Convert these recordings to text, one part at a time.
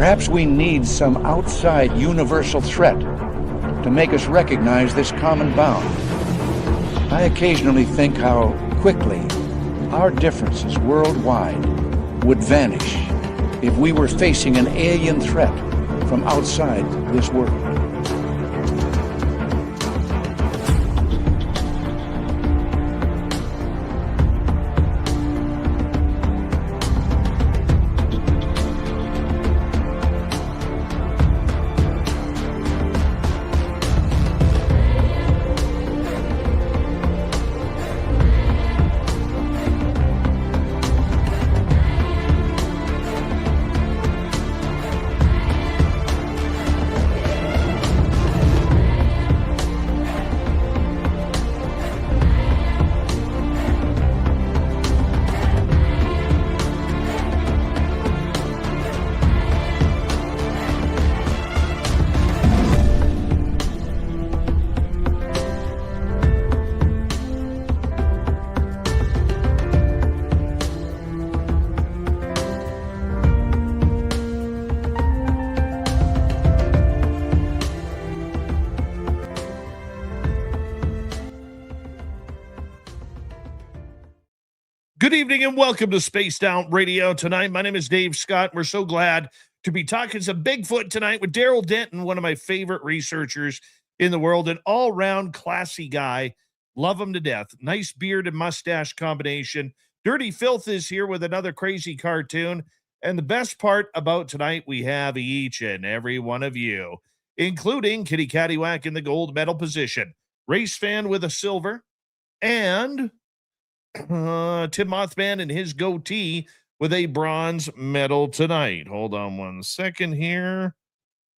Perhaps we need some outside universal threat to make us recognize this common bound. I occasionally think how quickly our differences worldwide would vanish if we were facing an alien threat from outside this world. Good evening and welcome to Spaced Out Radio tonight. My name is Dave Scott. We're so glad to be talking some Bigfoot tonight with Darrell Denton, one of my favorite researchers in the world, an all-round classy guy. Love him to death. Nice beard and mustache combination. Dirty Filth is here with another crazy cartoon. And the best part about tonight, we have each and every one of you, including Kitty Caddywhack in the gold medal position, Race Fan with a silver, and Tim Mothman and his goatee with a bronze medal tonight. Hold on one second here.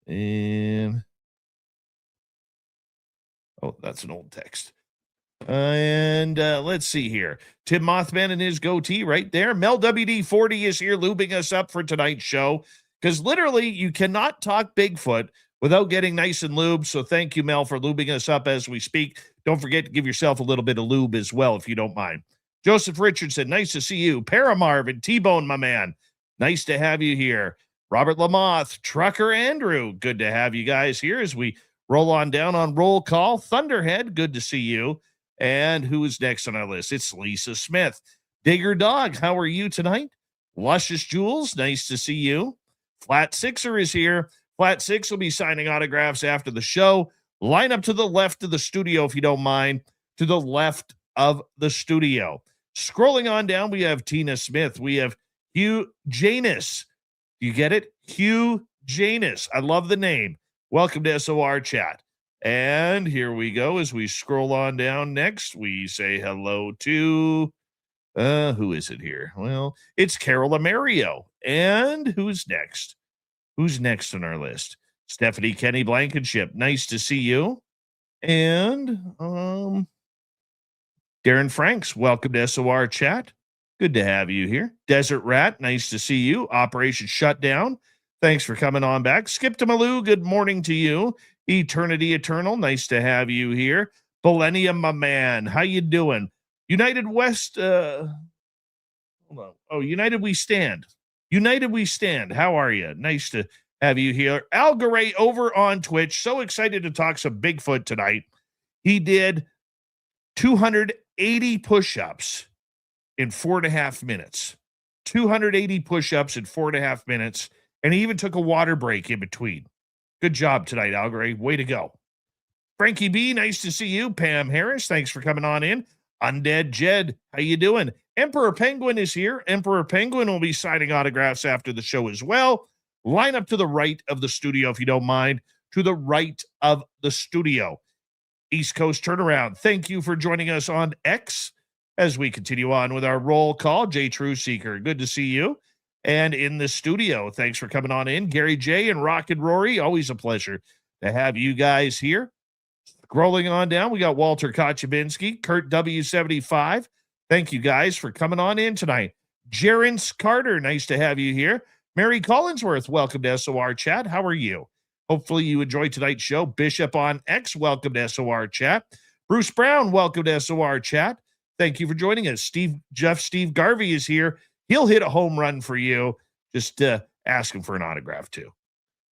And that's an old text. And let's see here. Tim Mothman and his goatee right there. Mel WD-40 is here lubing us up for tonight's show, because literally you cannot talk Bigfoot without getting nice and lubed. So thank you, Mel, for lubing us up as we speak. Don't forget to give yourself a little bit of lube as well, if you don't mind. Joseph Richardson, nice to see you. Paramarv, T-Bone, my man. Nice to have you here. Robert Lamoth, Trucker Andrew, good to have you guys here as we roll on down on roll call. Thunderhead, good to see you. And who is next on our list? It's Lisa Smith. Digger Dog, how are you tonight? Luscious Jules, nice to see you. Flat Sixer is here. Flat Six will be signing autographs after the show. Line up to the left of the studio, if you don't mind. To the left of the studio. Scrolling on down, we have Tina Smith. We have Hugh Janus. You get it? Hugh Janus. I love the name. Welcome to SOR Chat. And here we go. As we scroll on down next, we say hello to, who is it here? Well, it's Carol Amario. And who's next? Who's next on our list? Stephanie Kenny Blankenship. Nice to see you. And, Darren Franks, welcome to SOR Chat. Good to have you here. Desert Rat, nice to see you. Operation Shutdown, thanks for coming on back. Skip to Malou, good morning to you. Eternity Eternal, nice to have you here. Millennium, my man, how you doing? United West, hold on. Oh, United We Stand. United We Stand, how are you? Nice to have you here. Al Garay over on Twitch, so excited to talk some Bigfoot tonight. He did 280 push-ups in 4.5 minutes. 280 push-ups in 4.5 minutes. And he even took a water break in between. Good job tonight, Algaray. Way to go. Frankie B, nice to see you. Pam Harris, thanks for coming on in. Undead Jed, how you doing? Emperor Penguin is here. Emperor Penguin will be signing autographs after the show as well. Line up to the right of the studio, if you don't mind. To the right of the studio. East Coast Turnaround, thank you for joining us on X as we continue on with our roll call. J. True Seeker, good to see you. And in the studio, thanks for coming on in. Gary J. and Rock and Rory, always a pleasure to have you guys here. Scrolling on down, we got Walter Kochabinski, Kurt W75. Thank you guys for coming on in tonight. Jerence Carter, nice to have you here. Mary Collinsworth, welcome to SOR Chat. How are you? Hopefully you enjoyed tonight's show. Bishop on X, welcome to SOR Chat. Bruce Brown, welcome to SOR Chat. Thank you for joining us. Steve Garvey is here. He'll hit a home run for you. Just ask him for an autograph too.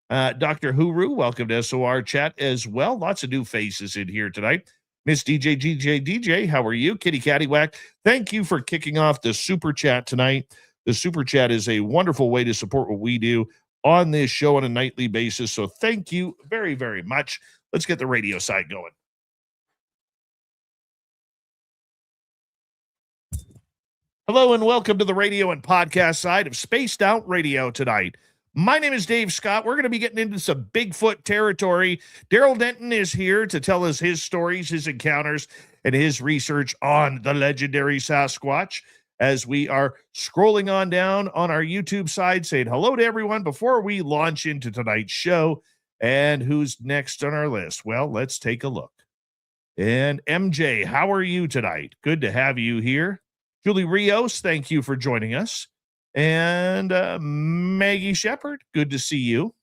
Dr. Huru, welcome to SOR chat as well. Lots of new faces in here tonight. Miss DJ, how are you? Kitty Cattywhack, thank you for kicking off the super chat tonight. The super chat is a wonderful way to support what we do on this show on a nightly basis. So thank you very, very much. Let's get the radio side going. Hello and welcome to the radio and podcast side of Spaced Out Radio tonight. My name is Dave Scott. We're going to be getting into some Bigfoot territory. Darrell Denton is here to tell us his stories, his encounters, and his research on the legendary Sasquatch. As we are scrolling on down on our YouTube side, saying hello to everyone before we launch into tonight's show. And who's next on our list? Well, let's take a look. And MJ, how are you tonight? Good to have you here. Julie Rios, thank you for joining us. And Maggie Shepard, good to see you.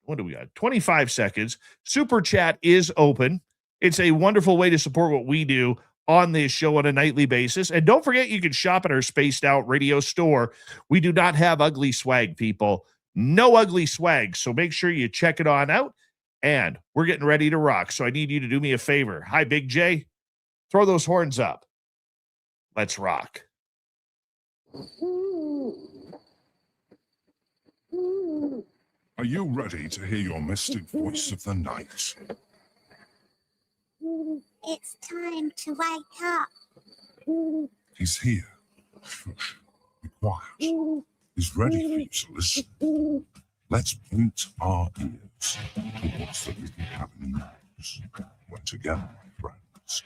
What do we got? 25 seconds. Super chat is open. It's a wonderful way to support what we do on this show on a nightly basis. And don't forget, you can shop at our Spaced Out Radio store. We do not have ugly swag, people. No ugly swag. So make sure you check it on out. And we're getting ready to rock. So I need you to do me a favor. Hi, Big J. Throw those horns up. Let's rock. Are you ready to hear your mystic voice of the night? It's time to wake up. He's here. Shush. Be quiet. He's ready for you to listen. Let's point our ears towards the little happening news. We're together, friends.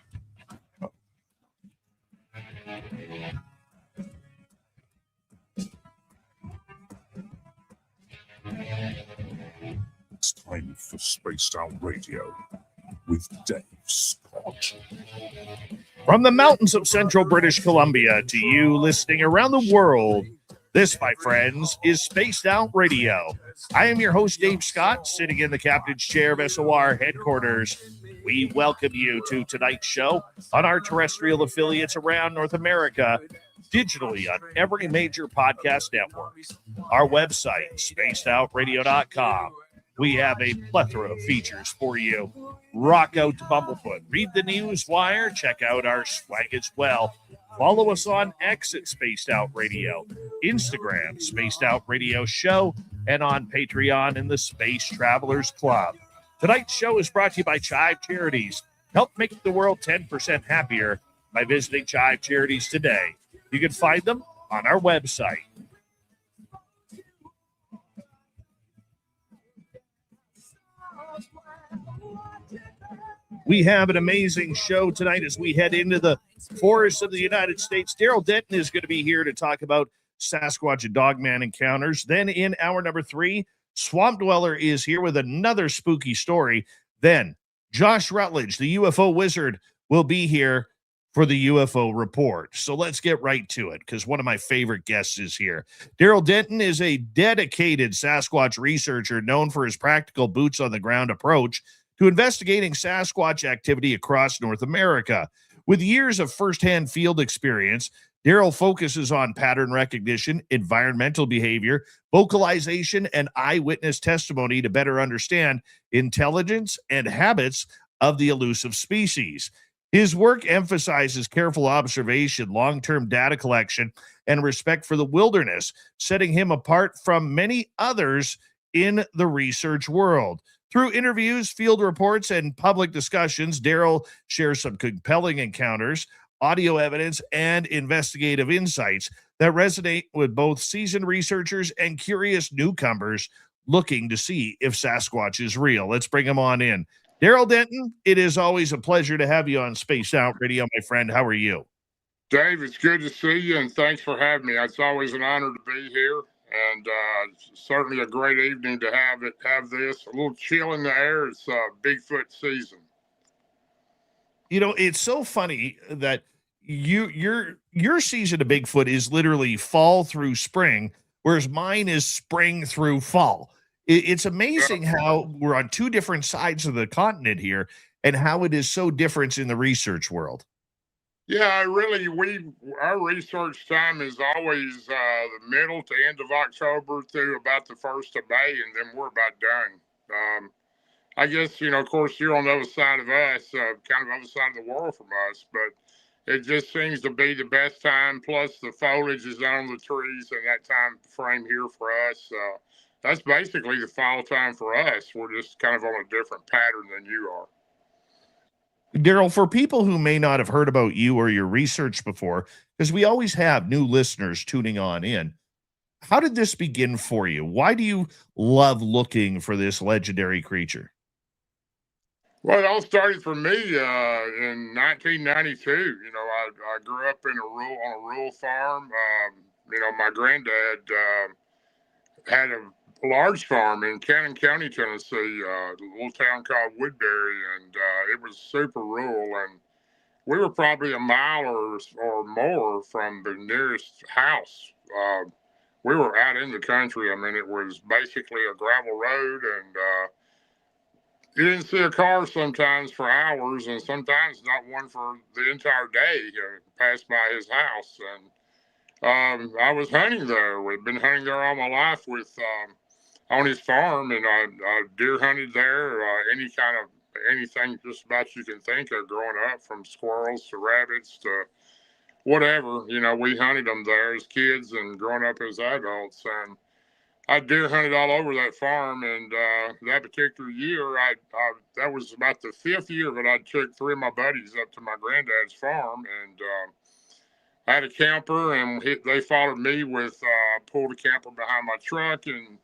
It's time for Spaced Out Radio with Dave Scott. From the mountains of central British Columbia to you listening around the world, this, my friends, is Spaced Out Radio. I am your host, Dave Scott, sitting in the captain's chair of SOR headquarters. We welcome you to tonight's show on our terrestrial affiliates around North America, digitally on every major podcast network. Our website, spacedoutradio.com. We have a plethora of features for you. Rock out to Bumblefoot. Read the news wire. Check out our swag as well. Follow us on X at Spaced Out Radio, Instagram, Spaced Out Radio Show, and on Patreon in the Space Travelers Club. Tonight's show is brought to you by Chive Charities. Help make the world 10% happier by visiting Chive Charities today. You can find them on our website. We have an amazing show tonight as we head into the forests of the United States. Darrell Denton is going to be here to talk about Sasquatch and Dogman encounters. Then in hour number 3, Swamp Dweller is here with another spooky story. Then Josh Rutledge, the UFO wizard, will be here for the UFO report. So let's get right to it, because one of my favorite guests is here. Darrell Denton is a dedicated Sasquatch researcher known for his practical boots on the ground approach to investigating Sasquatch activity across North America. With years of firsthand field experience, Darrell focuses on pattern recognition, environmental behavior, vocalization, and eyewitness testimony to better understand intelligence and habits of the elusive species. His work emphasizes careful observation, long-term data collection, and respect for the wilderness, setting him apart from many others in the research world. Through interviews, field reports, and public discussions, Darrell shares some compelling encounters, audio evidence, and investigative insights that resonate with both seasoned researchers and curious newcomers looking to see if Sasquatch is real. Let's bring him on in. Darrell Denton, it is always a pleasure to have you on Spaced Out Radio, my friend. How are you? Dave, it's good to see you, and thanks for having me. It's always an honor to be here. And certainly a great evening to have this. A little chill in the air. It's Bigfoot season. You know, it's so funny that your season of Bigfoot is literally fall through spring, whereas mine is spring through fall. It's amazing how we're on two different sides of the continent here, and how it is so different in the research world. Yeah, our research time is always the middle to end of October through about the 1st of May, and then we're about done. I guess, of course, you're on the other side of us, kind of other side of the world from us, but it just seems to be the best time. Plus, the foliage is on the trees and that time frame here for us. That's basically the fall time for us. We're just kind of on a different pattern than you are. Darrell, for people who may not have heard about you or your research before, because we always have new listeners tuning on in, how did this begin for you? Why do you love looking for this legendary creature? Well, it all started for me in 1992. I grew up on a rural farm. My granddad had a large farm in Cannon County, Tennessee, a little town called Woodbury, and it was super rural. And we were probably a mile or more from the nearest house. We were out in the country. I mean, it was basically a gravel road, and you didn't see a car sometimes for hours, and sometimes not one for the entire day. Passed by his house, and I was hunting there. We've been hunting there all my life with on his farm, and I deer hunted there. Anything just about you can think of growing up, from squirrels to rabbits to whatever. We hunted them there as kids and growing up as adults, and I deer hunted all over that farm. And that particular year, that was about the 5th year that I took 3 of my buddies up to my granddad's farm, and I had a camper, and they followed me with pulled a camper behind my truck, and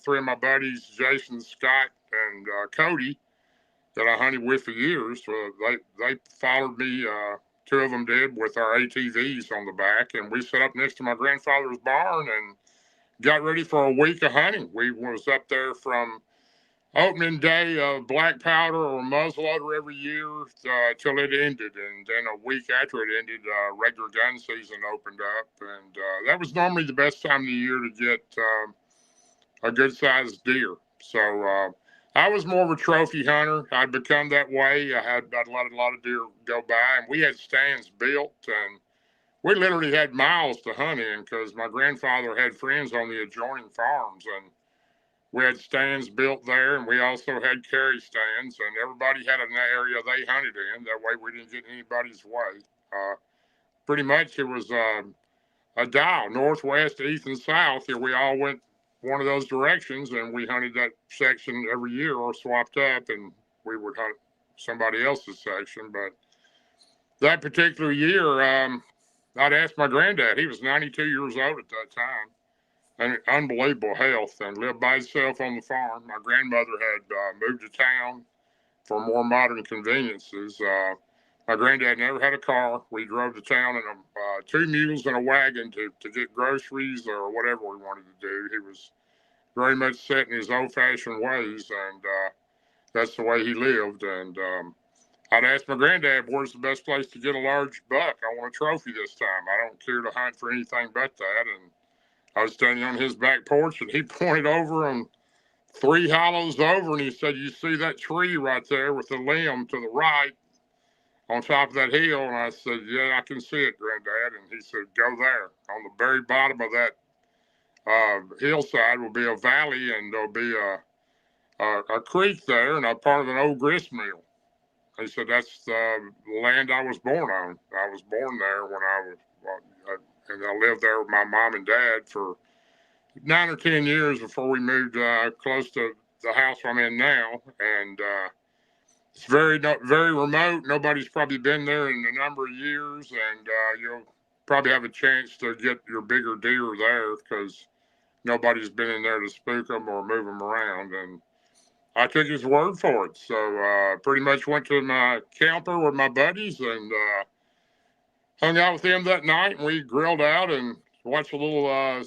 3 of my buddies, Jason, Scott, and Cody, that I hunted with for years. They followed me. 2 of them did, with our ATVs on the back, and we set up next to my grandfather's barn and got ready for a week of hunting. We was up there from opening day of black powder or muzzleloader every year till it ended, and then a week after it ended, regular gun season opened up, and that was normally the best time of the year to get a good sized deer. So I was more of a trophy hunter. I'd become that way. I'd let a lot of deer go by, and we had stands built, and we literally had miles to hunt in because my grandfather had friends on the adjoining farms, and we had stands built there, and we also had carry stands, and everybody had an area they hunted in. That way we didn't get in anybody's way. Pretty much it was a dial, northwest, east, and south. We all went one of those directions, and we hunted that section every year or swapped up, and we would hunt somebody else's section. But that particular year, I'd asked my granddad. He was 92 years old at that time, and unbelievable health, and lived by himself on the farm. My grandmother had moved to town for more modern conveniences. My granddad never had a car. We drove to town in 2 mules and a wagon to get groceries or whatever we wanted to do. He was very much set in his old-fashioned ways, and that's the way he lived. And I'd ask my granddad, where's the best place to get a large buck? I want a trophy this time. I don't care to hunt for anything but that. And I was standing on his back porch, and he pointed over on 3 hollows over, and he said, you see that tree right there with the limb to the right on top of that hill? And I said, yeah, I can see it, Granddad. And he said, go there. On the very bottom of that hillside will be a valley, and there'll be a creek there, and a part of an old grist mill. He said, that's the land I was born on. I was born there when and I lived there with my mom and dad for 9 or 10 years before we moved close to the house I'm in now. And it's very remote. Nobody's probably been there in a number of years, and you'll probably have a chance to get your bigger deer there because nobody's been in there to spook them or move them around. And I took his word for it. So pretty much went to my camper with my buddies and hung out with them that night, and we grilled out and watched a little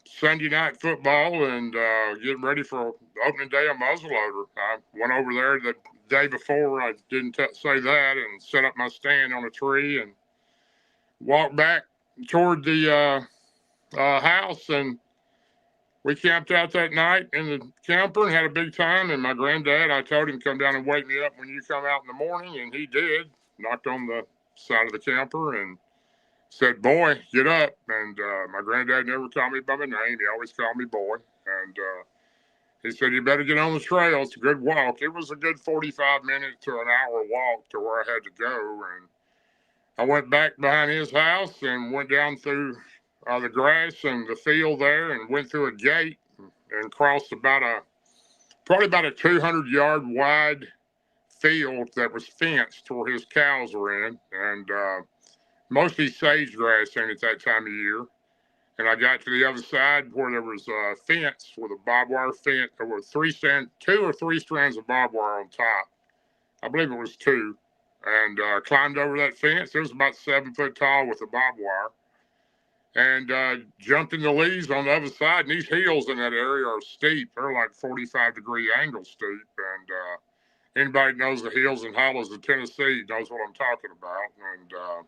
Sunday night football and getting ready for opening day of muzzleloader. I went over there the day before. I didn't say that, and set up my stand on a tree and walked back toward the house, and we camped out that night in the camper and had a big time. And my granddad, I told him, come down and wake me up when you come out in the morning, and he did. Knocked on the side of the camper and said, "Boy, get up." And my granddad never called me by my name. He always called me boy. And he said, "You better get on the trail. It's a good walk." It was a good 45 minute to an hour walk to where I had to go. And I went back behind his house and went down through the grass and the field there and went through a gate and crossed probably about a 200-yard wide field that was fenced where his cows were in, and mostly sage grass in at that time of year. And I got to the other side where there was a fence with a barbed wire fence. There were 2 or 3 strands of barbed wire on top. I believe it was 2. And climbed over that fence. It was about 7 foot tall with the barbed wire. And jumped in the leaves on the other side. And these hills in that area are steep. They're like 45-degree angle steep. And anybody that knows the hills and hollows of Tennessee knows what I'm talking about. And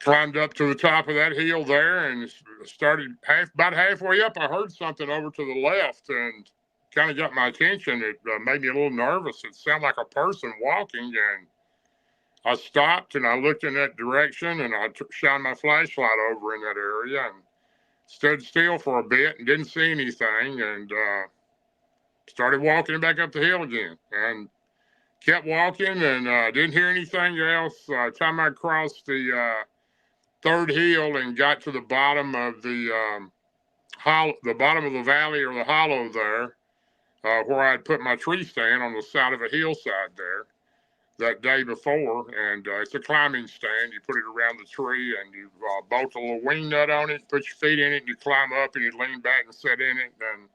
climbed up to the top of that hill there and started about halfway up. I heard something over to the left and kind of got my attention. It made me a little nervous. It sounded like a person walking, and I stopped and I looked in that direction and I shined my flashlight over in that area and stood still for a bit and didn't see anything, and started walking back up the hill again and kept walking and didn't hear anything else. By the time I crossed the 3rd hill and got to the bottom of the bottom of the valley or the hollow there, where I'd put my tree stand on the side of a hillside there that day before, and it's a climbing stand. You put it around the tree and you bolt a little wing nut on it, put your feet in it, and you climb up and you lean back and sit in it. And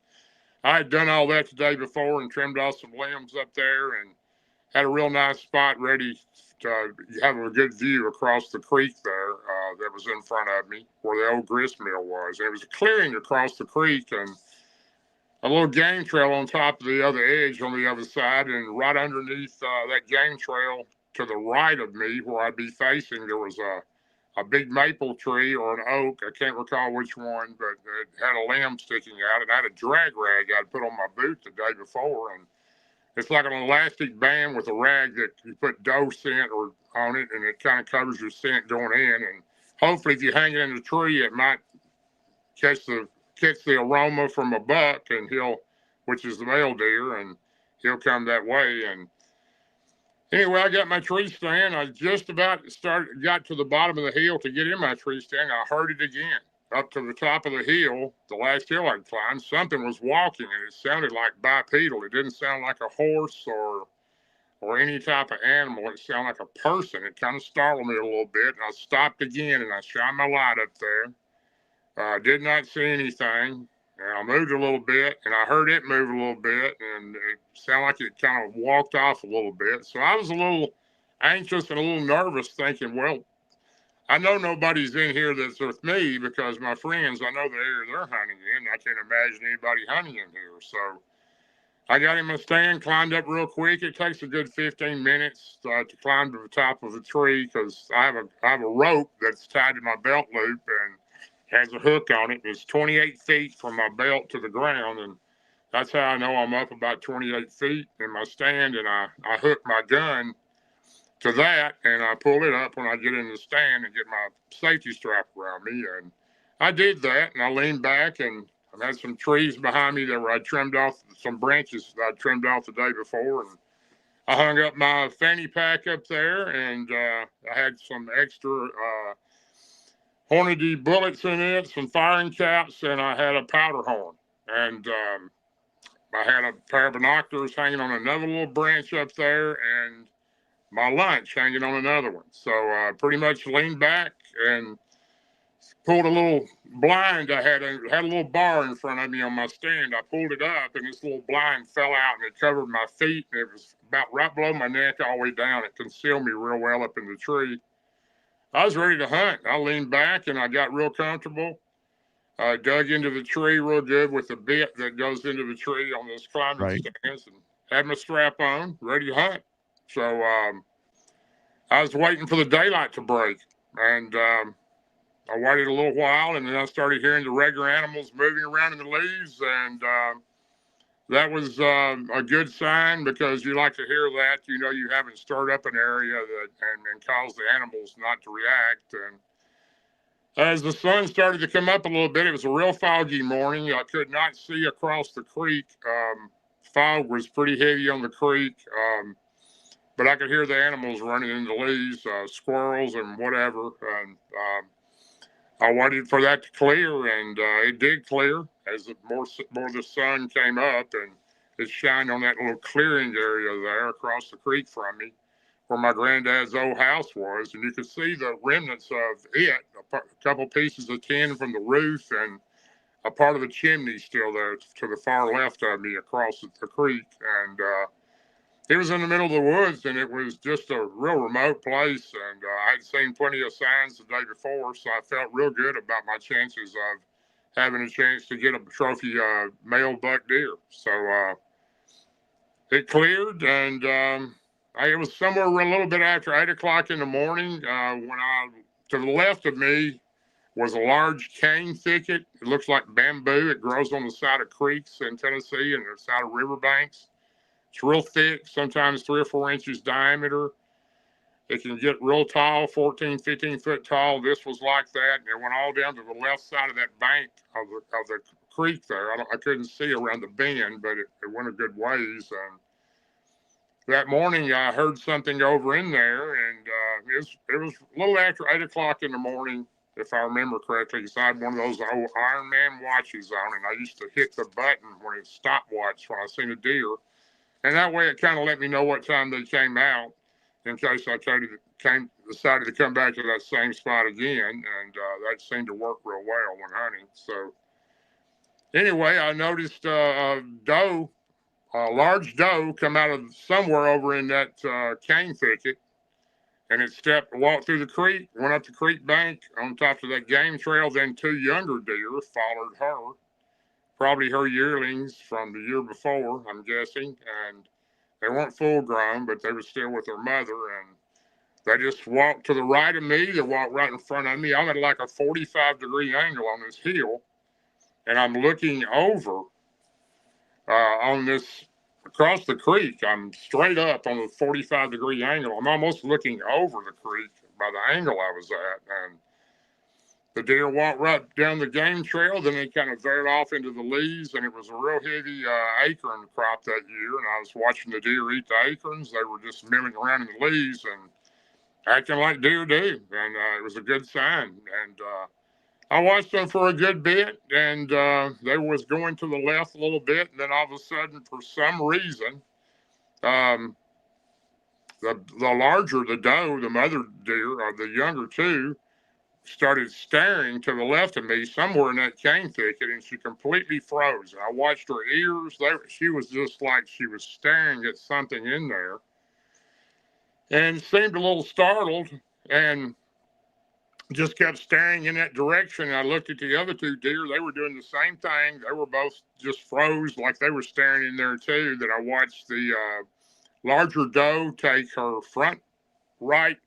I had done all that the day before and trimmed off some limbs up there and had a real nice spot ready to have a good view across the creek there that was in front of me where the old grist mill was. And it was a clearing across the creek and a little game trail on top of the other edge on the other side. And right underneath that game trail to the right of me where I'd be facing, there was a big maple tree or an oak. I can't recall which one, but it had a limb sticking out. And I had a drag rag I'd put on my boot the day before. And it's like an elastic band with a rag that you put doe scent or on it, and it kind of covers your scent going in. And hopefully if you hang it in the tree, it might catch the aroma from a buck, and which is the male deer, and he'll come that way. And anyway, I got my tree stand. I just about got to the bottom of the hill to get in my tree stand. I heard it again up to the top of the hill, the last hill I'd climbed. Something was walking, and it sounded like bipedal. It didn't sound like a horse or any type of animal. It sounded like a person. It kind of startled me a little bit, and I stopped again, and I shined my light up there. Did not see anything. And I moved a little bit, and I heard it move a little bit, and it sounded like it kind of walked off a little bit. So I was a little anxious and a little nervous, thinking, well, I know nobody's in here that's with me because my friends, I know the area they're hunting in. I can't imagine anybody hunting in here. So I got in my stand, climbed up real quick. It takes a good 15 minutes to climb to the top of a tree because I have a rope that's tied to my belt loop and has a hook on it. It's 28 feet from my belt to the ground, and that's how I know I'm up about 28 feet in my stand. And I hook my gun to that, and I pull it up when I get in the stand and get my safety strap around me. And I did that, and I leaned back, and I had some trees behind me that I trimmed off, some branches that I trimmed off the day before, and I hung up my fanny pack up there, and I had some extra Hornady bullets in it, some firing caps, and I had a powder horn. And I had a pair of binoculars hanging on another little branch up there, and my lunch hanging on another one. So I pretty much leaned back and pulled a little blind. I had a little bar in front of me on my stand. I pulled it up, and this little blind fell out, and it covered my feet, and it was about right below my neck all the way down. It concealed me real well up in the tree. I was ready to hunt. I leaned back, and I got real comfortable. I dug into the tree real good with the bit that goes into the tree on those climbing stands, and had my strap on, ready to hunt. So I was waiting for the daylight to break, and I waited a little while, and then I started hearing the regular animals moving around in the leaves, and that was a good sign, because you like to hear that. You know, you haven't stirred up an area and caused the animals not to react. And as the sun started to come up a little bit, it was a real foggy morning. I could not see across the creek. Fog was pretty heavy on the creek, but I could hear the animals running in the leaves, squirrels and whatever. And I waited for that to clear, and it did clear as more of the sun came up, and it shined on that little clearing area there across the creek from me, where my granddad's old house was. And you could see the remnants of it, a couple pieces of tin from the roof, and a part of the chimney still there to the far left of me across the creek. And it was in the middle of the woods, and it was just a real remote place. And I'd seen plenty of signs the day before, so I felt real good about my chances of having a chance to get a trophy male buck deer. So it cleared, and it was somewhere a little bit after 8 o'clock in the morning when to the left of me was a large cane thicket. It looks like bamboo. It grows on the side of creeks in Tennessee and the side of riverbanks. It's real thick, sometimes 3 or 4 inches diameter. It can get real tall, 14, 15 foot tall. This was like that. And it went all down to the left side of that bank of the creek there. I couldn't see around the bend, but it went a good ways. And that morning, I heard something over in there, and it was a little after 8 o'clock in the morning, if I remember correctly, because I had one of those old Iron Man watches on, and I used to hit the button when it stopwatch when I seen a deer. And that way it kind of let me know what time they came out, in case I decided to come back to that same spot again. And that seemed to work real well when hunting. So anyway, I noticed a large doe come out of somewhere over in that cane thicket. And it walked through the creek, went up the creek bank on top of that game trail. Then 2 younger deer followed her. Probably her yearlings from the year before, I'm guessing. And they weren't full grown, but they were still with their mother. And they just walked to the right of me. They walked right in front of me. I'm at like a 45-degree angle on this hill. And I'm looking over across the creek. I'm straight up on a 45-degree angle. I'm almost looking over the creek by the angle I was at. And the deer walked right down the game trail, then they kind of veered off into the leaves, and it was a real heavy acorn crop that year. And I was watching the deer eat the acorns. They were just milling around in the leaves and acting like deer do. And it was a good sign. And I watched them for a good bit, and they was going to the left a little bit. And then all of a sudden, for some reason, the larger, the doe, the mother deer, or the younger two, started staring to the left of me somewhere in that cane thicket, and she completely froze. And I watched her ears. She was just like she was staring at something in there, and seemed a little startled and just kept staring in that direction. I looked at the other 2 deer. They were doing the same thing. They were both just froze like they were staring in there too. Then I watched the larger doe take her front right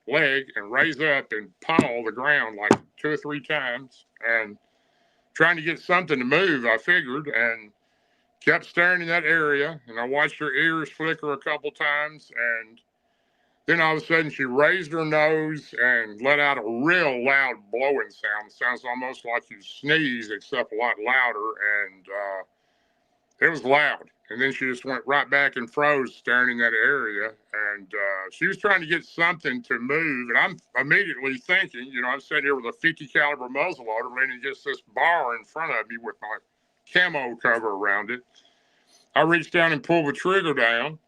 leg and raise up and paw the ground like 2 or 3 times, and trying to get something to move, I figured, and kept staring in that area. And I watched her ears flicker a couple times, and then all of a sudden she raised her nose and let out a real loud blowing sound. It sounds almost like you sneeze, except a lot louder, and it was loud. And then she just went right back and froze, staring in that area. And she was trying to get something to move. And I'm immediately thinking, I'm sitting here with a 50 caliber muzzleloader leaning against this bar in front of me with my camo cover around it. I reached down and pulled the trigger down,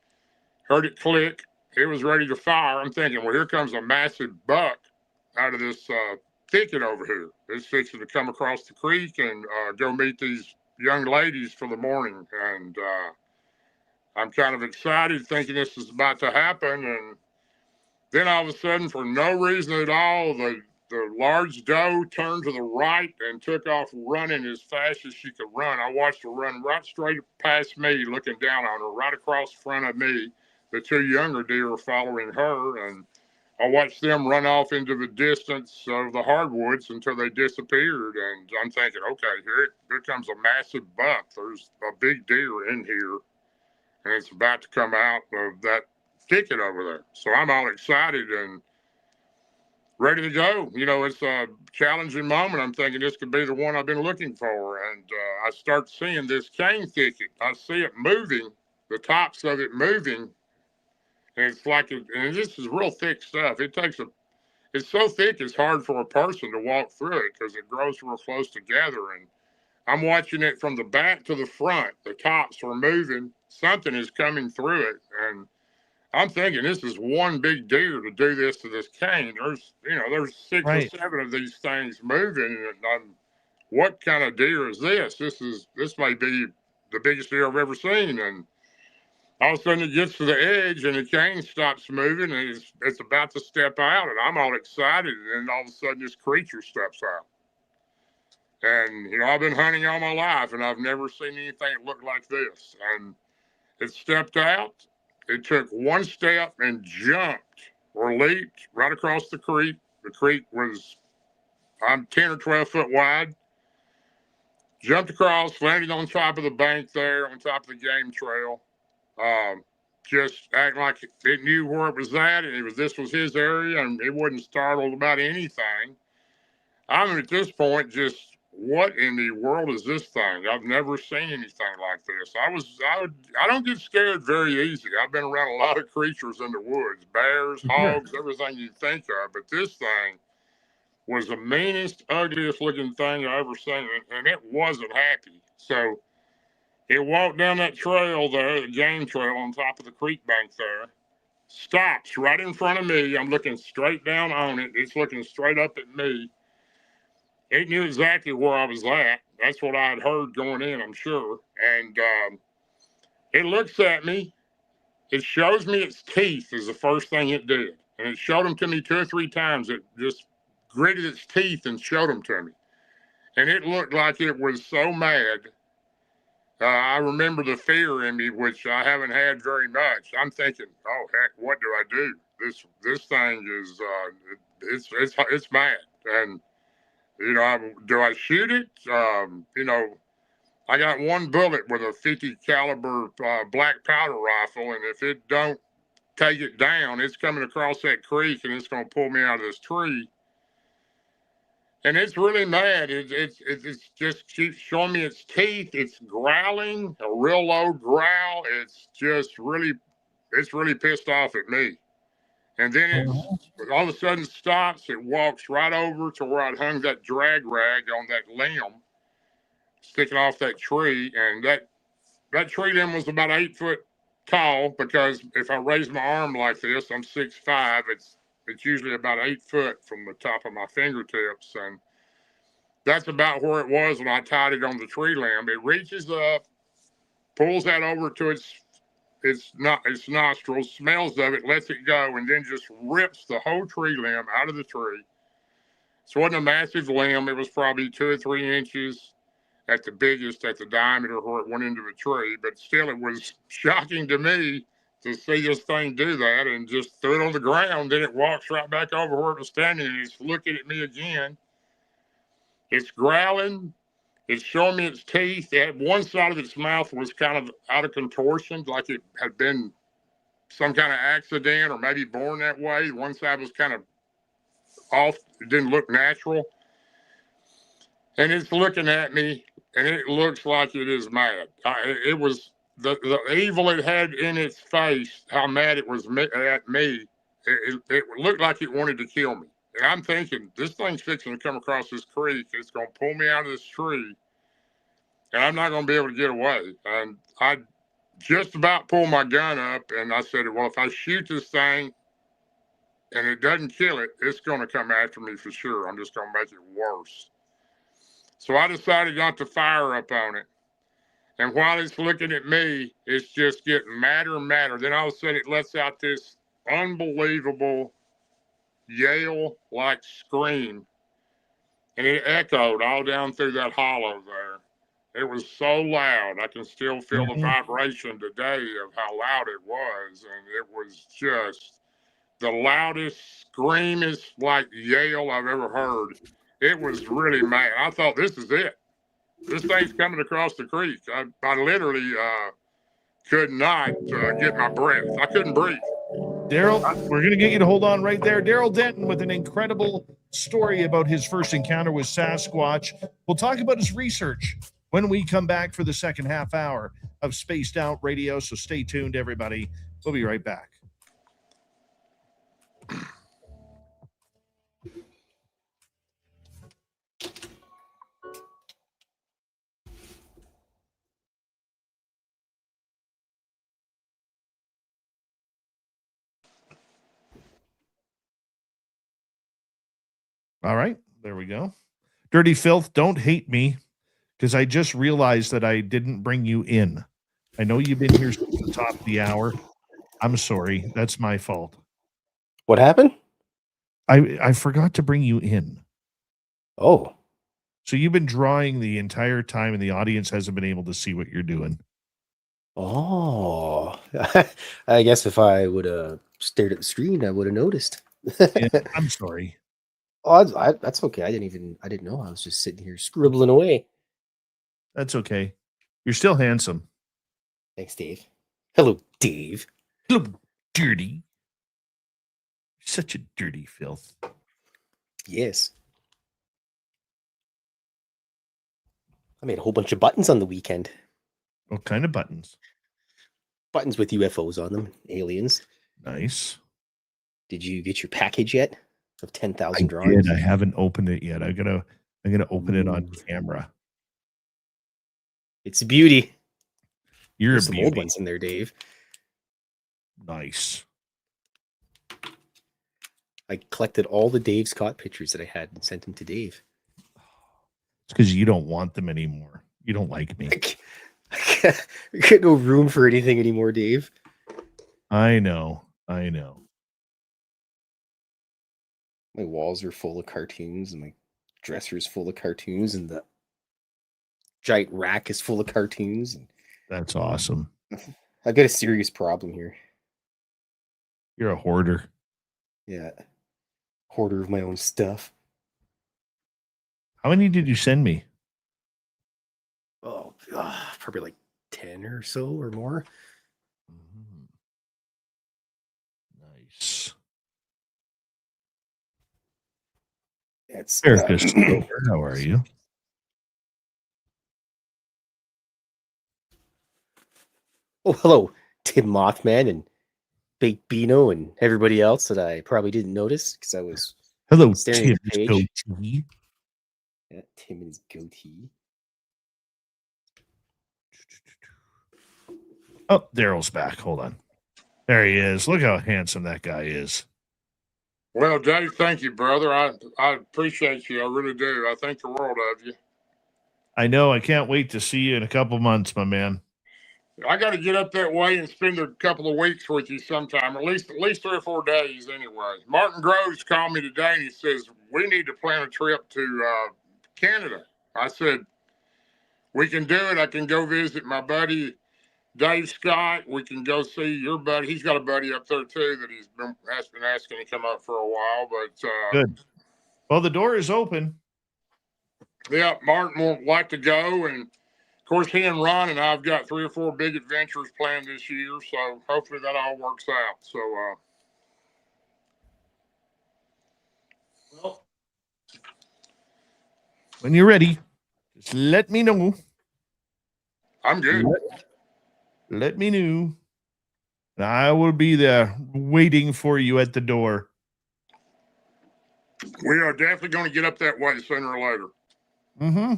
heard it click. It was ready to fire. I'm thinking, well, here comes a massive buck out of this thicket over here. It's fixing to come across the creek and go meet these young ladies for the morning. And I'm kind of excited, thinking this is about to happen. And then all of a sudden, for no reason at all, the large doe turned to the right and took off running as fast as she could run. I watched her run right straight past me, looking down on her, right across front of me. The 2 younger deer were following her, and I watched them run off into the distance of the hardwoods until they disappeared. And I'm thinking, okay, here comes a massive buck. There's a big deer in here, and it's about to come out of that thicket over there. So I'm all excited and ready to go. You know, it's a challenging moment. I'm thinking this could be the one I've been looking for. And I start seeing this cane thicket. I see it moving, the tops of it moving. And it's like, and this is real thick stuff. It's so thick, it's hard for a person to walk through it because it grows real close together. And I'm watching it from the back to the front. The tops are moving. Something is coming through it. And I'm thinking this is one big deer to do this to this cane. There's 6 or 7 of these things moving. And what kind of deer is this? This may be the biggest deer I've ever seen. And all of a sudden it gets to the edge and the cane stops moving and it's about to step out, and I'm all excited, and then all of a sudden this creature steps out. And I've been hunting all my life and I've never seen anything that looked like this. And it stepped out. It took one step and jumped or leaped right across the creek. The creek was 10 or 12 foot wide. Jumped across, landed on top of the bank there, on top of the game trail. Just acting like it knew where it was at, and this was his area, and it wasn't startled about anything. I'm at this point just, what in the world is this thing? I've never seen anything like this. I don't get scared very easy. I've been around a lot of creatures in the woods, bears, hogs, everything you think of, but this thing was the meanest, ugliest looking thing I ever seen, and it wasn't happy. So it walked down that trail there, the game trail on top of the creek bank there, stops right in front of me. I'm looking straight down on it. It's looking straight up at me. It knew exactly where I was at. That's what I had heard going in, I'm sure. And it looks at me. It shows me its teeth is the first thing it did. And it showed them to me 2 or 3 times. It just gritted its teeth and showed them to me. And it looked like it was so mad. I remember the fear in me, which I haven't had very much. I'm thinking, oh heck, what do I do? This thing is it's mad, and do I shoot it? I got one bullet with a 50 caliber black powder rifle, and if it don't take it down, it's coming across that creek and it's going to pull me out of this tree. And it's really mad. It's just keeps showing me its teeth. It's growling, a real low growl. It's really pissed off at me. And then it all of a sudden stops. It walks right over to where I'd hung that drag rag on that limb, sticking off that tree. And that tree limb was about 8 foot tall, because if I raise my arm like this, I'm 6'5". It's usually about 8 foot from the top of my fingertips. And that's about where it was when I tied it on the tree limb. It reaches up, pulls that over to its nostrils, smells of it, lets it go, and then just rips the whole tree limb out of the tree. So it wasn't a massive limb. It was probably 2 or 3 inches at the biggest, at the diameter where it went into the tree. But still, it was shocking to me to see this thing do that, and just threw it on the ground. Then it walks right back over where it was standing, and it's looking at me again. It's growling. It's showing me its teeth. One side of its mouth was kind of out of contortion, like it had been some kind of accident or maybe born that way. One side was kind of off. It didn't look natural. And it's looking at me, and it looks like it is mad. It was the evil it had in its face, how mad it was at me. It looked like it wanted to kill me. And I'm thinking, this thing's fixing to come across this creek. It's going to pull me out of this tree, and I'm not going to be able to get away. And I just about pulled my gun up, and I said, well, if I shoot this thing and it doesn't kill it, it's going to come after me for sure. I'm just going to make it worse. So I decided not to fire up on it. And while it's looking at me, it's just getting madder and madder. Then all of a sudden it lets out this unbelievable yell-like scream. And it echoed all down through that hollow there. It was so loud. I can still feel the vibration today of how loud it was. And it was just the loudest, screamest, like yell I've ever heard. It was really mad. I thought, this is it. This thing's coming across the creek. I literally could not get my breath. I couldn't breathe. Darrell, we're going to get you to hold on right there. Darrell Denton with an incredible story about his first encounter with Sasquatch. We'll talk about his research when we come back for the second half hour of Spaced Out Radio. So stay tuned, everybody. We'll be right back. All right, there we go. Dirty Filth, don't hate me because I just realized that I didn't bring you in. I know you've been here since the top of the hour. I'm sorry. That's my fault. What happened? I forgot to bring you in. Oh. So you've been drawing the entire time and the audience hasn't been able to see what you're doing. Oh. I guess if I would have stared at the screen, I would have noticed. Yeah, I'm sorry. Oh, that's okay. I didn't know. I was just sitting here scribbling away. That's okay. You're still handsome. Thanks, Dave. Hello, Dave. Hello, dirty. You're such a dirty filth. Yes. I made a whole bunch of buttons on the weekend. What kind of buttons? Buttons with UFOs on them, aliens. Nice. Did you get your package yet? Of 10,000 drawings. I did. I haven't opened it yet. I'm gonna open it on camera. It's a beauty. You're There's a some beauty. old ones in there, Dave. Nice. I collected all the Dave Scott pictures that I had and sent them to Dave. It's because you don't want them anymore. You don't like me. I got no room for anything anymore, Dave. I know. I know. My walls are full of cartoons, and my dresser is full of cartoons, and the giant rack is full of cartoons. And That's awesome. I've got a serious problem here. You're a hoarder. Yeah. Hoarder of my own stuff. How many did you send me? Oh, probably like 10 or so or more. Nice. It's Erica Stover, how are you? Oh, hello, Tim Mothman and Big Bino and everybody else that I probably didn't notice because I was Hello, staring at the Tim page. Goatee. Yeah, Tim and his goatee. Oh, Darrell's back. Hold on. There he is. Look how handsome that guy is. Well, Dave, thank you, brother. I appreciate you. I really do. I think the world of you. I know. I can't wait to see you in a couple months, my man. I got to get up that way and spend a couple of weeks with you sometime, at least 3 or 4 days anyway. Martin Groves called me today and he says, we need to plan a trip to Canada. I said, we can do it. I can go visit my buddy, Dave Scott. We can go see your buddy. He's got a buddy up there too that has been asking to come up for a while. But Good. Well, the door is open. Yeah, Martin will like to go, and of course, he and Ron and I've got 3 or 4 big adventures planned this year. So hopefully that all works out. So, well, when you're ready, just let me know. I'm good. Let me know. And I will be there waiting for you at the door. We are definitely going to get up that way sooner or later. Mm-hmm.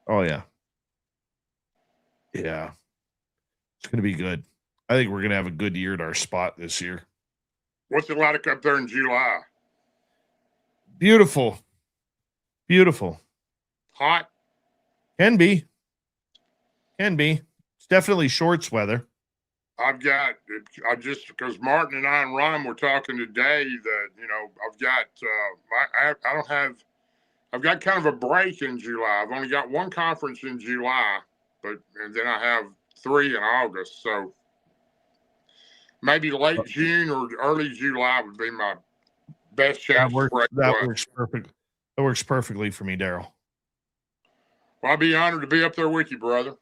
Oh, yeah. Yeah. It's going to be good. I think we're going to have a good year at our spot this year. What's it like up there in July? Beautiful. Beautiful. Hot? Can be. Can be. It's definitely shorts weather. I just, because Martin and I and Ron were talking today that, I've got, I've got kind of a break in July. I've only got 1 conference in July, and then I have 3 in August. So maybe late June or early July would be my best chance. That works perfect. That works perfectly for me, Darrell. Well, I'd be honored to be up there with you, brother.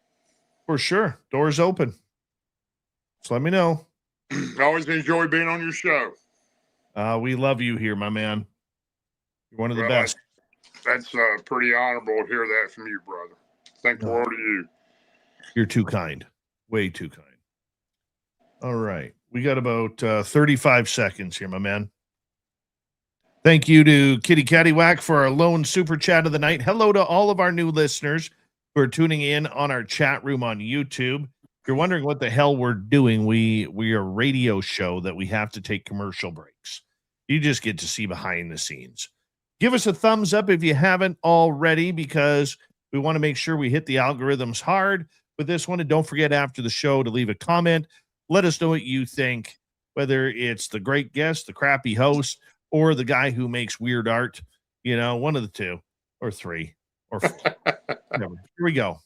For sure. Doors open. Just let me know. I always enjoy being on your show. We love you here, my man. You're one of the best. That's pretty honorable to hear that from you, brother. Thank the Lord to you. You're too kind. Way too kind. All right. We got about 35 seconds here, my man. Thank you to Kitty Cattywhack for our lone super chat of the night. Hello to all of our new listeners who are tuning in on our chat room on YouTube. If you're wondering what the hell we're doing, we are a radio show that we have to take commercial breaks. You just get to see behind the scenes. Give us a thumbs up if you haven't already, because we want to make sure we hit the algorithms hard with this one. And don't forget after the show to leave a comment. Let us know what you think, whether it's the great guest, the crappy host, or the guy who makes weird art. You know, one of the two or three or four. Whatever. Here we go.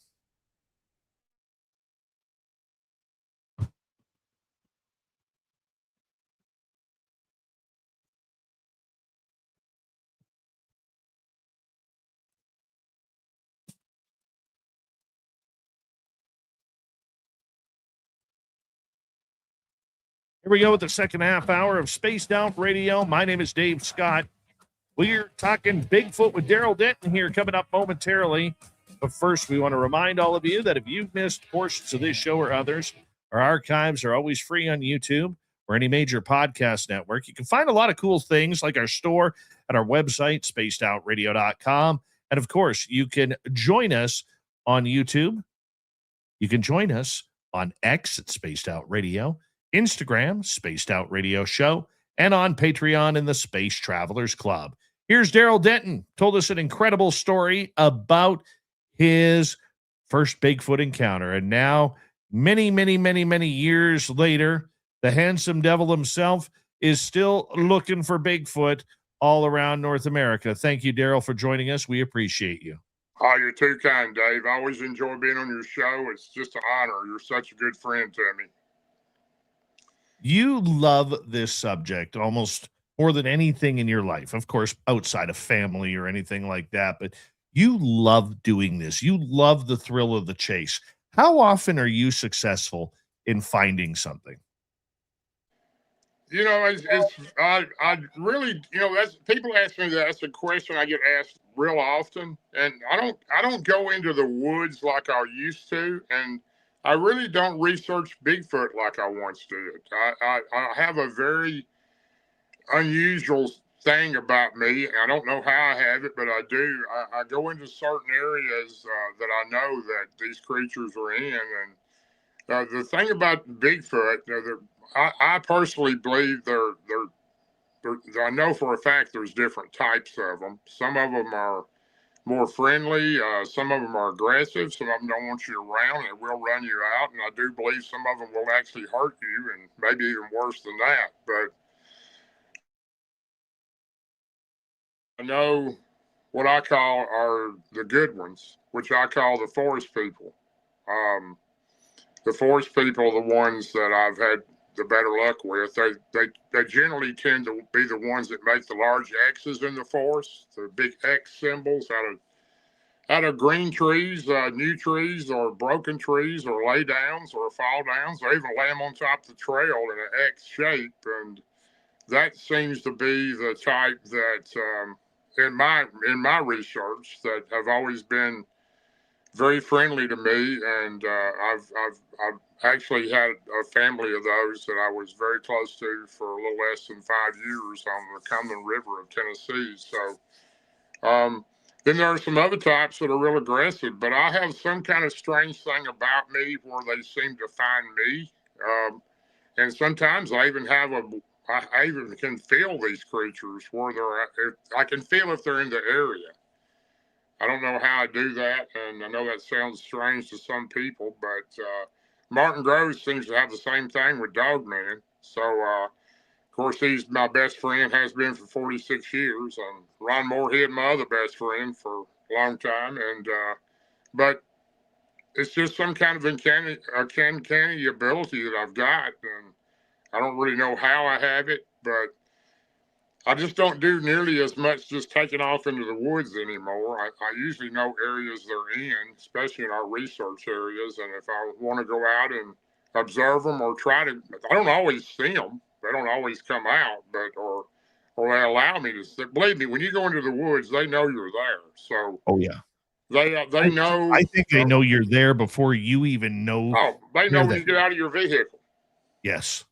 Here we go with the second half hour of Spaced Out Radio. My name is Dave Scott. We're talking Bigfoot with Darrell Denton here coming up momentarily. But first, we want to remind all of you that if you've missed portions of this show or others, our archives are always free on YouTube or any major podcast network. You can find a lot of cool things like our store at our website, spacedoutradio.com. And of course, you can join us on YouTube. You can join us on X at Spaced Out Radio, Instagram, Spaced Out Radio Show, and on Patreon in the Space Travelers Club. Here's Darrell Denton, told us an incredible story about his first Bigfoot encounter. And now, many, many, many, many years later, the handsome devil himself is still looking for Bigfoot all around North America. Thank you, Darrell, for joining us. We appreciate you. Oh, you're too kind, Dave. I always enjoy being on your show. It's just an honor. You're such a good friend to me. You love this subject almost more than anything in your life, of course, outside of family or anything like that, but you love doing this. You love the thrill of the chase. How often are you successful in finding something? You know, I really, you know, that's, people ask me that. That's a question I get asked real often, and I don't go into the woods like I used to, and I really don't research Bigfoot like I once did. I have a very unusual thing about me. I don't know how I have it, but I do. I go into certain areas that I know that these creatures are in. And the thing about Bigfoot, I personally believe I know for a fact there's different types of them. Some of them are more friendly. Some of them are aggressive. Some of them don't want you around and will run you out. And I do believe some of them will actually hurt you, and maybe even worse than that. But I know what I call are the good ones, which I call the forest people. The forest people are the ones that I've had the better luck with. They generally tend to be the ones that make the large X's in the forest, the big X symbols out of green trees, new trees, or broken trees, or lay downs, or fall downs. They even lay them on top of the trail in an X shape, and that seems to be the type that, in my research, that have always been very friendly to me, and I've actually had a family of those that I was very close to for a little less than 5 years on the Cumberland River of Tennessee. So then there are some other types that are real aggressive, but I have some kind of strange thing about me where they seem to find me, and sometimes I even can feel these creatures where they're at. I can feel if they're in the area. I don't know how I do that, and I know that sounds strange to some people, but Martin Groves seems to have the same thing with Dogman. So, of course, he's my best friend, has been for 46 years. And Ron Moorhead, my other best friend for a long time. And but it's just some kind of uncanny ability that I've got, and I don't really know how I have it, but I just don't do nearly as much just taking off into the woods anymore. I usually know areas they're in, especially in our research areas. And if I want to go out and observe them or try to, I don't always see them. They don't always come out, or they allow me to see. Believe me, when you go into the woods, they know you're there. So Oh yeah. they know. I think they know you're there before you even know. Oh, they know when you get out of your vehicle. Yes.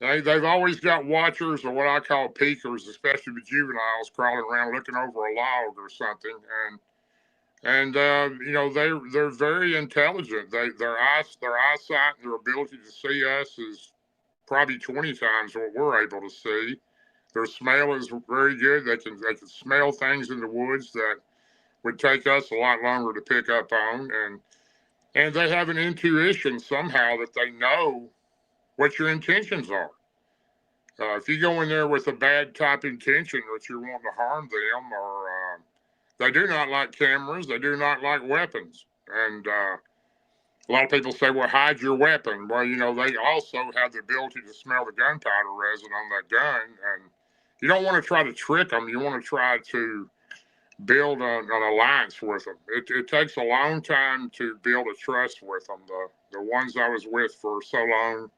They've always got watchers, or what I call peekers, especially the juveniles, crawling around looking over a log or something. And they're very intelligent. Their eyesight and their ability to see us is probably 20 times what we're able to see. Their smell is very good. They can smell things in the woods that would take us a lot longer to pick up on, and they have an intuition somehow that they know what your intentions are. If you go in there with a bad type intention that you're wanting to harm them, or they do not like cameras, they do not like weapons. And a lot of people say, well, hide your weapon. Well, they also have the ability to smell the gunpowder resin on that gun. And you don't want to try to trick them. You want to try to build an alliance with them. It takes a long time to build a trust with them. The ones I was with for so long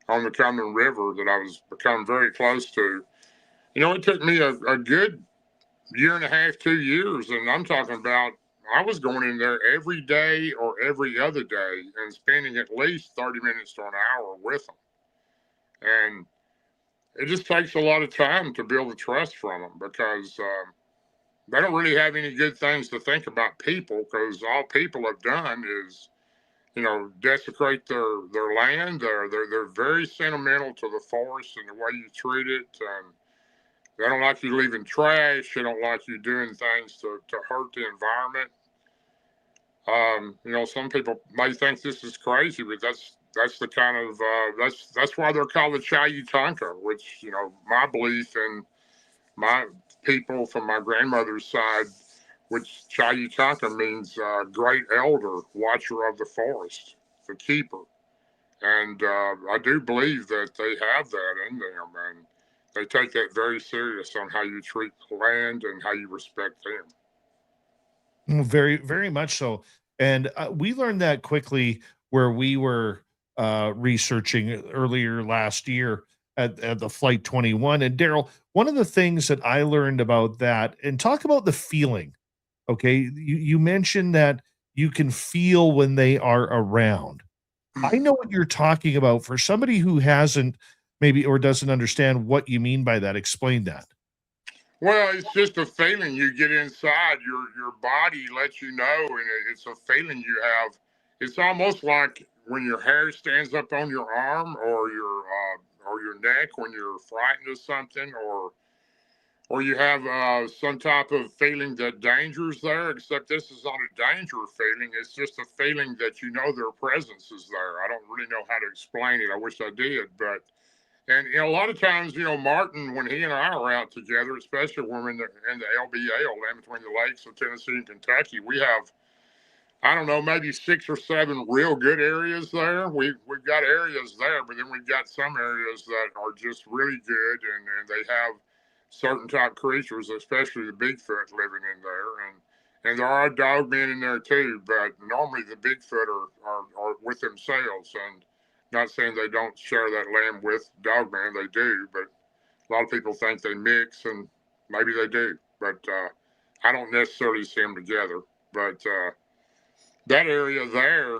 on the Cumberland River that I was become very close to, it took me a good year and a half, 2 years. And I'm talking about, I was going in there every day or every other day and spending at least 30 minutes to an hour with them. And it just takes a lot of time to build the trust from them, because they don't really have any good things to think about people, because all people have done is, desecrate their land. They're very sentimental to the forest and the way you treat it. And they don't like you leaving trash. They don't like you doing things to hurt the environment. Some people may think this is crazy, but that's the kind of that's why they're called the Chayutanka, which my belief in my people from my grandmother's side, which Chayutanka means great elder, watcher of the forest, the keeper. And I do believe that they have that in them, and they take that very serious on how you treat the land and how you respect them. Very, very much so. And we learned that quickly where we were researching earlier last year at the Flight 21. And Darrell, one of the things that I learned about that, and talk about the feeling. Okay, you mentioned that you can feel when they are around. I know what you're talking about. For somebody who hasn't maybe or doesn't understand what you mean by that, explain that. Well, it's just a feeling you get inside. Your body lets you know, and it's a feeling you have. It's almost like when your hair stands up on your arm or your neck when you're frightened of something, or you have some type of feeling that danger's there, except this is not a danger feeling. It's just a feeling that their presence is there. I don't really know how to explain it. I wish I did. And a lot of times, Martin, when he and I are out together, especially when we're in the LBA, land between the lakes of Tennessee and Kentucky, we have, I don't know, maybe 6 or 7 real good areas there. We've got areas there, but then we've got some areas that are just really good, and they have certain type creatures, especially the Bigfoot living in there. And there are dog men in there too, but normally the Bigfoot are with themselves. And not saying they don't share that land with dog man, they do, but a lot of people think they mix, and maybe they do. But I don't necessarily see them together. But that area there,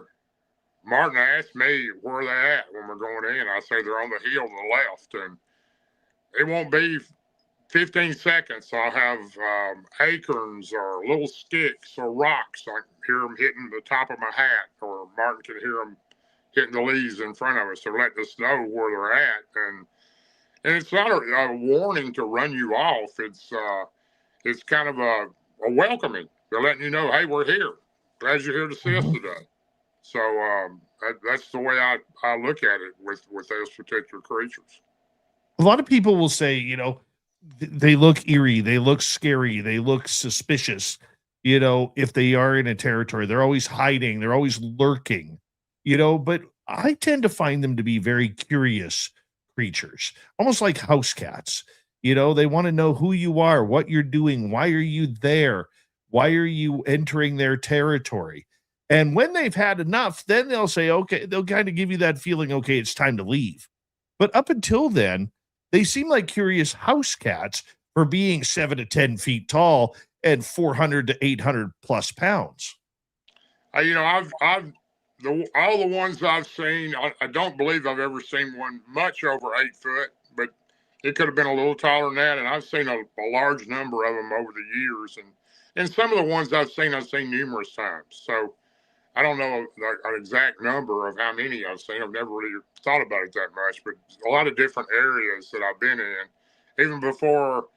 Martin asked me where they at when we're going in. I say they're on the hill to the left, and it won't be 15 seconds. I'll have acorns or little sticks or rocks. I can hear them hitting the top of my hat, or Martin can hear them hitting the leaves in front of us. They're letting us know where they're at, and it's not a warning to run you off. It's kind of a welcoming. They're letting you know, hey, we're here. Glad you're here to see us today. So that's the way I look at it with those particular creatures. A lot of people will say, they look eerie, they look scary, they look suspicious. If they are in a territory, they're always hiding, they're always lurking. But I tend to find them to be very curious creatures, almost like house cats. You know, they want to know who you are, what you're doing, why are you there, why are you entering their territory. And when they've had enough, then they'll say, okay, they'll kind of give you that feeling, okay, it's time to leave. But up until then, they seem like curious house cats for being 7 to 10 feet tall and 400 to 800 plus pounds. You know, all the ones I've seen, I don't believe I've ever seen one much over 8 foot, but it could have been a little taller than that. And I've seen a large number of them over the years. And some of the ones I've seen numerous times. So I don't know an exact number of how many I've seen. I've never really thought about it that much, but a lot of different areas that I've been in, even before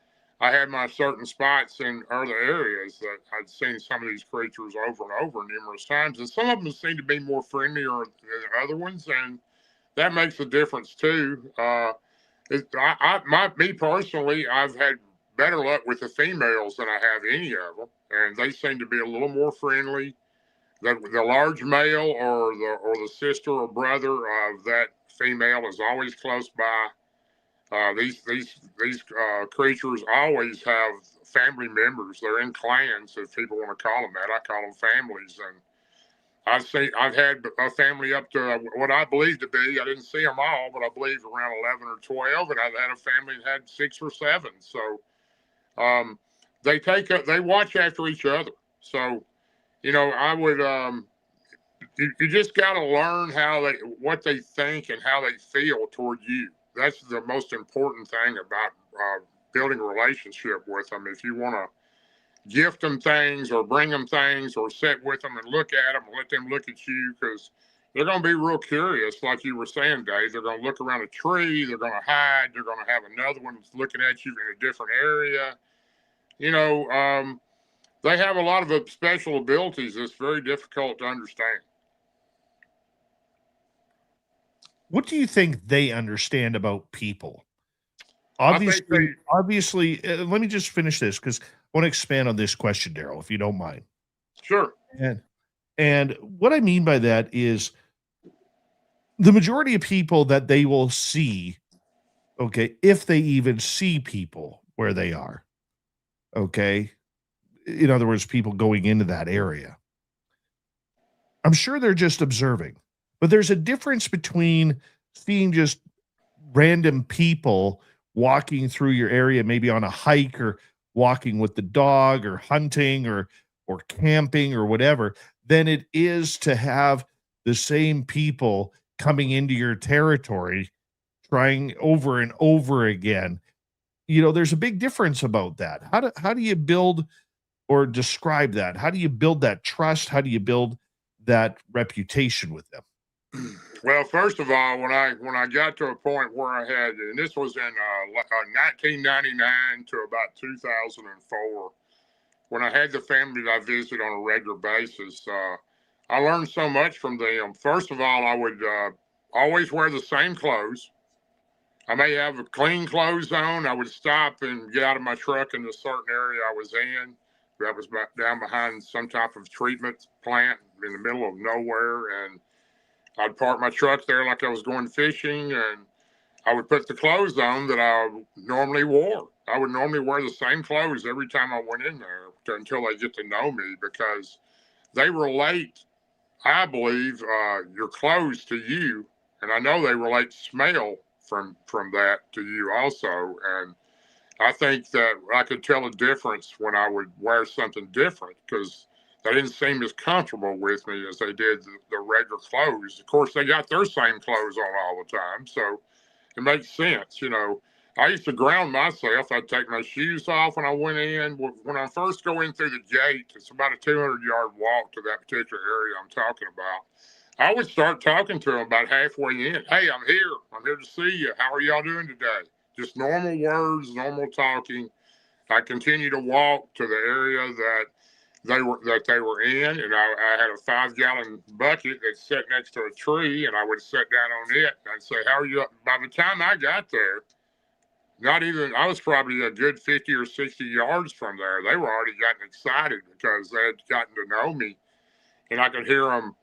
I had my certain spots in other areas, that I'd seen some of these creatures over and over numerous times. And some of them seem to be more friendlier than other ones. And that makes a difference too. Me personally, I've had better luck with the females than I have any of them. And they seem to be a little more friendly. The large male or the sister or brother of that female is always close by. These creatures always have family members. They're in clans, if people want to call them that. I call them families. And I've had a family up to what I believe to be. I didn't see them all, but I believe around 11 or 12. And I've had a family that had 6 or 7. So they watch after each other. So, you know, I would, you just got to learn what they think and how they feel toward you. That's the most important thing about building a relationship with them. If you want to gift them things or bring them things or sit with them and look at them and let them look at you, because they're going to be real curious, like you were saying, Dave. They're going to look around a tree. They're going to hide. They're going to have another one that's looking at you in a different area. You know, they have a lot of special abilities that's very difficult to understand. What do you think they understand about people? Obviously, let me just finish this because I want to expand on this question, Darrell, if you don't mind. Sure. And what I mean by that is the majority of people that they will see, okay, if they even see people where they are, okay, in other words, people going into that area, I'm sure they're just observing. But there's a difference between seeing just random people walking through your area, maybe on a hike or walking with the dog or hunting or camping or whatever, than it is to have the same people coming into your territory, trying over and over again. You know, there's a big difference about that. How do you build or describe that? How do you build that trust? How do you build that reputation with them? Well, first of all, when I got to a point where I had, and this was in 1999 to about 2004, when I had the family that I visited on a regular basis, I learned so much from them. First of all, I would always wear the same clothes. I may have clean clothes on. I would stop and get out of my truck in a certain area I was in. That was down behind some type of treatment plant in the middle of nowhere, and I'd park my truck there like I was going fishing, and I would put the clothes on that I normally wore. I would normally wear the same clothes every time I went in there until they get to know me, because they relate, I believe, your clothes to you, and I know they relate smell from that to you also. And I think that I could tell a difference when I would wear something different, because they didn't seem as comfortable with me as they did the regular clothes. Of course, they got their same clothes on all the time, so it makes sense. You know, I used to ground myself. I'd take my shoes off when I went in. When I first go in through the gate, it's about a 200-yard walk to that particular area I'm talking about. I would start talking to them about halfway in. Hey, I'm here. I'm here to see you. How are y'all doing today? Just normal words, normal talking. I continue to walk to the area that they were in, and I had a 5-gallon bucket that sat next to a tree, and I would sit down on it and I'd say, how are you? By the time I got there, I was probably a good 50 or 60 yards from there. They were already getting excited because they had gotten to know me, and I could hear them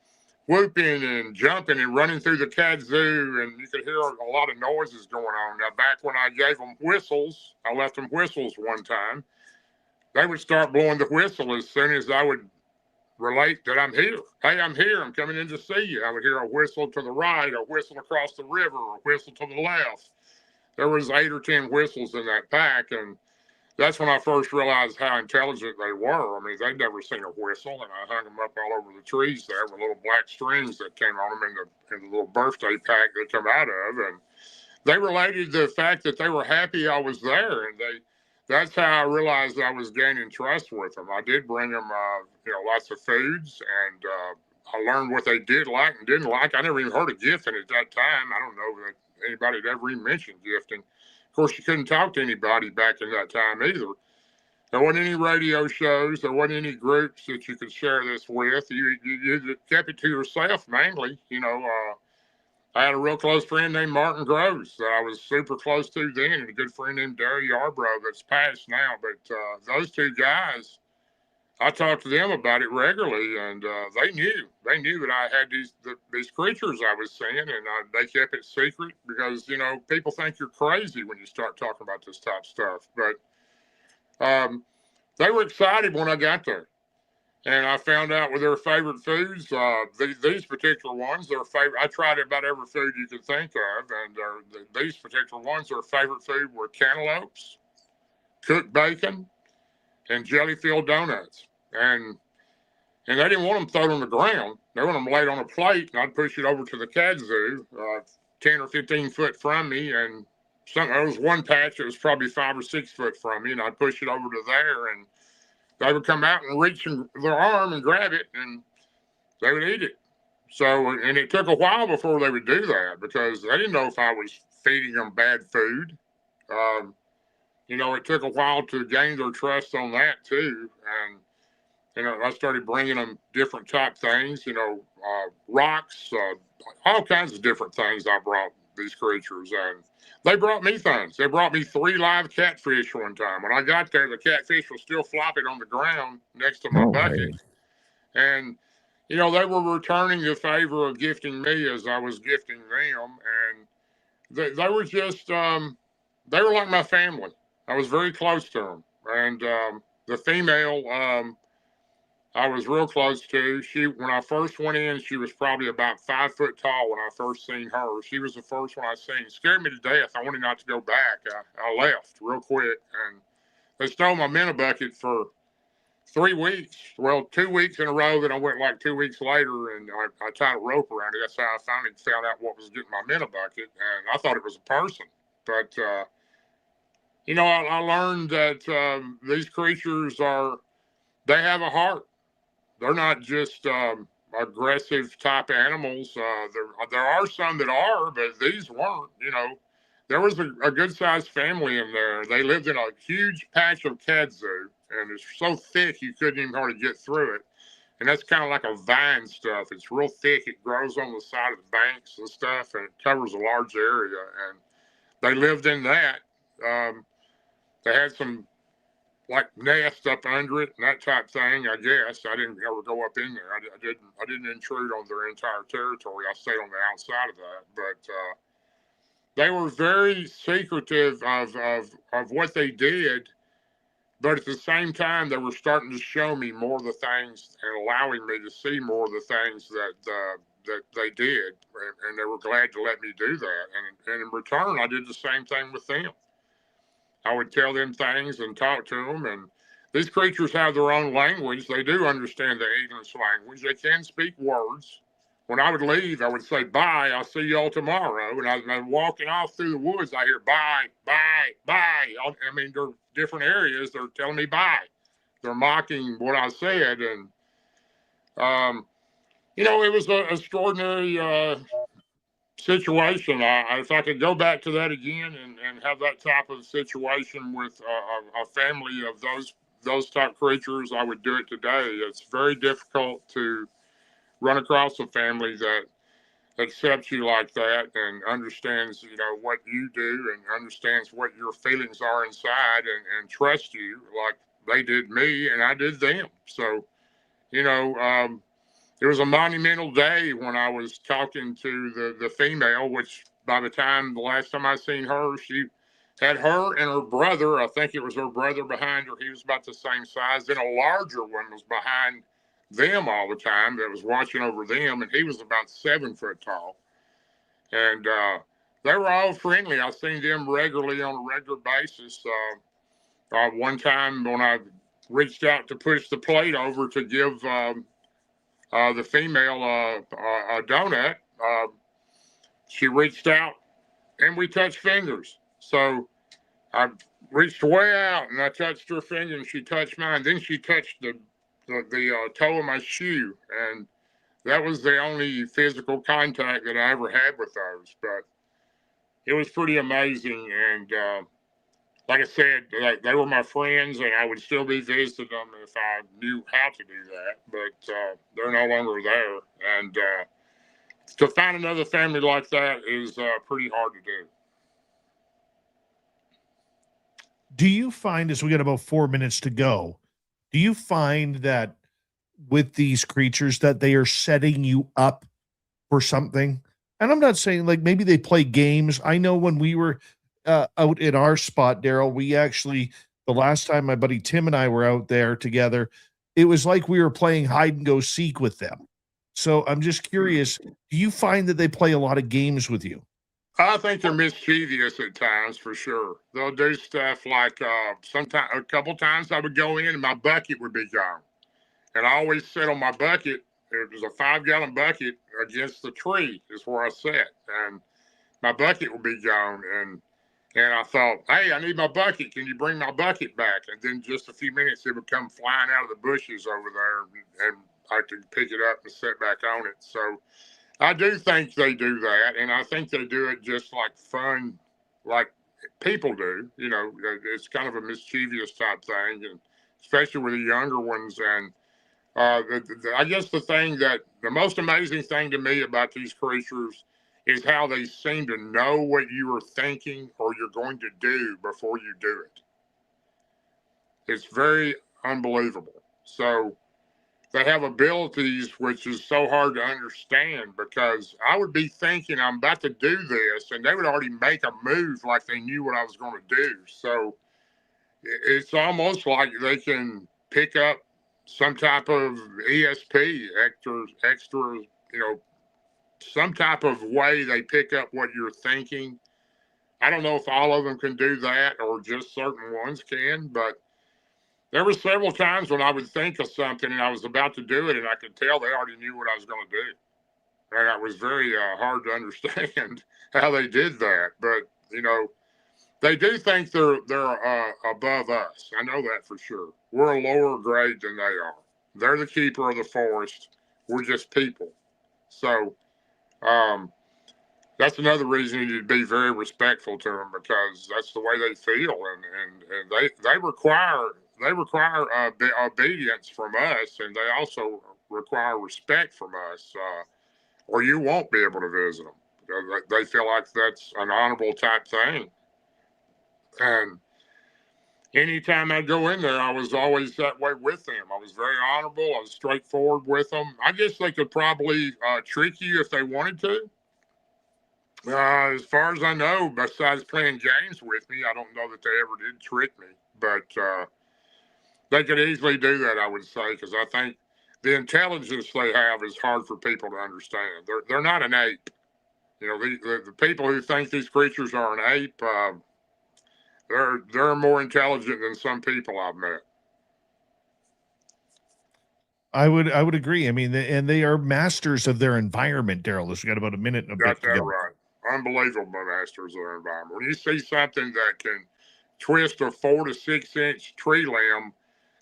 whooping and jumping and running through the kazoo, and you could hear a lot of noises going on. Now, back when I gave them whistles, I left them whistles one time. They would start blowing the whistle as soon as I would relate that I'm here. Hey, I'm here. I'm coming in to see you. I would hear a whistle to the right, a whistle across the river, a whistle to the left. There was 8 or 10 whistles in that pack, and that's when I first realized how intelligent they were. I mean, they'd never seen a whistle, and I hung them up all over the trees there with little black strings that came on them in the little birthday pack they come out of. And they related the fact that they were happy I was there, and that's how I realized I was gaining trust with them. I did bring them, lots of foods, and I learned what they did like and didn't like. I never even heard of gifting at that time. I don't know that anybody had ever even mentioned gifting. Of course, you couldn't talk to anybody back in that time either. There wasn't any radio shows. There wasn't any groups that you could share this with. You kept it to yourself mainly. I had a real close friend named Martin Groves that I was super close to then, and a good friend named Darrell Yarbrough that's passed now. But those two guys, I talked to them about it regularly, and they knew that I had these creatures I was seeing, and they kept it secret because people think you're crazy when you start talking about this type of stuff. But they were excited when I got there, and I found out with their favorite foods. These particular ones, their favorite. I tried about every food you could think of, and these particular ones, their favorite food were cantaloupes, cooked bacon, and jelly-filled donuts. And they didn't want them thrown on the ground. They wanted them laid on a plate, and I'd push it over to the kazoo, 10 or 15 foot from me. And there was one patch that was probably 5 or 6 foot from me, and I'd push it over to there, and they would come out and reach in their arm and grab it, and they would eat it. So, and it took a while before they would do that because they didn't know if I was feeding them bad food. It took a while to gain their trust on that too. And I started bringing them different type things, rocks, all kinds of different things I brought these creatures. And they brought me things. They brought me 3 live catfish one time. When I got there, the catfish was still flopping on the ground next to my bucket. And, they were returning the favor of gifting me as I was gifting them. And they were just, they were like my family. I was very close to them. And the female, I was real close to. When I first went in, she was probably about 5 foot tall when I first seen her. She was the first one I seen. It scared me to death. I wanted not to go back. I left real quick, and they stole my minnow bucket for 3 weeks. Well, 2 weeks in a row. Then I went like 2 weeks later, and I tied a rope around it. That's how I finally found out what was getting my minnow bucket, and I thought it was a person. But I learned that these creatures they have a heart. They're not just aggressive type animals. There are some that are, but these weren't. There was a good sized family in there. They lived in a huge patch of kazoo, and it's so thick you couldn't even hardly get through it. And that's kind of like a vine stuff. It's real thick. It grows on the side of the banks and stuff, and it covers a large area. And they lived in that. They had some like nest up under it and that type thing. I guess I didn't ever go up in there. I didn't intrude on their entire territory. I stayed on the outside of that. But they were very secretive of what they did. But at the same time, they were starting to show me more of the things and allowing me to see more of the things that they did, and they were glad to let me do that. And in return, I did the same thing with them. I would tell them things and talk to them. And these creatures have their own language. They do understand the English language. They can speak words. When I would leave, I would say, bye, I'll see y'all tomorrow. And I'm walking off through the woods. I hear, bye, bye, bye. I mean, they're different areas. They're telling me bye. They're mocking what I said. And, it was an extraordinary situation. If I could go back to that again and have that type of situation with a family of those type creatures, I would do it today. It's very difficult to run across a family that accepts you like that and understands, what you do and understands what your feelings are inside and trusts you like they did me and I did them. So, it was a monumental day when I was talking to the female, which by the last time I seen her, she had her and her brother. I think it was her brother behind her. He was about the same size. Then a larger one was behind them all the time that was watching over them, and he was about 7 foot tall. And they were all friendly. I've seen them regularly on a regular basis. One time when I reached out to push the plate over to give the female a donut, she reached out and we touched fingers. So I reached way out and I touched her finger and she touched mine. Then she touched the toe of my shoe, and that was the only physical contact that I ever had with those. But it was pretty amazing. And like I said, they were my friends, and I would still be visiting them if I knew how to do that. But they're no longer there. And to find another family like that is pretty hard to do. Do you find, as we got about 4 minutes to go, do you find that with these creatures that they are setting you up for something? And I'm not saying like maybe they play games. I know when we were out in our spot, Darrell, we actually, the last time my buddy Tim and I were out there together, it was like we were playing hide and go seek with them. So I'm just curious, do you find that they play a lot of games with you? I think they're mischievous at times, for sure. They'll do stuff like a couple times I would go in and my bucket would be gone. And I always sit on my bucket. It was a 5-gallon bucket against the tree is where I sat. And my bucket would be gone. And I thought, hey, I need my bucket. Can you bring my bucket back? And then just a few minutes, it would come flying out of the bushes over there. And I could pick it up and sit back on it. So I do think they do that, and I think they do it just like fun, like people do. You know, it's kind of a mischievous type thing, and especially with the younger ones. And I guess the most amazing thing to me about these creatures is how they seem to know what you are thinking or you're going to do before you do it. It's very unbelievable. So they have abilities which is so hard to understand, because I would be thinking I'm about to do this and they would already make a move like they knew what I was going to do. So it's almost like they can pick up some type of ESP, extra, you know, some type of way they pick up what you're thinking. I don't know if all of them can do that or just certain ones can, but there were several times when I would think of something and I was about to do it, and I could tell they already knew what I was going to do. And it was very hard to understand how they did that. But, you know, they do think they're above us. I know that for sure. We're a lower grade than they are. They're the keeper of the forest. We're just people. So that's another reason you would be very respectful to them, because that's the way they feel, and they require obedience from us, and they also require respect from us, or you won't be able to visit them. They feel like that's an honorable type thing. And anytime I go in there, I was always that way with them. I was very honorable. I was straightforward with them. I guess they could probably trick you if they wanted to. As far as I know, besides playing games with me, I don't know that they ever did trick me. But they could easily do that, I would say, because I think the intelligence they have is hard for people to understand. They're not an ape. You know, the people who think these creatures are an ape, they're more intelligent than some people I've met. I would agree. I mean, and they are masters of their environment, Darrell. We've got about a minute and a bit. Got that right. Unbelievable masters of their environment. When you see something that can twist a 4 to 6 inch tree limb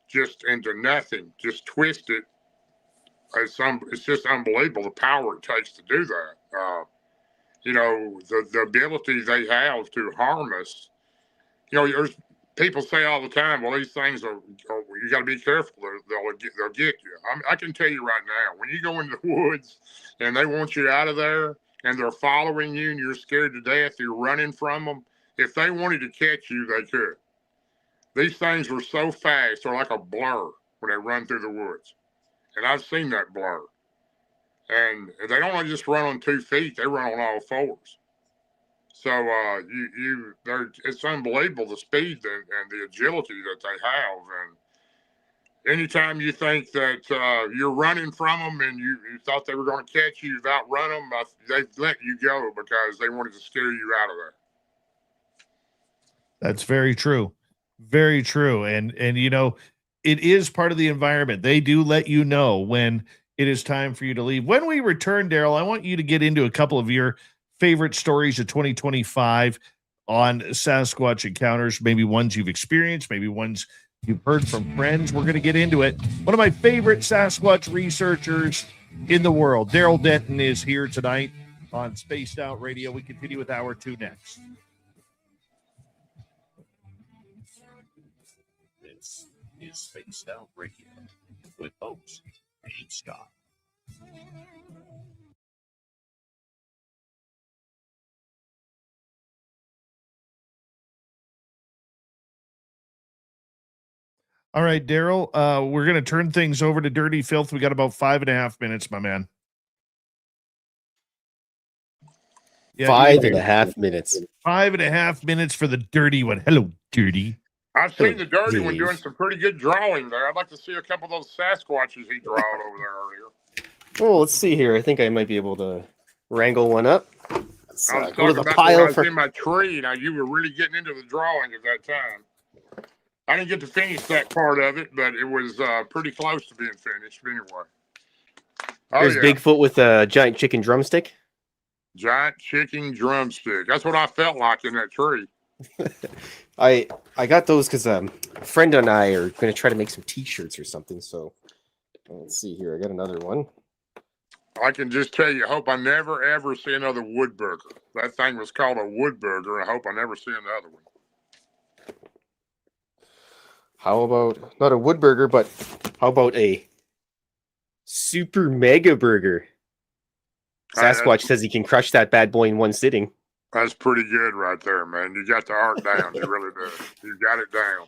just into nothing, just twist it, it's just unbelievable the power it takes to do that. You know, the ability they have to harm us. You know, there's people say all the time, well, these things are you got to be careful. They'll get you. I can tell you right now, when you go into the woods and they want you out of there and they're following you and you're scared to death, you're running from them, if they wanted to catch you, they could. These things are so fast, they're like a blur when they run through the woods. And I've seen that blur. and they don't just run on 2 feet; they run on all fours. So it's unbelievable the speed and the agility that they have. And anytime you think that you're running from them and you thought they were going to catch you, you've outrun them, they let you go because they wanted to scare you out of there. That's very true. Very true. And you know, it is part of the environment. They do let you know when it is time for you to leave. When we return, Darrell, I want you to get into a couple of your favorite stories of 2025 on Sasquatch encounters, maybe ones you've experienced, maybe ones you've heard from friends. We're going to get into it. One of my favorite Sasquatch researchers in the world, Darrell Denton, is here tonight on Spaced Out Radio. We continue with hour 2 next. This is Spaced Out Radio with host Dave Scott. All right, Darrell, we're going to turn things over to Dirty Filth. We got about 5.5 minutes, my man. Yeah, 5.5 minutes. 5.5 minutes for the dirty one. Hello, Dirty. I've seen the dirty one doing some pretty good drawing there. I'd like to see a couple of those Sasquatches he drawed over there earlier. Well, let's see here. I think I might be able to wrangle one up. Let's I was go to talking the about pile when I was for. in my tree. Now, you were really getting into the drawing at that time. I didn't get to finish that part of it, but it was pretty close to being finished anyway. There's Bigfoot with a giant chicken drumstick. Giant chicken drumstick. That's what I felt like in that tree. I got those because a friend and I are going to try to make some T-shirts or something. So let's see here. I got another one. I can just tell you, I hope I never, ever see another woodburger. That thing was called a woodburger, and I hope I never see another one. How about, not a woodburger, but how about a super mega burger? Sasquatch says he can crush that bad boy in one sitting. That's pretty good right there, man. You got the art down. You really do. You got it down.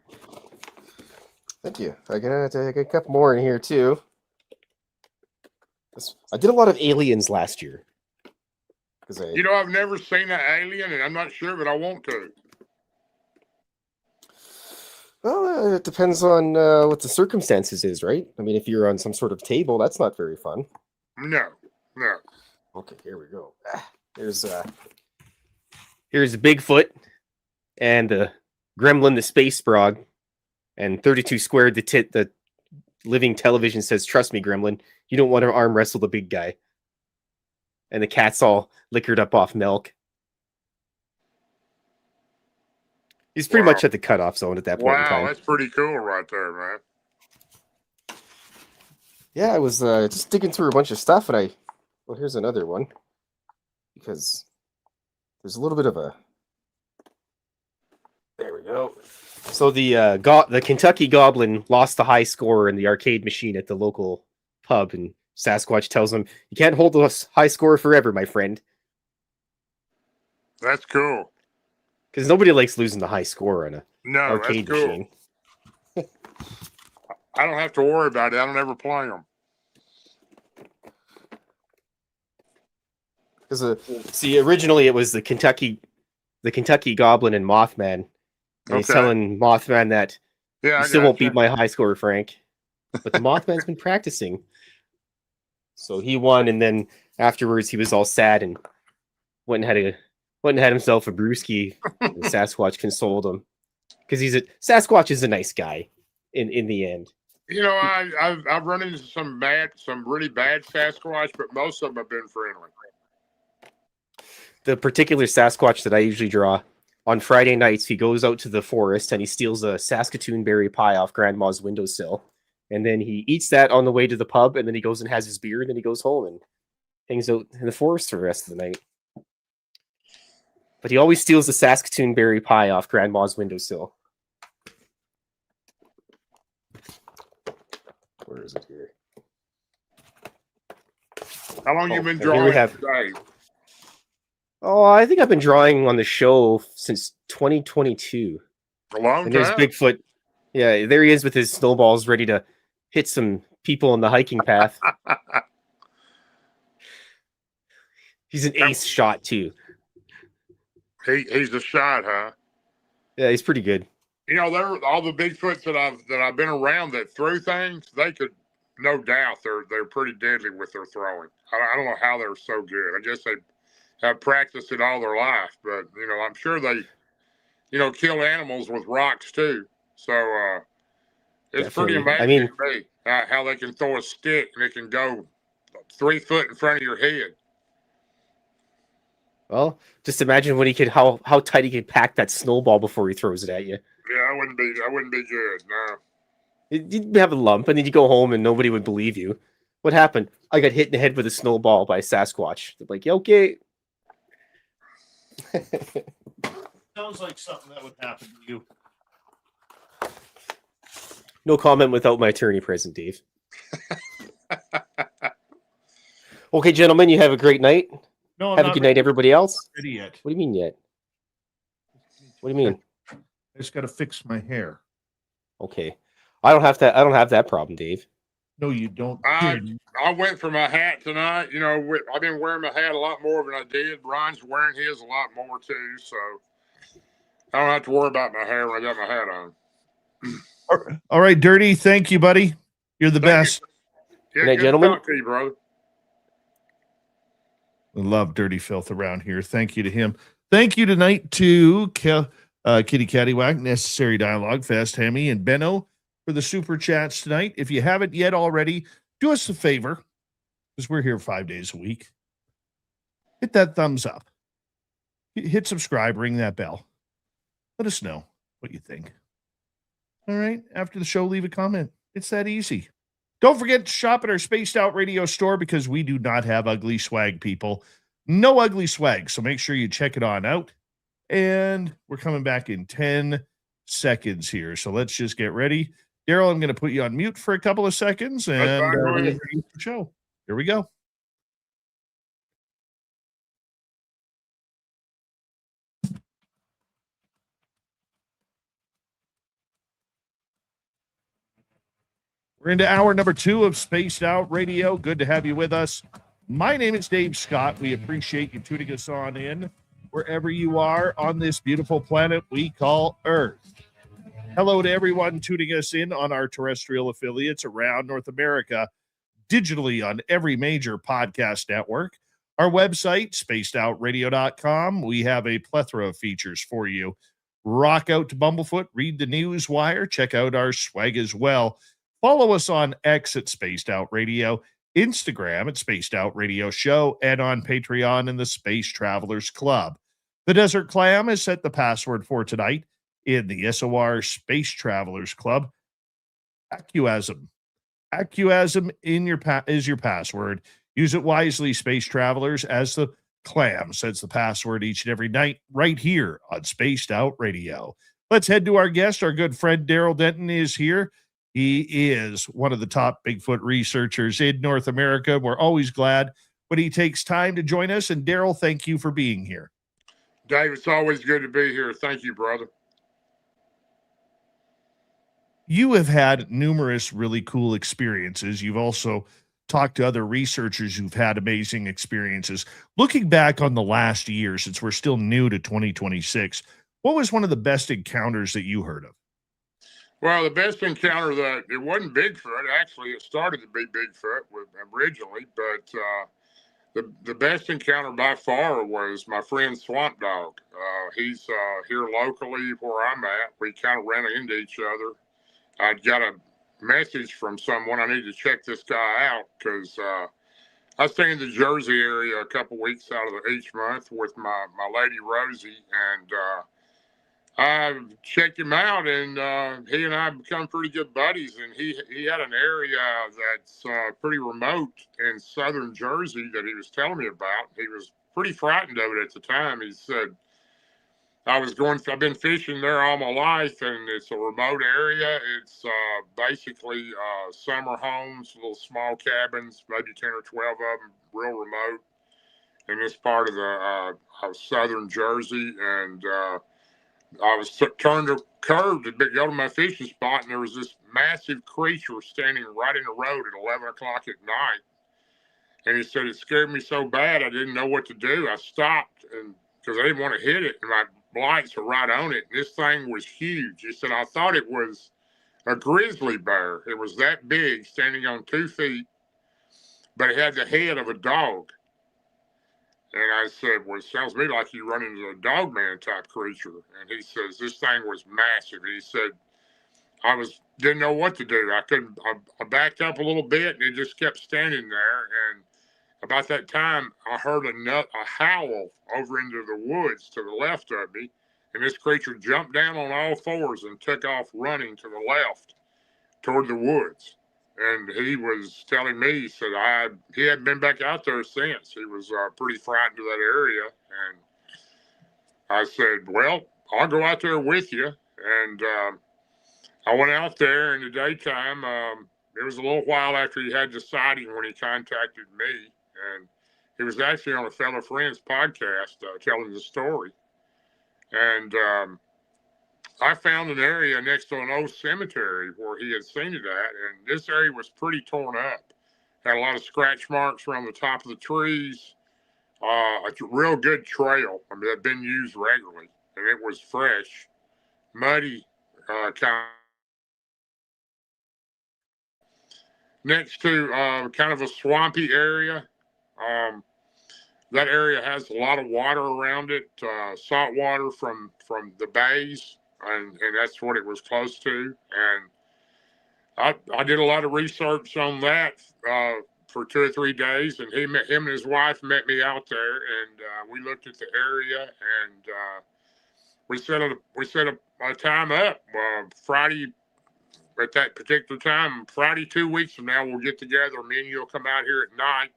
Thank you. I got a couple more in here, too. I did a lot of aliens last year. You know, I've never seen an alien, and I'm not sure, but I want to. Well, it depends on what the circumstances is, right? I mean, if you're on some sort of table, that's not very fun. No. Okay, here we go. Here's Bigfoot and the Gremlin, the Space Frog, and 32 Squared, the living television says, "Trust me, Gremlin, you don't want to arm wrestle the big guy." And the cat's all liquored up off milk. He's pretty much at the cutoff zone at that point in time. Wow, that's pretty cool right there, man. Yeah, I was just digging through a bunch of stuff, and well, here's another one. Because there's a little bit of a... There we go. So the Kentucky Goblin lost the high score in the arcade machine at the local pub, and Sasquatch tells him, "You can't hold the high score forever, my friend." That's cool. Because nobody likes losing the high score on a arcade that's cool. machine. I don't have to worry about it. I don't ever play them. Because see, originally it was the Kentucky Goblin and Mothman. And he's telling Mothman that you still won't beat my high score, Frank. But the Mothman's been practicing. So he won, and then afterwards he was all sad and went and had himself a brewski. And Sasquatch consoled him. Because Sasquatch is a nice guy in the end. You know, I've run into some really bad Sasquatch, but most of them have been friendly. The particular Sasquatch that I usually draw, on Friday nights, he goes out to the forest and he steals a Saskatoon berry pie off Grandma's windowsill. And then he eats that on the way to the pub, and then he goes and has his beer, and then he goes home and hangs out in the forest for the rest of the night. But he always steals the Saskatoon berry pie off Grandma's windowsill. Where is it here? How long you been drawing today? Oh, I think I've been drawing on the show since 2022. A long time. And there's Bigfoot. Yeah, there he is with his snowballs ready to hit some people on the hiking path. He's an ace shot too. He's a shot, huh? Yeah, he's pretty good. You know, all the Bigfoots that I've been around that threw things, they could, no doubt, they're pretty deadly with their throwing. I don't know how they're so good. I guess they have practiced it all their life, but you know, I'm sure they, you know, kill animals with rocks too. So it's Definitely. pretty amazing I mean, to me how they can throw a stick and it can go 3 foot in front of your head. well, just imagine when how tight he can pack that snowball before he throws it at you. Yeah, I wouldn't be good. No. You'd have a lump, and then you go home, and nobody would believe you. What happened? I got hit in the head with a snowball by a Sasquatch. They're like, yeah, okay. Sounds like something that would happen to you. No comment without my attorney present, Dave. Okay, gentlemen, you have a great night. No, have a good night, everybody else. Ready yet? What do you mean yet? What do you mean? I just got to fix my hair. Okay, I don't have that problem, Dave. No, you don't. I went for my hat tonight. You know, I've been wearing my hat a lot more than I did. Brian's wearing his a lot more too, so I don't have to worry about my hair when I got my hat on. All right, Dirty. Thank you, buddy. You're the best. Yeah, good night, good gentlemen. to talk to you, brother. We love Dirty Filth around here. Thank you to him. Thank you tonight to Kitty Cattywack, Necessary Dialogue, Fast Hemi, and Benno for the super chats tonight. If you haven't yet already, do us a favor, because we're here 5 days a week. Hit that thumbs up. Hit subscribe, ring that bell. Let us know what you think. All right. After the show, leave a comment. It's that easy. Don't forget to shop at our Spaced Out Radio store because we do not have ugly swag, people. No ugly swag. So make sure you check it on out. And we're coming back in 10 seconds here. So let's just get ready. Darrell, I'm going to put you on mute for a couple of seconds and we're going to the show. Here we go. We're into hour number 2 of Spaced Out Radio. Good to have you with us. My name is Dave Scott. We appreciate you tuning us on in wherever you are on this beautiful planet we call Earth. Hello to everyone tuning us in on our terrestrial affiliates around North America, digitally on every major podcast network. Our website, spacedoutradio.com. We have a plethora of features for you. Rock out to Bumblefoot, read the news wire, check out our swag as well. Follow us on X at Spaced Out Radio, Instagram at Spaced Out Radio Show, and on Patreon in the Space Travelers Club. The Desert Clam has set the password for tonight in the SOR Space Travelers Club. Accuasm. Accuasm is your password. Use it wisely, Space Travelers, as the Clam sets the password each and every night right here on Spaced Out Radio. Let's head to our guest. Our good friend Darrell Denton is here. He is one of the top Bigfoot researchers in North America. We're always glad when he takes time to join us. And Darrell, thank you for being here. Dave, it's always good to be here. Thank you, brother. You have had numerous really cool experiences. You've also talked to other researchers who've had amazing experiences. Looking back on the last year, since we're still new to 2026, what was one of the best encounters that you heard of? Well, the best encounter it wasn't Bigfoot. Actually, it started to be Bigfoot originally, but the best encounter by far was my friend Swamp Dog. He's here locally where I'm at. We kind of ran into each other. I got a message from someone. I need to check this guy out because I stay in the Jersey area a couple weeks out of each month with my lady Rosie, and I checked him out, and he and I become pretty good buddies. And he had an area that's pretty remote in southern Jersey that he was telling me about. He was pretty frightened of it at the time. He said, I've been fishing there all my life, and it's a remote area. It's basically summer homes, little small cabins, maybe 10 or 12 of them, real remote in this part of the southern Jersey. And I was turned a curve to go to my fishing spot, and there was this massive creature standing right in the road at 11 o'clock at night. And he said, it scared me so bad, I didn't know what to do. I stopped and because I didn't want to hit it, and my lights were right on it. And this thing was huge. He said, I thought it was a grizzly bear. It was that big, standing on 2 feet, but it had the head of a dog. And I said, well, it sounds to me like you run into a dog man type creature. And he says, this thing was massive. And he said, didn't know what to do. I backed up a little bit, and it just kept standing there. And about that time, I heard a howl over into the woods to the left of me. And this creature jumped down on all fours and took off running to the left toward the woods. And he was telling me, he said, he hadn't been back out there since. He was pretty frightened of that area. And I said, well, I'll go out there with you. And I went out there in the daytime. It was a little while after he had the sighting when he contacted me. And he was actually on a fellow friend's podcast telling the story. And I found an area next to an old cemetery where he had seen it at, and this area was pretty torn up. Had a lot of scratch marks around the top of the trees. A real good trail. I mean, it had been used regularly, and it was fresh, muddy, kind next to kind of a swampy area. That area has a lot of water around it, salt water from the bays. And that's what it was close to. And I did a lot of research on that for 2 or 3 days. And him and his wife met me out there, and we looked at the area, and we set a time up Friday. At that particular time, Friday 2 weeks from now, we'll get together. Me and you'll come out here at night,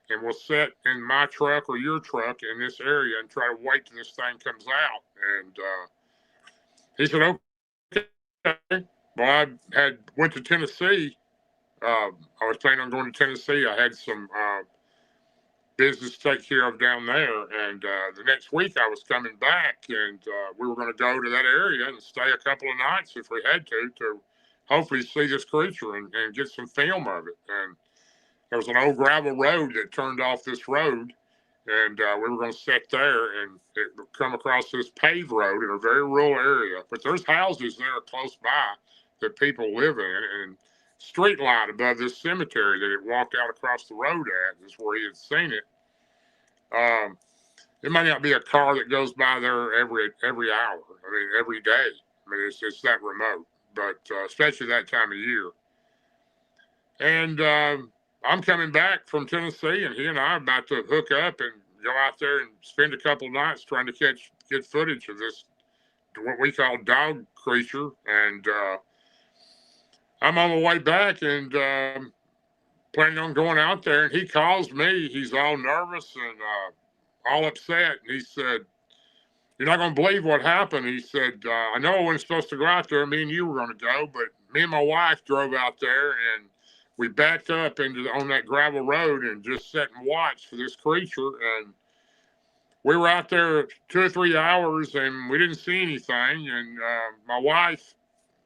and we'll sit in my truck or your truck in this area and try to wait till this thing comes out. And he said, okay. Well, I went to Tennessee. I was planning on going to Tennessee. I had some business to take care of down there. And the next week I was coming back, and we were going to go to that area and stay a couple of nights if we had to hopefully see this creature and get some film of it. And there was an old gravel road that turned off this road. And we were going to sit there, and it would come across this paved road in a very rural area. But there's houses there close by that people live in, and street light above this cemetery that it walked out across the road at is where he had seen it. It might not be a car that goes by there every hour. I mean, every day. I mean, it's that remote, but especially that time of year. And I'm coming back from Tennessee, and he and I are about to hook up and go out there and spend a couple of nights trying to get footage of this, what we call dog creature. And I'm on my way back and planning on going out there. And he calls me. He's all nervous and all upset. And he said, "You're not going to believe what happened." He said, "I know I wasn't supposed to go out there. Me and you were going to go, but me and my wife drove out there, and we backed up on that gravel road and just sat and watched for this creature. And we were out there 2 or 3 hours, and we didn't see anything. And my wife,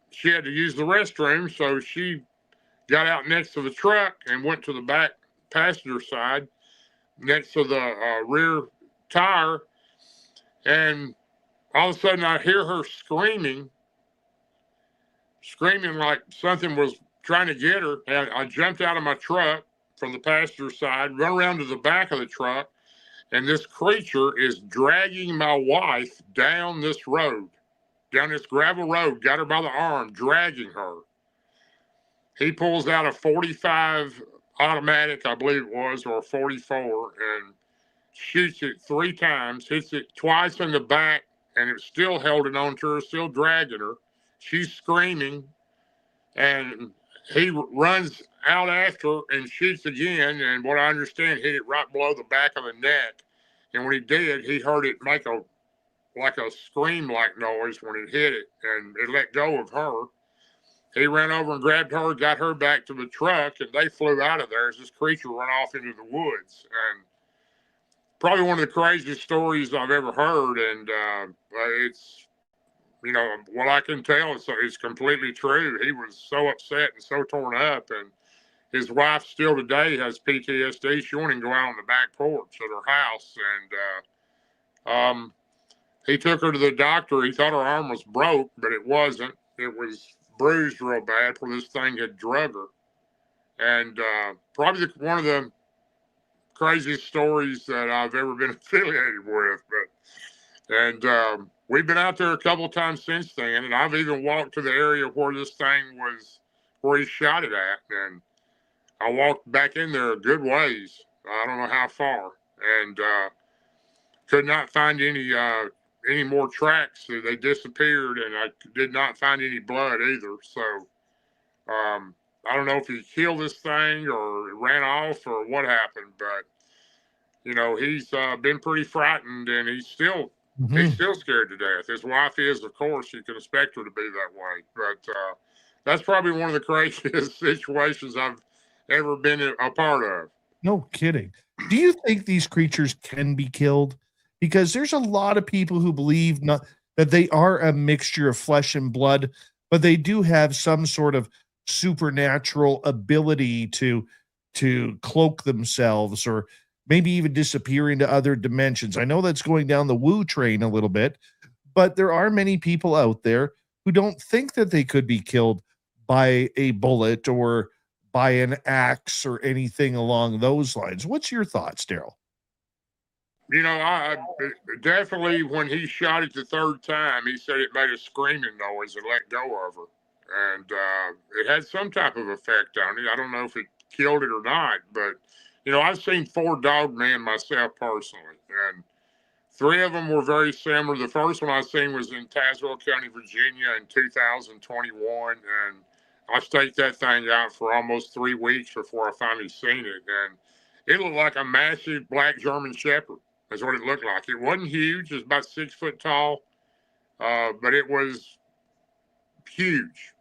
she had to use the restroom, so she got out next to the truck and went to the back passenger side next to the rear tire. And all of a sudden, I hear her screaming like something was trying to get her. And I jumped out of my truck from the passenger side, run around to the back of the truck, and this creature is dragging my wife down this road, down this gravel road, got her by the arm, dragging her. He pulls out a 45 automatic, I believe it was, or a 44, and shoots it 3 times, hits it twice in the back, and it's still holding on to her, still dragging her. She's screaming, and he runs out after her and shoots again, and what I understand, hit it right below the back of the neck. And when he did, he heard it make a scream-like noise when it hit it, and it let go of her. He ran over and grabbed her, got her back to the truck, and they flew out of there as this creature ran off into the woods. And probably one of the craziest stories I've ever heard, and it's, you know, what I can tell, it's completely true. He was so upset and so torn up, and his wife still today has PTSD. She won't even go out on the back porch at her house. And he took her to the doctor. He thought her arm was broke, but it wasn't. It was bruised real bad where this thing had drug her. And probably one of the craziest stories that I've ever been affiliated with. And we've been out there a couple of times since then, and I've even walked to the area where this thing was, where he shot it at. And I walked back in there a good ways. I don't know how far, and could not find any more tracks. They disappeared, and I did not find any blood either. So I don't know if he killed this thing or ran off or what happened, but you know, he's been pretty frightened, and he's still scared to death. His wife is, of course. You can expect her to be that way, but that's probably one of the craziest situations I've ever been a part of. No kidding. Do you think these creatures can be killed? Because there's a lot of people who believe that they are a mixture of flesh and blood, but they do have some sort of supernatural ability to cloak themselves or maybe even disappear into other dimensions. I know that's going down the woo train a little bit, but there are many people out there who don't think that they could be killed by a bullet or by an axe or anything along those lines. What's your thoughts, Darrell? You know, I definitely, when he shot it the third time, he said it made a screaming noise and let go of her. And it had some type of effect on it. I don't know if it killed it or not, but, you know, I've seen 4 dog men myself personally, and 3 of them were very similar. The first one I seen was in Tazewell County, Virginia in 2021, and I staked that thing out for almost 3 weeks before I finally seen it. And it looked like a massive black German Shepherd. That's what it looked like. It wasn't huge. It was about 6 foot tall, but it was huge.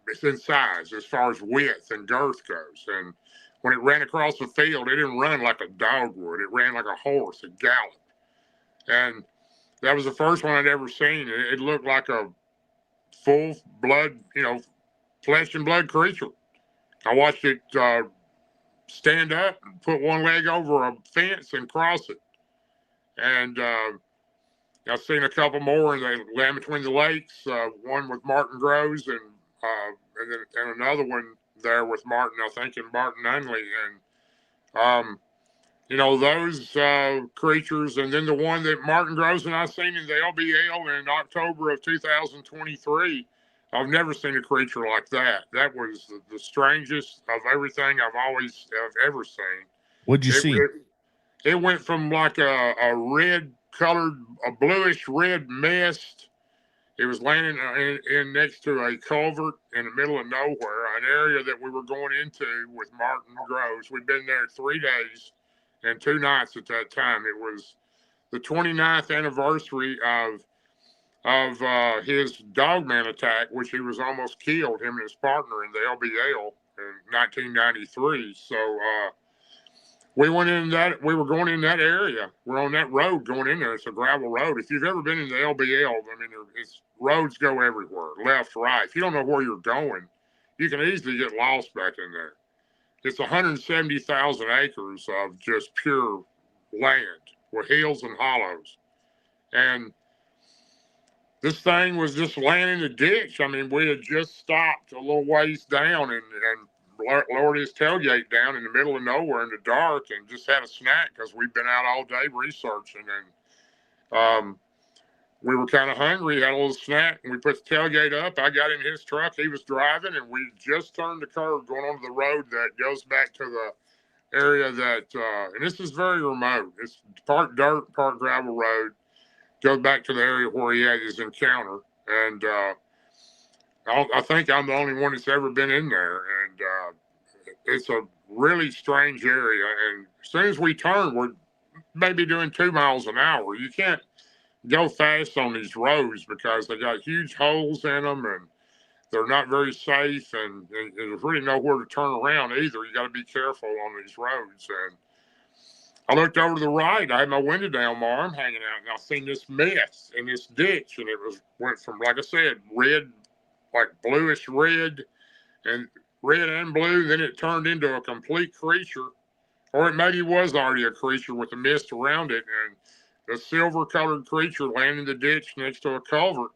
It's in size as far as width and girth goes. And when it ran across the field, it didn't run like a dog would. It ran like a horse. It galloped. And that was the first one I'd ever seen. It looked like a full blood, you know, flesh and blood creature. I watched it stand up and put one leg over a fence and cross it. And I've seen a couple more, and they land between the lakes. One with Martin Groves, and another one there with Martin, I think, and Martin Unley. And you know, those creatures, and then the one that Martin Groves and I seen in the LBL in October of 2023. I've never seen a creature like that. That was the strangest of everything I've ever seen. What'd you see? It went from like a red colored, a bluish red mist. It was landing in next to a culvert in the middle of nowhere, an area that we were going into with Martin Groves. We'd been there 3 days and 2 nights at that time. It was the 29th anniversary of his dogman attack, which he was almost killed, him and his partner, in the LBL in 1993. So we went in that. We were going in that area. We're on that road going in there. It's a gravel road. If you've ever been in the LBL, I mean, it's roads go everywhere, left, right. If you don't know where you're going, you can easily get lost back in there. It's 170,000 acres of just pure land with hills and hollows, and this thing was just laying in the ditch. I mean, we had just stopped a little ways down and lowered his tailgate down in the middle of nowhere in the dark and just had a snack because we'd been out all day researching. And we were kind of hungry, had a little snack, and we put the tailgate up. I got in his truck. He was driving, and we just turned the curve going onto the road that goes back to the area that, and this is very remote. It's part dirt, part gravel road. Goes back to the area where he had his encounter, and I think I'm the only one that's ever been in there, and it's a really strange area. And as soon as we turn, we're maybe doing 2 miles an hour. You can't go fast on these roads because they got huge holes in them, and they're not very safe, and there's really nowhere to turn around either. You got to be careful on these roads. And I looked over to the right. I had my window down, my arm hanging out, and I seen this mess in this ditch, and it went from, like I said, red, like bluish red, and red and blue. Then it turned into a complete creature, or it maybe was already a creature with a mist around it. And the silver-colored creature landed in the ditch next to a culvert.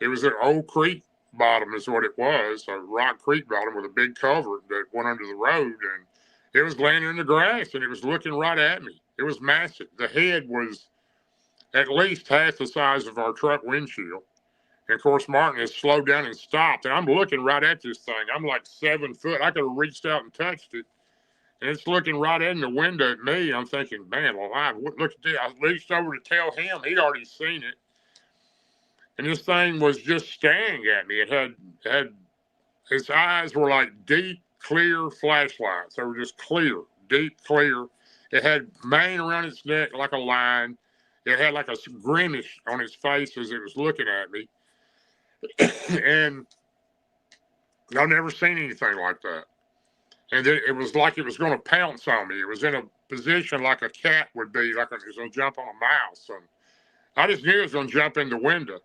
It was an old creek bottom is what it was, a rock creek bottom with a big culvert that went under the road. And it was laying in the grass, and it was looking right at me. It was massive. The head was at least half the size of our truck windshield. And of course, Martin has slowed down and stopped. And I'm looking right at this thing. I'm like 7 foot. I could have reached out and touched it. And it's looking right in the window at me. I'm thinking, man, alive, look at this. I reached over to tell him. He'd already seen it. And this thing was just staring at me. It had its eyes were like deep, clear flashlights. They were just clear, deep, clear. It had mane around its neck like a line. It had like a grimace on its face as it was looking at me. And I've never seen anything like that. And it was like it was going to pounce on me. It was in a position like a cat would be, like it was going to jump on a mouse. And I just knew it was going to jump in the window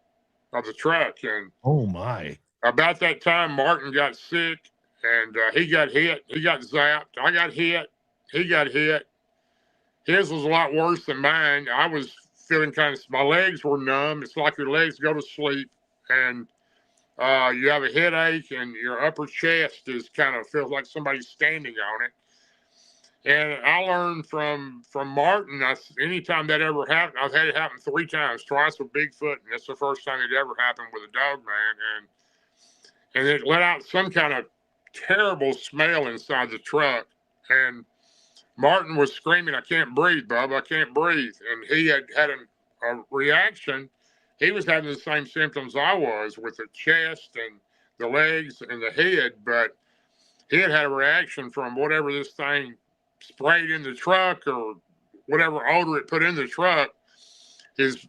of the truck. And oh my! About that time, Martin got sick, and he got hit. He got zapped. I got hit. He got hit. His was a lot worse than mine. I was feeling my legs were numb. It's like your legs go to sleep, and you have a headache, and your upper chest is feels like somebody's standing on it. And I learned from Martin, anytime that ever happened, I've had it happen 3 times, twice with Bigfoot, and that's the first time it ever happened with a dog man. And it let out some kind of terrible smell inside the truck. And Martin was screaming, "I can't breathe, Bub, I can't breathe." And he had a reaction. He was having the same symptoms I was with the chest and the legs and the head, but he had a reaction from whatever this thing sprayed in the truck or whatever odor it put in the truck. His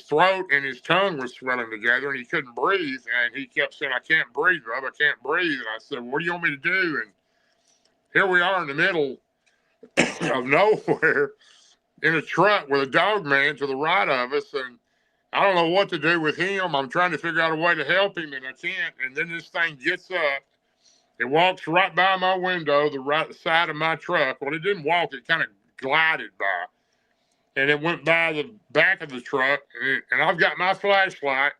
throat and his tongue was swelling together, and he couldn't breathe. And he kept saying, "I can't breathe, Bub, I can't breathe." And I said, "What do you want me to do?" And here we are in the middle of nowhere in a truck with a dog man to the right of us, and I don't know what to do with him. I'm trying to figure out a way to help him, and I can't. And then this thing gets up. It walks right by my window, the right side of my truck. Well, it didn't walk. It kind of glided by. And it went by the back of the truck. And I've got my flashlight.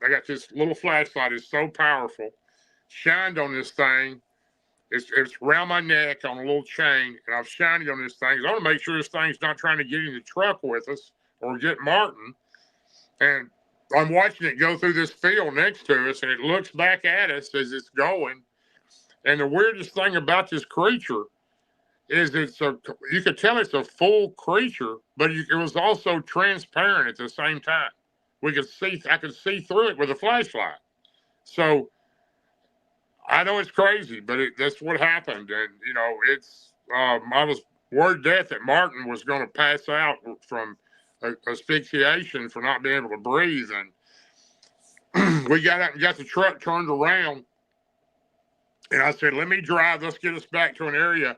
I got this little flashlight. It's so powerful. Shined on this thing. It's around my neck on a little chain. And I've shined it on this thing. I want to make sure this thing's not trying to get in the truck with us or get Martin. And I'm watching it go through this field next to us, and it looks back at us as it's going. And the weirdest thing about this creature is you could tell it's a full creature, but it was also transparent at the same time. I could see through it with a flashlight. So I know it's crazy, but that's what happened. And, I was word death that Martin was going to pass out from asphyxiation for not being able to breathe. And we got out and got the truck turned around, and I said, "Let me drive. Let's get us back to an area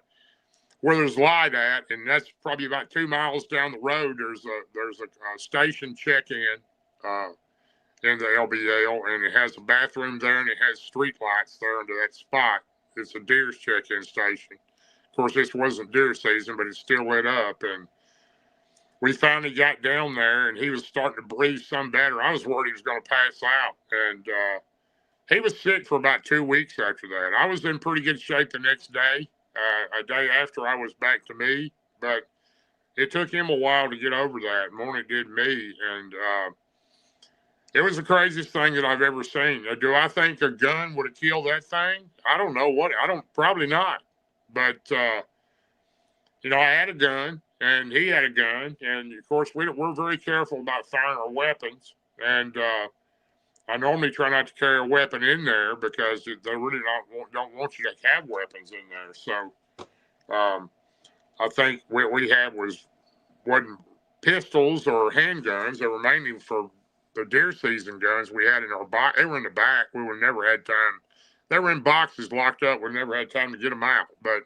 where there's light at." And that's probably about 2 miles down the road. There's a station check-in in the LBL, and it has a bathroom there, and it has street lights there under that spot. It's a deer's check-in station. Of course, this wasn't deer season, but it's still lit up. And we finally got down there, and he was starting to breathe some better. I was worried he was going to pass out. And he was sick for about 2 weeks after that. I was in pretty good shape the next day. A day after, I was back to me. But it took him a while to get over that, more than it did me. And it was the craziest thing that I've ever seen. Do I think a gun would have killed that thing? I don't know. Probably not. But, I had a gun. And he had a gun, and of course we're very careful about firing our weapons. And I normally try not to carry a weapon in there because they really don't want you to have weapons in there. So I think what we had wasn't pistols or handguns. They were mainly for the deer season guns we had in our box. They were in the back. We would never had time. They were in boxes locked up. We never had time to get them out. But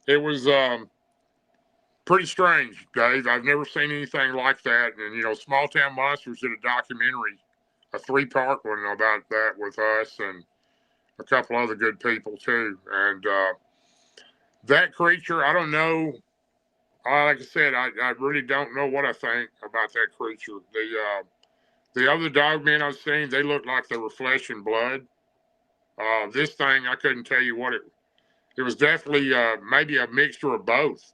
it was pretty strange, Dave. I've never seen anything like that. And, Small Town Monsters did a documentary, a 3-part one about that with us. And a couple other good people too. And that creature, I don't know. Like I said, I really don't know what I think about that creature. The other dog men I've seen, they looked like they were flesh and blood. This thing, I couldn't tell you what it was. Definitely maybe a mixture of both.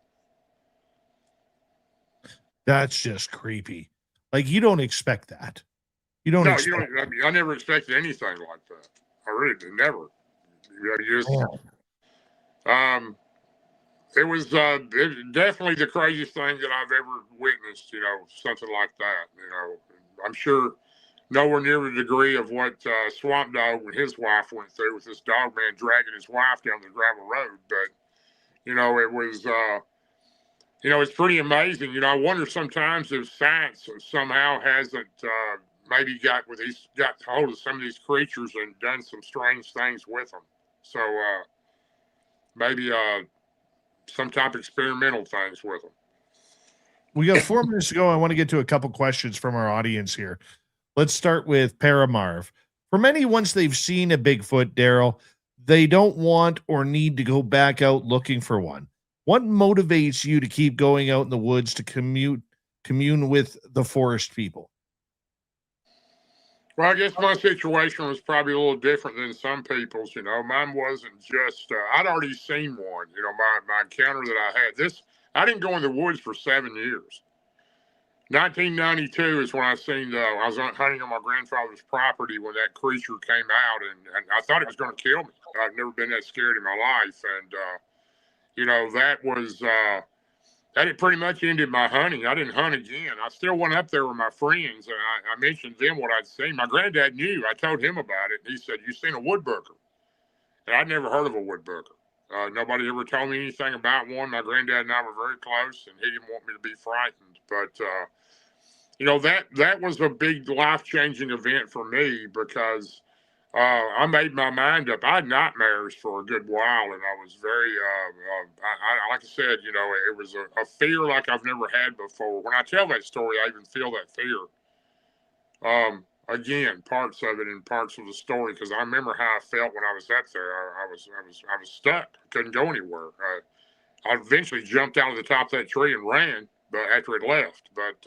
That's just creepy. Like, you don't expect that. You don't. No, you don't. I never expected anything like that. I really did. Never. It was definitely the craziest thing that I've ever witnessed. Something like that. I'm sure nowhere near the degree of what Swamp Dog and his wife went through with this dog man dragging his wife down the gravel road. But it was. It's pretty amazing. I wonder sometimes if science somehow hasn't maybe got hold of some of these creatures and done some strange things with them. So maybe some type of experimental things with them. We got 4 minutes to go. I want to get to a couple questions from our audience here. Let's start with Paramarv. For many, once they've seen a Bigfoot, Darrell, they don't want or need to go back out looking for one. What motivates you to keep going out in the woods to commune with the forest people? Well, I guess my situation was probably a little different than some people's. Mine wasn't just, I'd already seen one, my encounter that I had. I didn't go in the woods for 7 years. 1992 is when I was hunting on my grandfather's property when that creature came out, and I thought it was going to kill me. I'd never been that scared in my life. And, that had pretty much ended my hunting. I didn't hunt again. I still went up there with my friends, and I mentioned them what I'd seen. My granddad knew. I told him about it. He said, "You seen a woodbooker?" And I'd never heard of a woodbooker. Nobody ever told me anything about one. My granddad and I were very close, and he didn't want me to be frightened. But, that was a big life-changing event for me because I made my mind up. I had nightmares for a good while, and I was very, like I said, it was a fear like I've never had before. When I tell that story, I even feel that fear. Again, parts of it and parts of the story, because I remember how I felt when I was up there. I was stuck. I couldn't go anywhere. I eventually jumped out of the top of that tree and ran, but after it left. But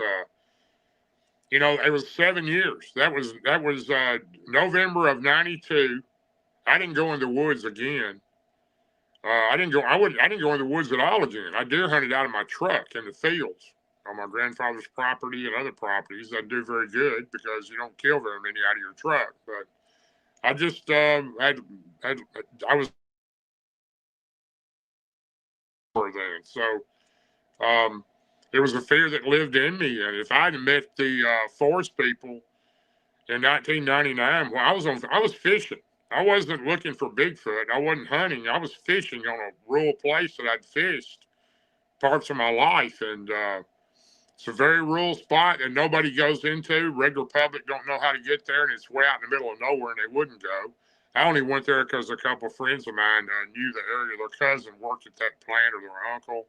it was 7 years. That was November of '92. I didn't go in the woods again. I didn't go in the woods at all again. I deer hunted out of my truck in the fields on my grandfather's property and other properties. I do very good because you don't kill very many out of your truck. But I just I was then. So it was a fear that lived in me. And if I had met the forest people in 1999, well, I was fishing. I wasn't looking for Bigfoot. I wasn't hunting. I was fishing on a rural place that I'd fished parts of my life. And it's a very rural spot that nobody goes into. Regular public don't know how to get there, and it's way out in the middle of nowhere, and they wouldn't go. I only went there because a couple of friends of mine knew the area. Their cousin worked at that plant, or their uncle.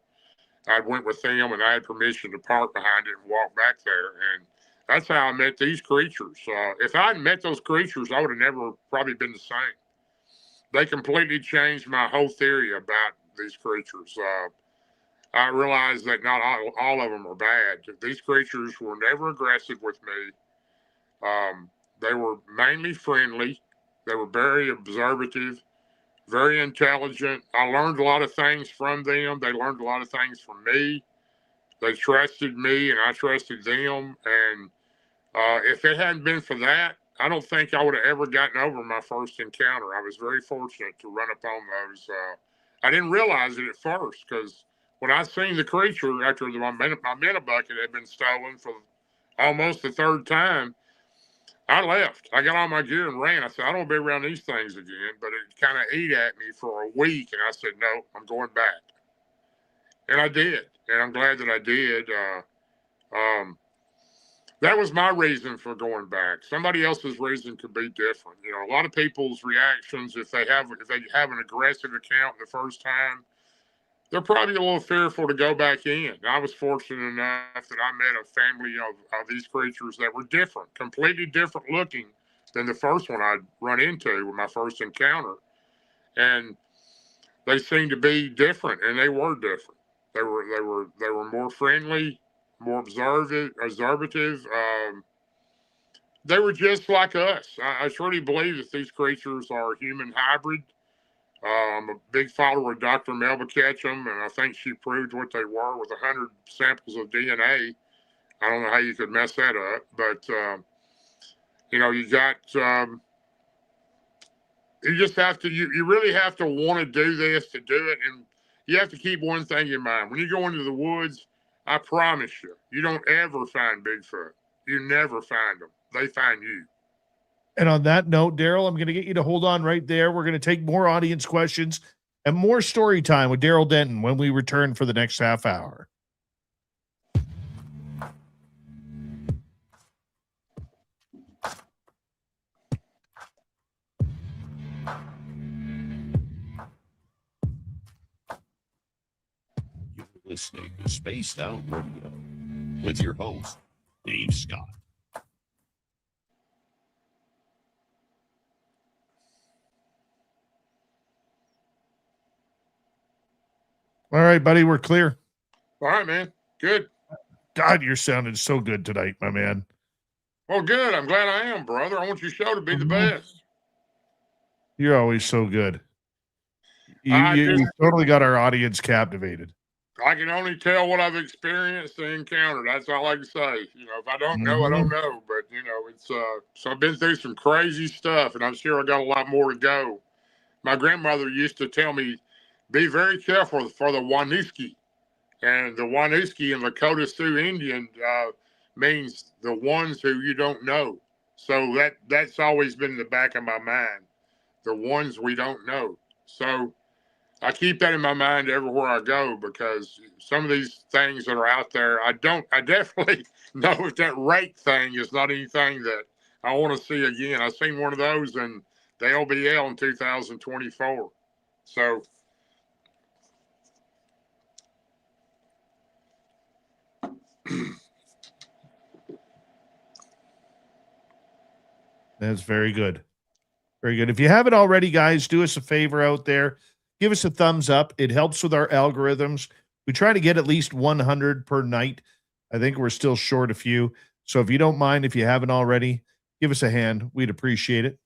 I went with them, and I had permission to park behind it and walk back there. And that's how I met these creatures. If I hadn't met those creatures, I would have never probably been the same. They completely changed my whole theory about these creatures. I realized that not all of them are bad. These creatures were never aggressive with me. They were mainly friendly. They were very observative, very intelligent. I learned a lot of things from them. They learned a lot of things from me. They trusted me, and I trusted them. And if it hadn't been for that, I don't think I would have ever gotten over my first encounter. I was very fortunate to run upon those. I didn't realize it at first, because when I seen the creature after my minute bucket had been stolen for almost the third time, I left. I got all my gear and ran. I said, I don't want to be around these things again. But it kind of ate at me for a week, and I said, no, I'm going back. And I did, and I'm glad that I did. That was my reason for going back. Somebody else's reason could be different. A lot of people's reactions, if they have an aggressive account the first time, they're probably a little fearful to go back in. I was fortunate enough that I met a family of these creatures that were different, completely different looking than the first one I'd run into with my first encounter. And they seemed to be different, and they were different. They were more friendly, more observative. They were just like us. I truly believe that these creatures are human hybrid. I'm a big follower of Dr. Melba Ketchum, and I think she proved what they were with 100 samples of DNA. I don't know how you could mess that up, but you got. You just have to. You really have to want to do this to do it, and you have to keep one thing in mind: when you go into the woods, I promise you, you don't ever find Bigfoot. You never find them. They find you. And on that note, Darrell, I'm going to get you to hold on right there. We're going to take more audience questions and more story time with Darrell Denton when we return for the next half hour. You're listening to Spaced Out Radio with your host, Dave Scott. All right, buddy, we're clear. All right, man. Good. God, you're sounding so good tonight, my man. Well, good. I'm glad I am, brother. I want your show to be the best. You're always so good. You totally got our audience captivated. I can only tell what I've experienced and encountered. That's all I can say. If I don't know, I don't know. But it's so I've been through some crazy stuff, and I'm sure I got a lot more to go. My grandmother used to tell me, be very careful for the Waniski. And the Waniski in Lakota Sioux Indian means the ones who you don't know. So that's always been in the back of my mind, the ones we don't know. So I keep that in my mind everywhere I go, because some of these things that are out there, I definitely know if that rake thing is not anything that I want to see again. I seen one of those in the LBL in 2024. So that's very good. Very good. If you haven't already, guys, do us a favor out there. Give us a thumbs up. It helps with our algorithms. We try to get at least 100 per night. I think we're still short a few. So if you don't mind, if you haven't already, give us a hand. We'd appreciate it.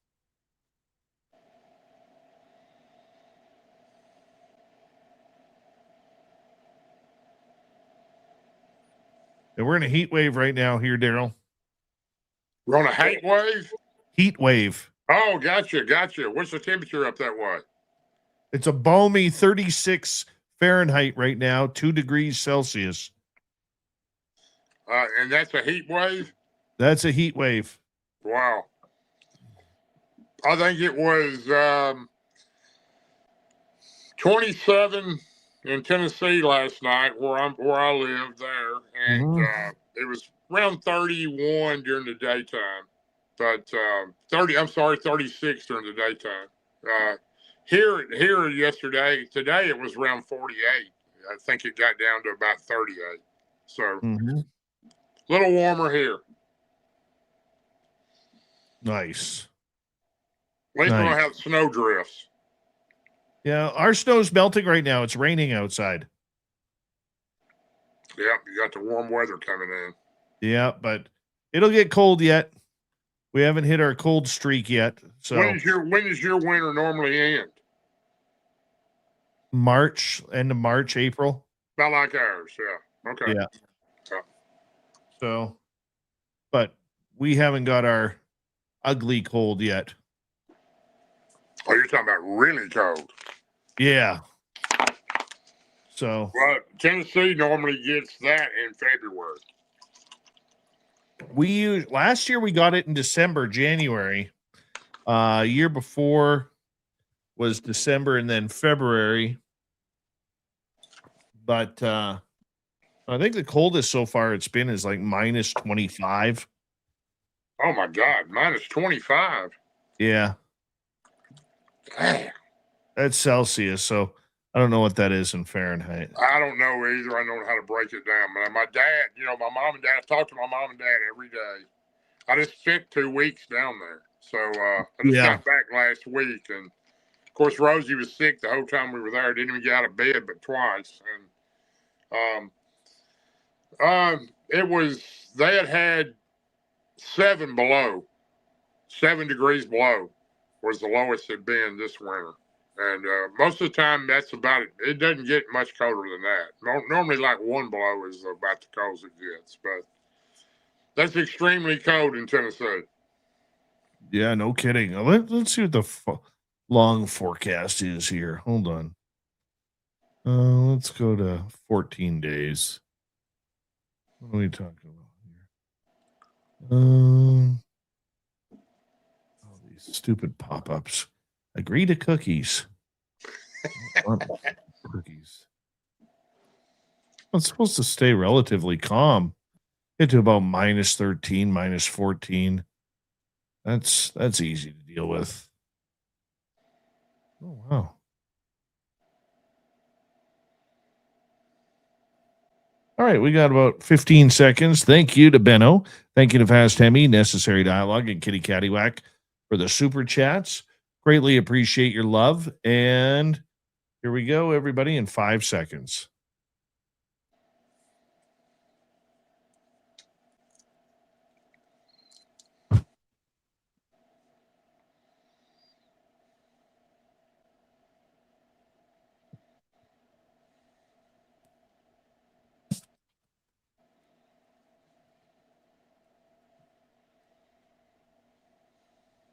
And we're in a heat wave right now here, Darrell. We're on a heat wave? Heat wave. Oh, gotcha. What's the temperature up that way? It's a balmy 36 Fahrenheit right now, 2 degrees Celsius. And that's a heat wave? That's a heat wave. Wow. I think it was 27 in Tennessee last night, where I live there, and it was around 31 during the daytime, but 36 during the daytime. Here yesterday, today it was around 48. I think it got down to about 38. So a little warmer here. Nice. At least we don't have snow drifts. Yeah, our snow's melting right now. It's raining outside. Yep, you got the warm weather coming in. Yeah, but it'll get cold yet. We haven't hit our cold streak yet. So when does your winter normally end? March, end of March, April. Not like ours, yeah. Okay. Yeah. So, but we haven't got our ugly cold yet. Oh, you're talking about really cold. Yeah. So. Well, Tennessee normally gets that in February. Last year we got it in December, January. Year before was December and then February. But I think the coldest so far it's been is like minus 25. Oh my God, minus 25. Yeah. Damn. That's Celsius, so I don't know what that is in Fahrenheit. I don't know either. I don't know how to break it down. But my dad, my mom and dad, I talk to my mom and dad every day. I just spent 2 weeks down there. So I just got back last week, and of course Rosie was sick the whole time we were there. Didn't even get out of bed but twice, and they had 7 degrees below was the lowest it'd been this winter. And most of the time, that's about it. It doesn't get much colder than that. Normally, like 1 below is about the coldest it gets. But that's extremely cold in Tennessee. Yeah, no kidding. Let's see what the long forecast is here. Hold on. Let's go to 14 days. What are we talking about here? All these stupid pop-ups. Agree to cookies. Cookies. It's supposed to stay relatively calm. Get to about -13, -14. That's easy to deal with. Oh wow. All right, we got about 15 seconds. Thank you to Benno. Thank you to Fast Hemi, Necessary Dialogue, and Kitty Caddywhack for the super chats. Greatly appreciate your love. And here we go, everybody, in 5 seconds.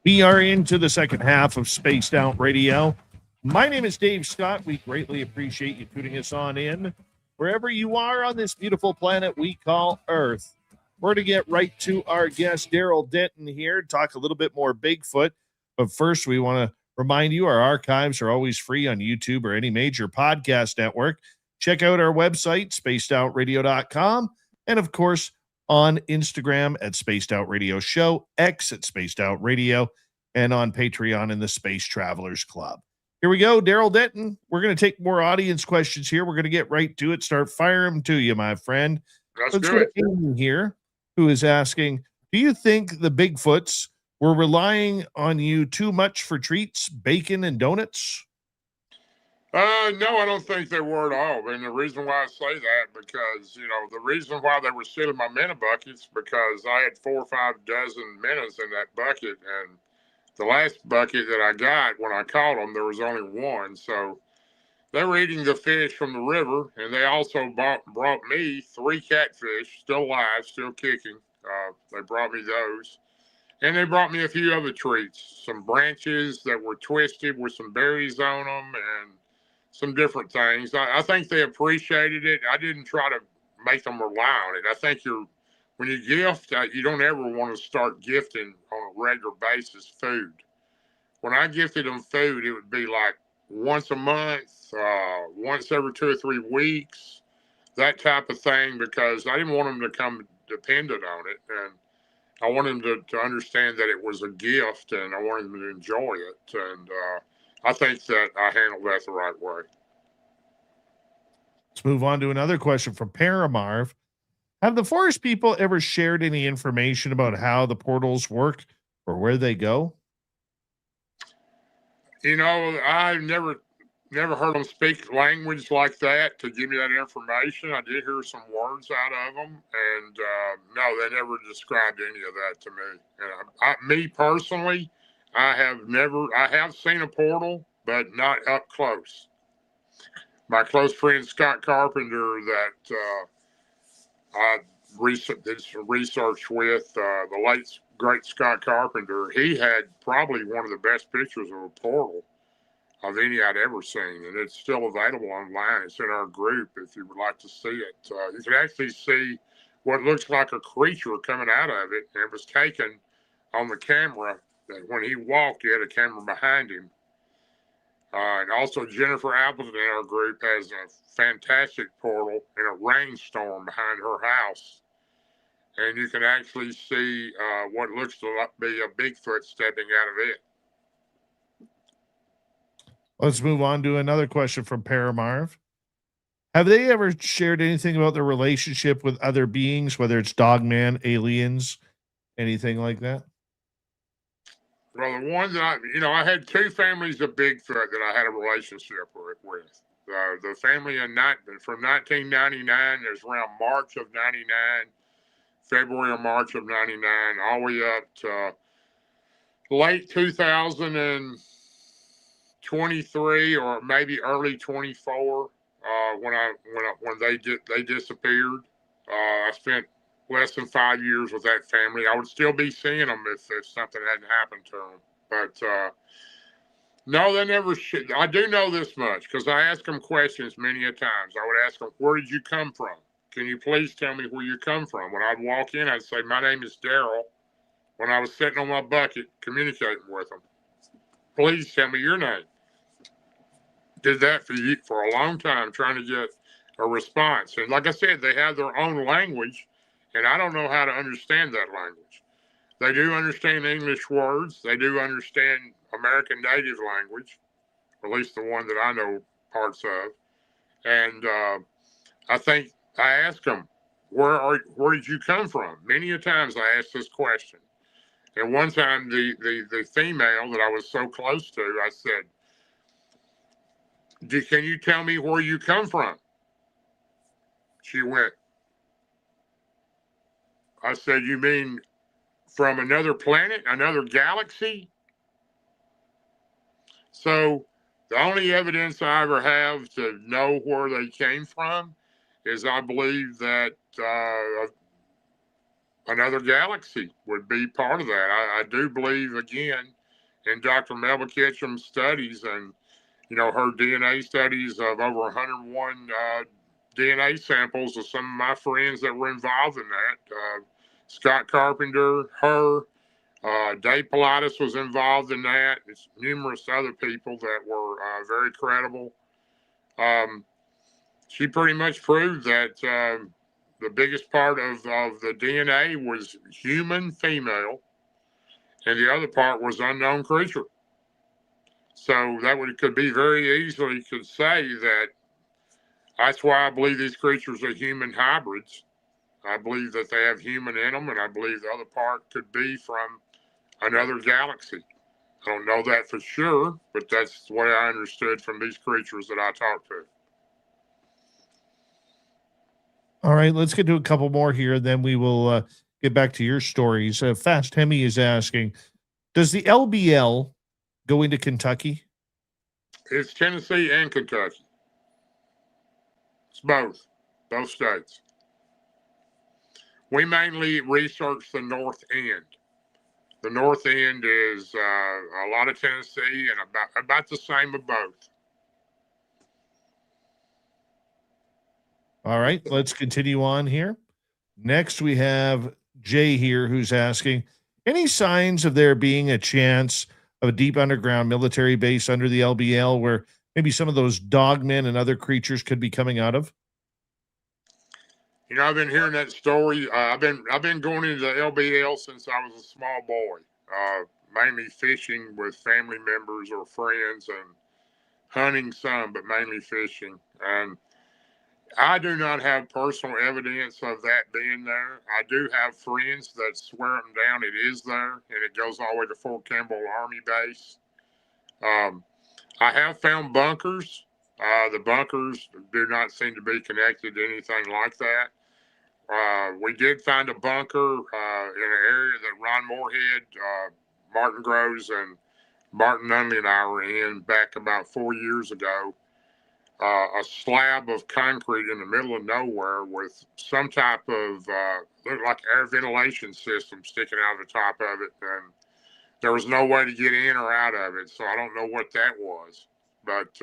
We are into the second half of Spaced Out Radio. My name is Dave Scott. We greatly appreciate you tuning us on in wherever you are on this beautiful planet we call Earth. We're going to get right to our guest, Darrell Denton, here, talk a little bit more Bigfoot. But first, we want to remind you our archives are always free on YouTube or any major podcast network. Check out our website, spacedoutradio.com, and of course, on Instagram at Spaced Out Radio Show, X at Spaced Out Radio, and on Patreon in the Space Travelers Club. Here we go, Darrell Denton. We're going to take more audience questions here. We're going to get right to it. Start firing them to you, my friend. Let's do it. Amy here, who is asking, do you think the Bigfoots were relying on you too much for treats, bacon, and donuts? No, I don't think they were at all. And the reason why I say that, because, the reason why they were stealing my minnow buckets, because I had 4 or 5 dozen minnows in that bucket. And the last bucket that I got, when I caught them, there was only 1. So they were eating the fish from the river. And they also brought me 3 catfish, still alive, still kicking. They brought me those. And they brought me a few other treats, some branches that were twisted with some berries on them and some different things. I think they appreciated it. I didn't try to make them rely on it. I think when you gift, you don't ever want to start gifting on a regular basis food. When I gifted them food, it would be like once a month, once every 2 or 3 weeks, that type of thing, because I didn't want them to come dependent on it. And I wanted them to understand that it was a gift, and I wanted them to enjoy it. And I think that I handled that the right way. Let's move on to another question from Paramarv. Have the forest people ever shared any information about how the portals work or where they go? I never heard them speak language like that to give me that information. I did hear some words out of them, and no, they never described any of that to me. And me personally, I have seen a portal, but not up close. My close friend Scott Carpenter that I did some research with, the late great Scott Carpenter, he had probably one of the best pictures of a portal of any I'd ever seen, and it's still available online. It's in our group if you would like to see it. You can actually see what looks like a creature coming out of it, and it was taken on the camera. That when he walked, he had a camera behind him. And also Jennifer Appleton in our group has a fantastic portal in a rainstorm behind her house. And you can actually see what looks to be a Bigfoot stepping out of it. Let's move on to another question from Paramarv. Have they ever shared anything about their relationship with other beings, whether it's Dogman, aliens, anything like that? Well, the ones that I had two families of Bigfoot that I had a relationship with. The family from 1999 is around March of 99, February or March of 99, all the way up to late 2023 or maybe early 24 when they disappeared. I spent less than 5 years with that family. I would still be seeing them if something hadn't happened to them. But no, they never should. I do know this much because I ask them questions many a times. I would ask them, "Where did you come from? Can you please tell me where you come from?" When I'd walk in, I'd say, "My name is Darrell." When I was sitting on my bucket communicating with them, "Please tell me your name." Did that for a long time, trying to get a response. And like I said, they have their own language, and I don't know how to understand that language. They do understand English words. They do understand American Native language, or at least the one that I know parts of. And I think I asked them, where did you come from? Many a times I asked this question. And one time the female that I was so close to, I said, "Can you tell me where you come from?" She went, I said, "You mean from another planet, another galaxy?" So the only evidence I ever have to know where they came from is I believe that another galaxy would be part of that. I do believe, again, in Dr. Melba Ketchum's studies and, her DNA studies of over 101 DNA samples of some of my friends that were involved in that. Scott Carpenter, her, Dave Pilatus was involved in that. It's numerous other people that were very credible. She pretty much proved that the biggest part of the DNA was human female, and the other part was unknown creature. So that could be very easily could say that that's why I believe these creatures are human hybrids. I believe that they have human in them, and I believe the other part could be from another galaxy. I don't know that for sure, but that's the way I understood from these creatures that I talked to. All right, let's get to a couple more here, then we will get back to your stories. Fast Hemi is asking, does the LBL go into Kentucky? It's Tennessee and Kentucky. It's both states. We mainly research the north end. The north end is a lot of Tennessee and about the same of both. All right, let's continue on here. Next, we have Jay here who's asking, any signs of there being a chance of a deep underground military base under the LBL where maybe some of those dogmen and other creatures could be coming out of? I've been hearing that story. I've been going into the LBL since I was a small boy, mainly fishing with family members or friends and hunting some, but mainly fishing. And I do not have personal evidence of that being there. I do have friends that swear up and down it is there, and it goes all the way to Fort Campbell Army Base. I have found bunkers. The bunkers do not seem to be connected to anything like that. We did find a bunker in an area that Ron Moorhead, Martin Groves, and Martin Nunley and I were in back about 4 years ago. A slab of concrete in the middle of nowhere with some type of looked like air ventilation system sticking out of the top of it, and there was no way to get in or out of it. So I don't know what that was. But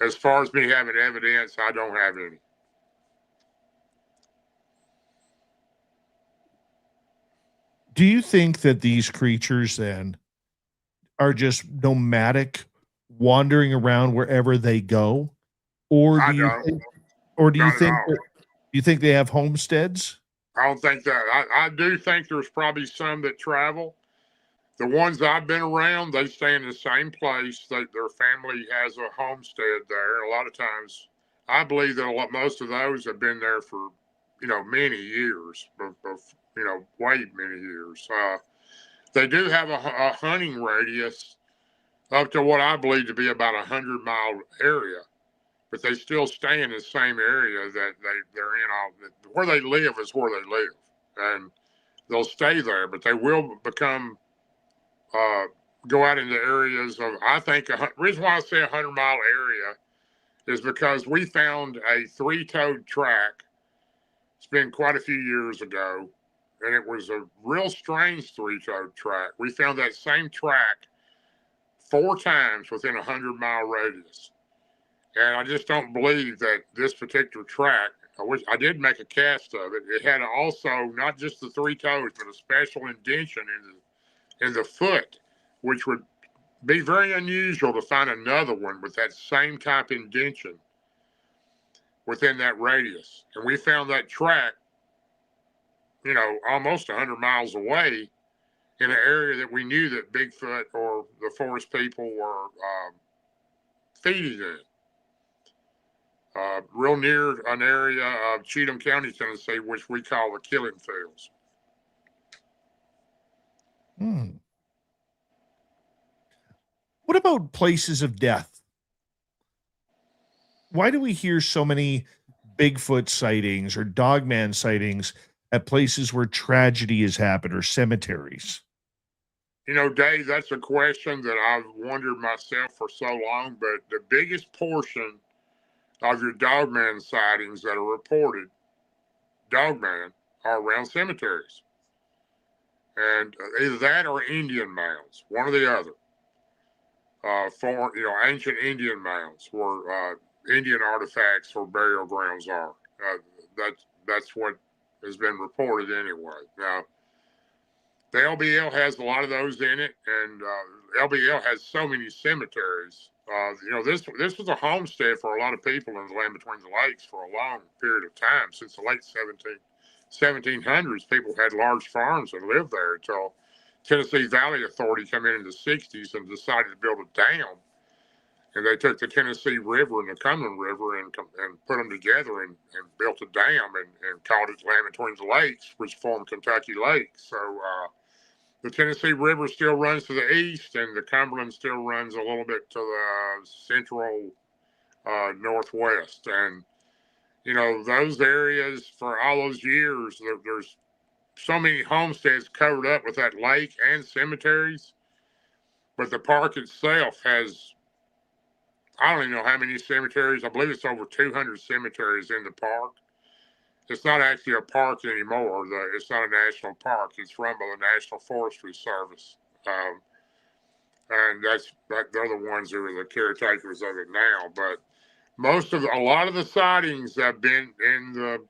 as far as me having evidence, I don't have any. Do you think that these creatures then are just nomadic, wandering around wherever they go, or do you think they have homesteads? I don't think that. I do think there's probably some that travel. The ones I've been around, they stay in the same place. Their family has a homestead there. A lot of times, I believe that most of those have been there for, many years, way many years. They do have a hunting radius up to what I believe to be about 100-mile area, but they still stay in the same area that they're in. Where they live is where they live, and they'll stay there, but they will become go out into areas of, I think, the reason why I say 100-mile area is because we found a 3-toed track. It's been quite a few years ago, and it was a real strange 3-toed track. We found that same track 4 times within a 100-mile radius. And I just don't believe that this particular track, I did make a cast of it. It had also not just the 3 toes, but a special indention in the foot, which would be very unusual to find another one with that same type indention within that radius. And we found that track, almost 100 miles away in an area that we knew that Bigfoot or the forest people were feeding in. Real near an area of Cheatham County, Tennessee, which we call the Killing Fields. What about places of death? Why do we hear so many Bigfoot sightings or dogman sightings at places where tragedy has happened or cemeteries? Dave, that's a question that I've wondered myself for so long, but the biggest portion of your dogman sightings that are reported, dogman, are around cemeteries. And either that or Indian mounds, one or the other. Ancient Indian mounds where Indian artifacts or burial grounds are. That's what has been reported anyway. Now, the LBL has a lot of those in it, and LBL has so many cemeteries. This was a homestead for a lot of people in the land between the lakes for a long period of time. Since the late 1700s, people had large farms and lived there until Tennessee Valley Authority came in the 60s and decided to build a dam. And they took the Tennessee River and the Cumberland River and put them together and built a dam and called it Land Between the Lakes, which formed Kentucky Lake. So the Tennessee River still runs to the east, and the Cumberland still runs a little bit to the central northwest. And, those areas for all those years, there's so many homesteads covered up with that lake and cemeteries. But the park itself has, I don't even know how many cemeteries. I believe it's over 200 cemeteries in the park. It's not actually a park anymore. It's not a national park. It's run by the National Forestry Service. And they're the ones who are the caretakers of it now. But a lot of the sightings have been in the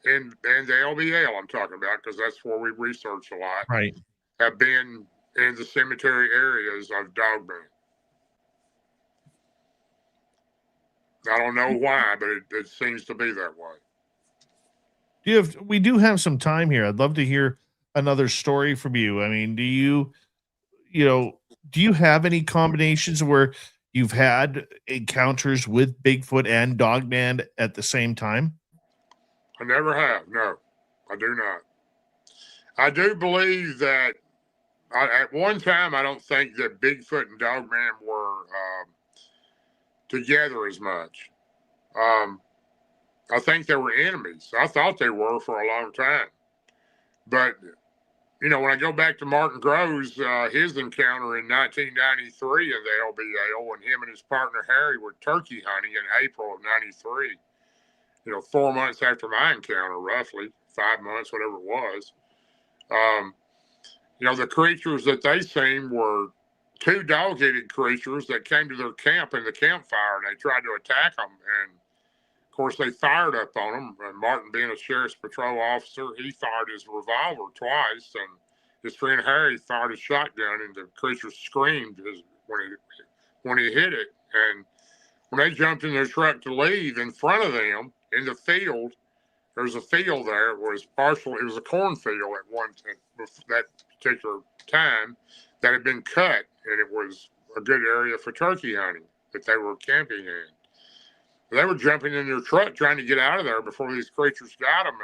LBL I'm talking about, because that's where we research a lot. Right. Have been in the cemetery areas of dogman. I don't know why, but it seems to be that way. We do have some time here. I'd love to hear another story from you. I mean, do you have any combinations where you've had encounters with Bigfoot and dogman at the same time? I never have. No, I do not. I do believe that at one time, I don't think that Bigfoot and dogman were together as much. I think they were enemies. I thought they were for a long time. But, when I go back to Martin Groves, his encounter in 1993 in the LBL, when him and his partner Harry were turkey hunting in April of 93, 4 months after my encounter, roughly 5 months, whatever it was. The creatures that they seen were 2 dog-headed creatures that came to their camp in the campfire, and they tried to attack them. And of course, they fired up on them. And Martin, being a sheriff's patrol officer, he fired his revolver twice, and his friend Harry fired a shotgun, and the creature screamed when he hit it. And when they jumped in their truck to leave, in front of them in the field, there's a field there. It was a cornfield at that particular time that had been cut, and it was a good area for turkey hunting that they were camping in. They were jumping in their truck trying to get out of there before these creatures got them,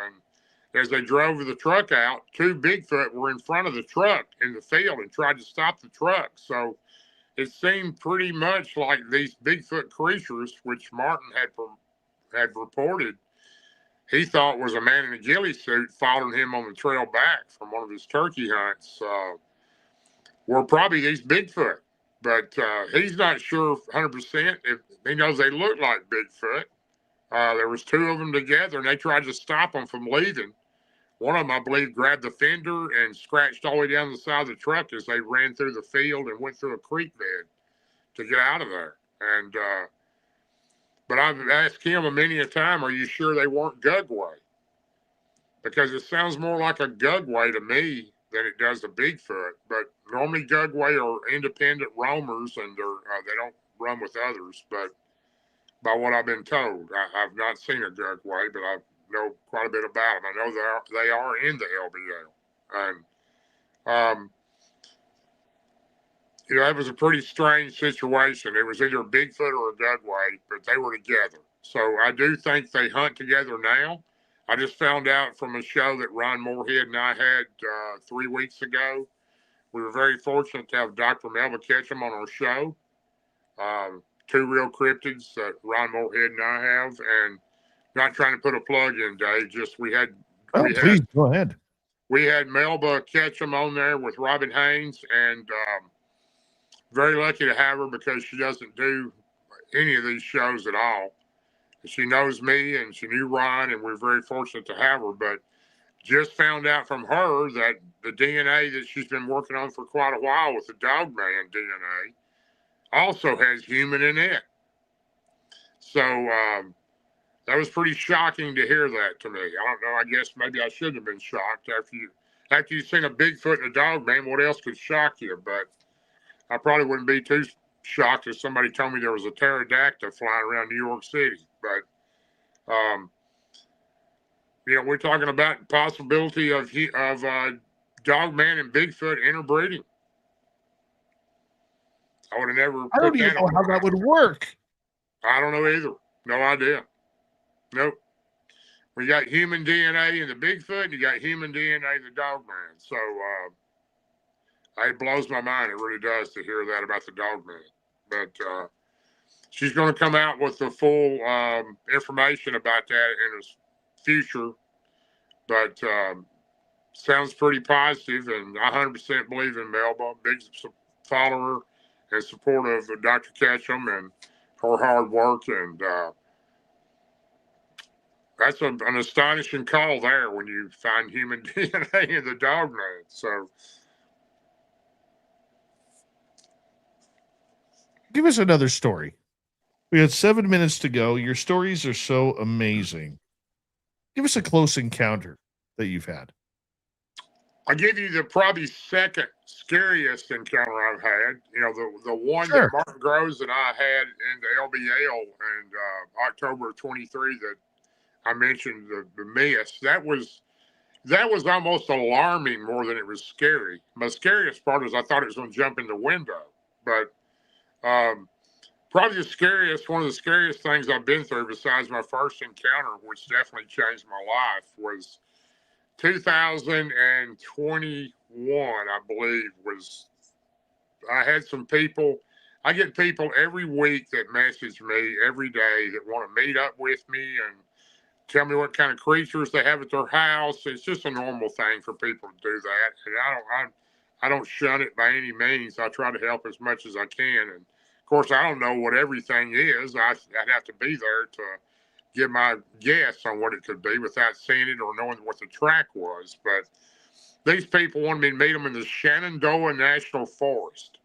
as they drove the truck out, 2 Bigfoot were in front of the truck in the field and tried to stop the truck. So it seemed pretty much like these Bigfoot creatures, which Martin had reported, he thought was a man in a ghillie suit following him on the trail back from one of his turkey hunts, were probably these Bigfoot. But he's not sure 100% if he knows they look like Bigfoot. There was 2 of them together, and they tried to stop them from leaving. One of them, I believe, grabbed the fender and scratched all the way down the side of the truck as they ran through the field and went through a creek bed to get out of there. And but I've asked him many a time, are you sure they weren't Gugway? Because it sounds more like a Gugway to me than it does a Bigfoot. But normally Gugway are independent roamers, and they don't run with others. But by what I've been told, I've not seen a Gugway, but I know quite a bit about them. I know they are in the LBL. And you know, it was a pretty strange situation. It was either a Bigfoot or a Gugway, but they were together. So I do think they hunt together now. I just found out from a show that Ron Moorhead and I had 3 weeks ago. We were very fortunate to have Dr. Melba Ketchum on our show. 2 real cryptids that Ron Moorhead and I have. And not trying to put a plug in, Dave, just please go ahead. We had Melba Ketchum on there with Robin Haynes, and very lucky to have her because she doesn't do any of these shows at all. She knows me and she knew Ron, and we're very fortunate to have her. But just found out from her that the DNA that she's been working on for quite a while with the Dogman DNA also has human in it. So that was pretty shocking to hear that to me. I don't know. I guess maybe I shouldn't have been shocked after you've seen a Bigfoot and a Dogman. What else could shock you? But I probably wouldn't be too shocked if somebody told me there was a pterodactyl flying around New York City. But, you know, we're talking about the possibility of Dogman and Bigfoot interbreeding. I would have never. I don't even know how that would work. I don't know either. No idea. Nope. We got human DNA in the Bigfoot, and you got human DNA in the Dogman. So, it blows my mind. It really does to hear that about the Dogman. But she's going to come out with the full information about that in the future. But sounds pretty positive, and I 100% believe in Melba. Big follower and supporter of Dr. Ketchum and her hard work. And that's an astonishing call there when you find human DNA in the Dogman. So. Give us another story. We had 7 minutes to go. Your stories are so amazing. Give us a close encounter that you've had. I'll give you the probably second scariest encounter I've had. You know, the one Sure. that Martin Groves and I had in the LBL in October of 23 that I mentioned, the miss. That was almost alarming more than it was scary. My scariest part is I thought it was going to jump in the window. But probably one of the scariest things I've been through besides my first encounter, which definitely changed my life, was 2021, I believe. I had some people, I get people every week that message me every day that want to meet up with me and tell me what kind of creatures they have at their house. It's just a normal thing for people to do that. And I don't shun it by any means. I try to help as much as I can. And of course, I don't know what everything is. I'd have to be there to give my guess on what it could be without seeing it or knowing what the track was. But these people wanted me to meet them in the Shenandoah National Forest.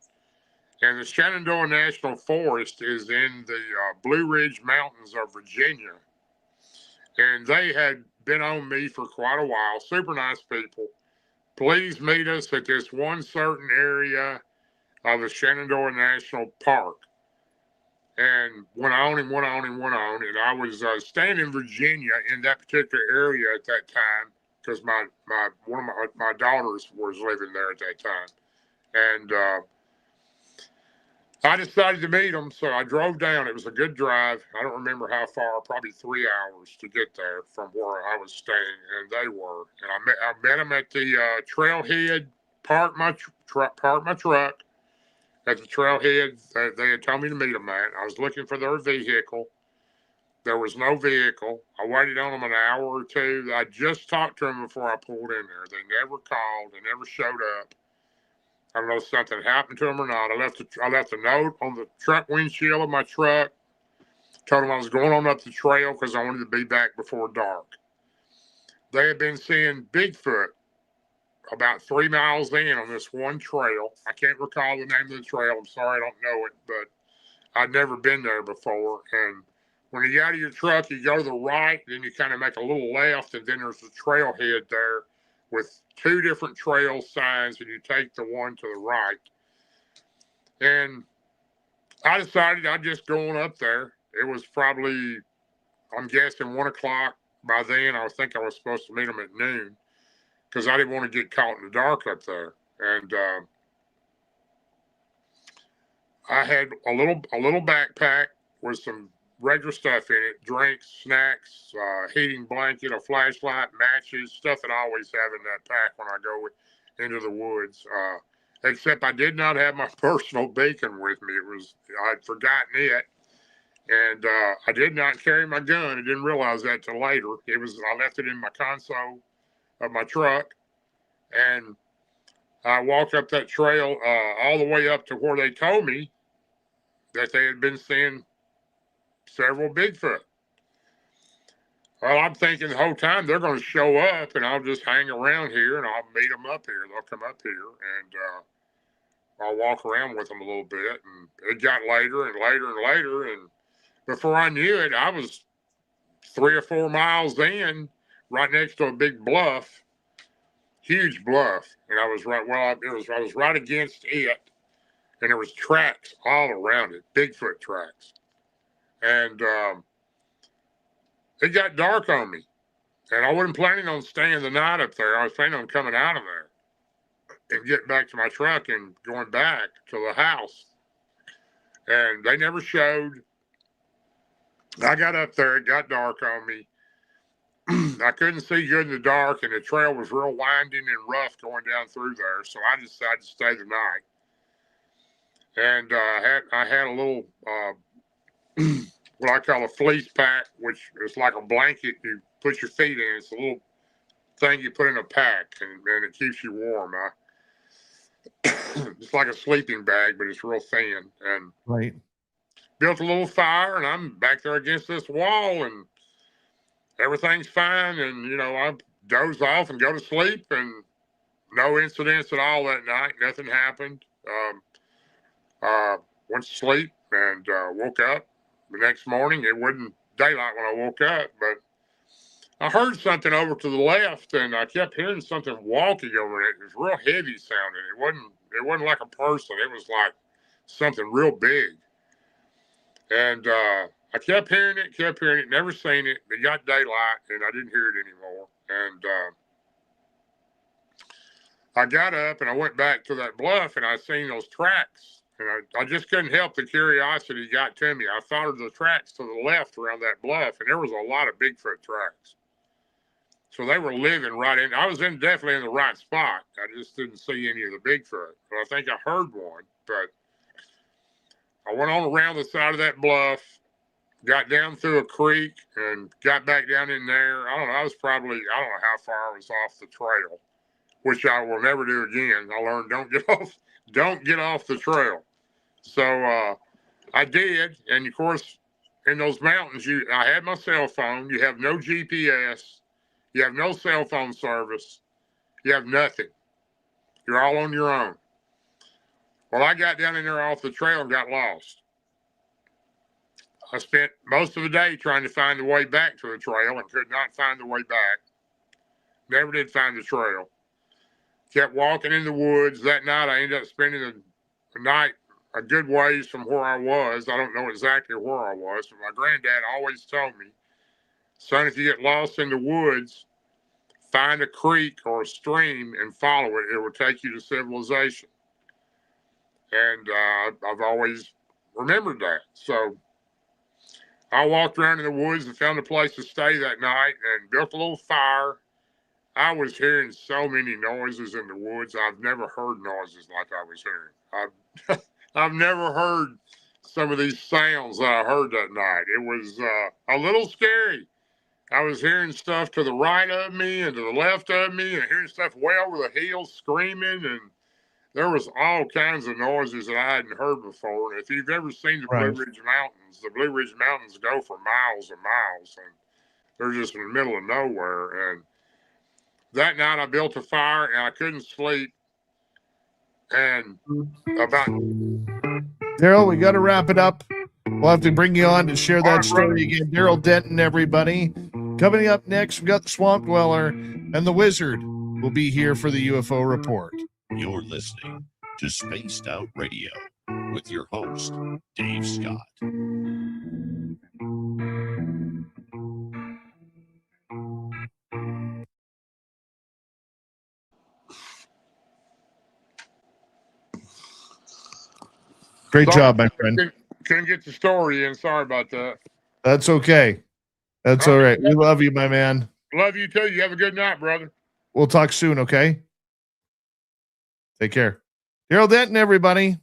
And the Shenandoah National Forest is in the Blue Ridge Mountains of Virginia. And they had been on me for quite a while. Super nice people. Please meet us at this one certain area of the Shenandoah National Park. And went on. And I was staying in Virginia in that particular area at that time because one of my daughters was living there at that time. And I decided to meet them, so I drove down. It was a good drive. I don't remember how far, probably 3 hours to get there from where I was staying, and they were. And I met them at the trailhead. Parked my truck at the trailhead. They had told me to meet them at. I was looking for their vehicle. There was no vehicle. I waited on them an hour or two. I just talked to them before I pulled in there. They never called. They never showed up. I don't know if something happened to them or not. I left a note on the truck windshield of my truck. Told them I was going on up the trail because I wanted to be back before dark. They had been seeing Bigfoot about 3 miles in on this one trail. I can't recall the name of the trail. I'm sorry, I don't know it, but I'd never been there before. And when you get out of your truck, you go to the right, then you kind of make a little left, and then there's a trailhead there with 2 different trail signs, and you take the one to the right. And I decided I'd just go on up there. It was probably, I'm guessing, 1 o'clock. By then, I think I was supposed to meet them at noon because I didn't want to get caught in the dark up there. And I had a little backpack with some regular stuff in it: drinks, snacks, heating blanket, a flashlight, matches, stuff that I always have in that pack when I go into the woods. Except I did not have my personal beacon with me. I'd forgotten it, and I did not carry my gun. I didn't realize that till later. I left it in my console of my truck, and I walked up that trail all the way up to where they told me that they had been seeing several Bigfoot. Well, I'm thinking the whole time they're going to show up, and I'll just hang around here, and I'll meet them up here. They'll come up here, and I'll walk around with them a little bit. And it got later and later and later, and before I knew it, I was 3 or 4 miles in, right next to a big bluff, huge bluff, and I was right against it, and there was tracks all around it, Bigfoot tracks. And it got dark on me, and I wasn't planning on staying the night up there. I was planning on coming out of there and getting back to my truck and going back to the house. And they never showed. I got up there, it got dark on me. I couldn't see good in the dark, and the trail was real winding and rough going down through there, so I decided to stay the night. And I had a little what I call a fleece pack, which is like a blanket you put your feet in. It's a little thing you put in a pack, and it keeps you warm. It's like a sleeping bag, but it's real thin. And right. Built a little fire, and I'm back there against this wall, and everything's fine. And, I doze off and go to sleep, and no incidents at all that night. Nothing happened. Went to sleep and woke up. The next morning, it wasn't daylight when I woke up, but I heard something over to the left, and I kept hearing something walking over it. It was real heavy sounding. It wasn't like a person. It was like something real big. And I kept hearing it, never seen it. It got daylight, and I didn't hear it anymore. And I got up, and I went back to that bluff, and I seen those tracks. And I just couldn't help the curiosity got to me. I followed the tracks to the left around that bluff, and there was a lot of Bigfoot tracks. So they were living right in. I was definitely in the right spot. I just didn't see any of the Bigfoot. But I think I heard one. But I went on around the side of that bluff, got down through a creek, and got back down in there. I don't know how far I was off the trail, which I will never do again. I learned don't get off the trail. So I did, and of course, in those mountains, I had my cell phone. You have no GPS. You have no cell phone service. You have nothing. You're all on your own. Well, I got down in there off the trail and got lost. I spent most of the day trying to find the way back to the trail and could not find the way back. Never did find the trail. Kept walking in the woods. That night, I ended up spending the night a good ways from where I was. I don't know exactly where I was, but my granddad always told me, son, if you get lost in the woods, find a creek or a stream and follow it. It will take you to civilization. And I've always remembered that. So I walked around in the woods and found a place to stay that night and built a little fire. I was hearing so many noises in the woods. I've never heard noises like I was hearing. I've never heard some of these sounds that I heard that night. It was a little scary. I was hearing stuff to the right of me and to the left of me, and hearing stuff way over the hills screaming, and there was all kinds of noises that I hadn't heard before. And if you've ever seen the Blue Ridge Mountains go for miles and miles, and they're just in the middle of nowhere. And that night I built a fire and I couldn't sleep. And about Darrell, we got to wrap it up. We'll have to bring you on to share that story again. Darrell Denton, everybody. Coming up next, we've got the Swamp Dweller, and the Wizard will be here for the UFO report. You're listening to Spaced Out Radio with your host, Dave Scott. Great job, my friend. Couldn't get the story in. Sorry about that. That's okay. That's all right. We love you, my man. Love you too. You have a good night, brother. We'll talk soon, okay? Take care. Darrell Denton, everybody.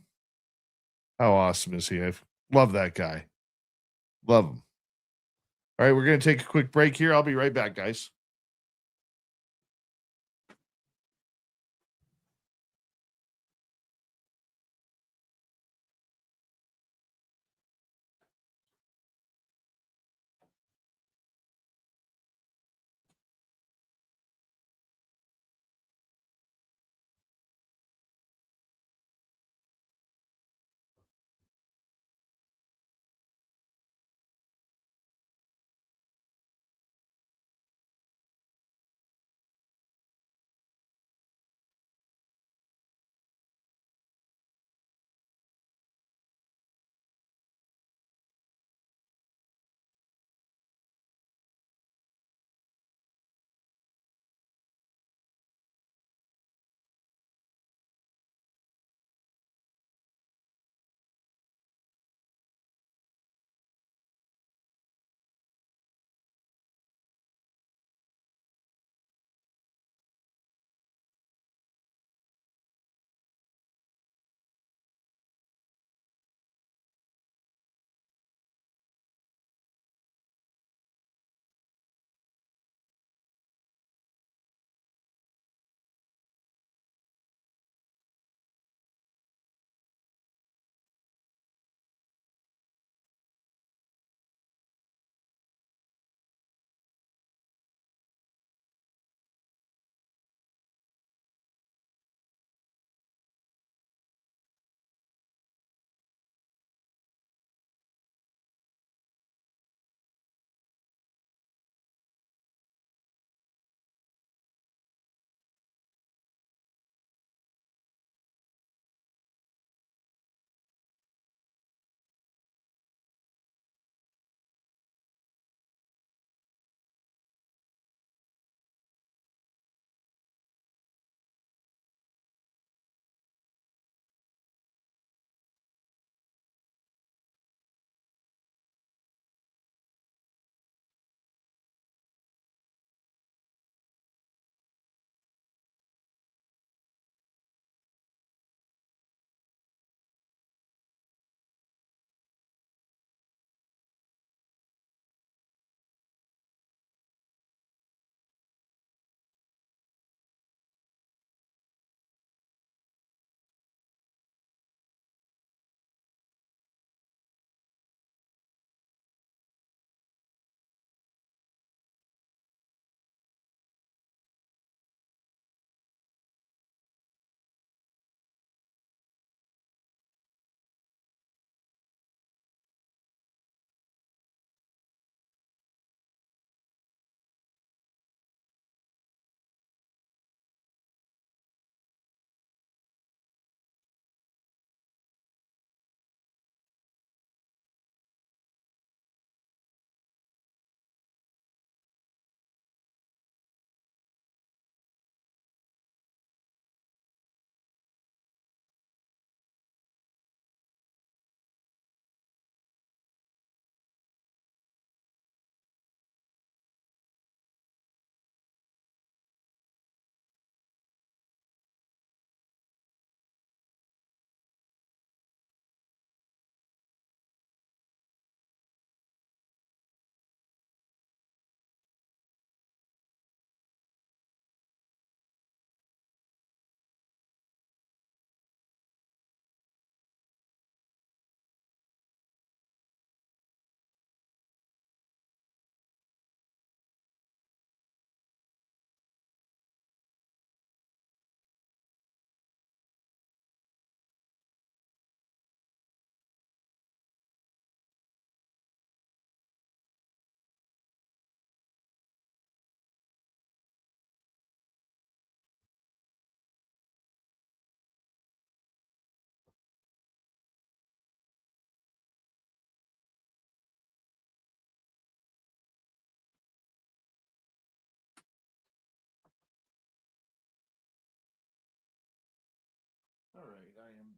How awesome is he? I love that guy. Love him. All right, we're going to take a quick break here. I'll be right back, guys.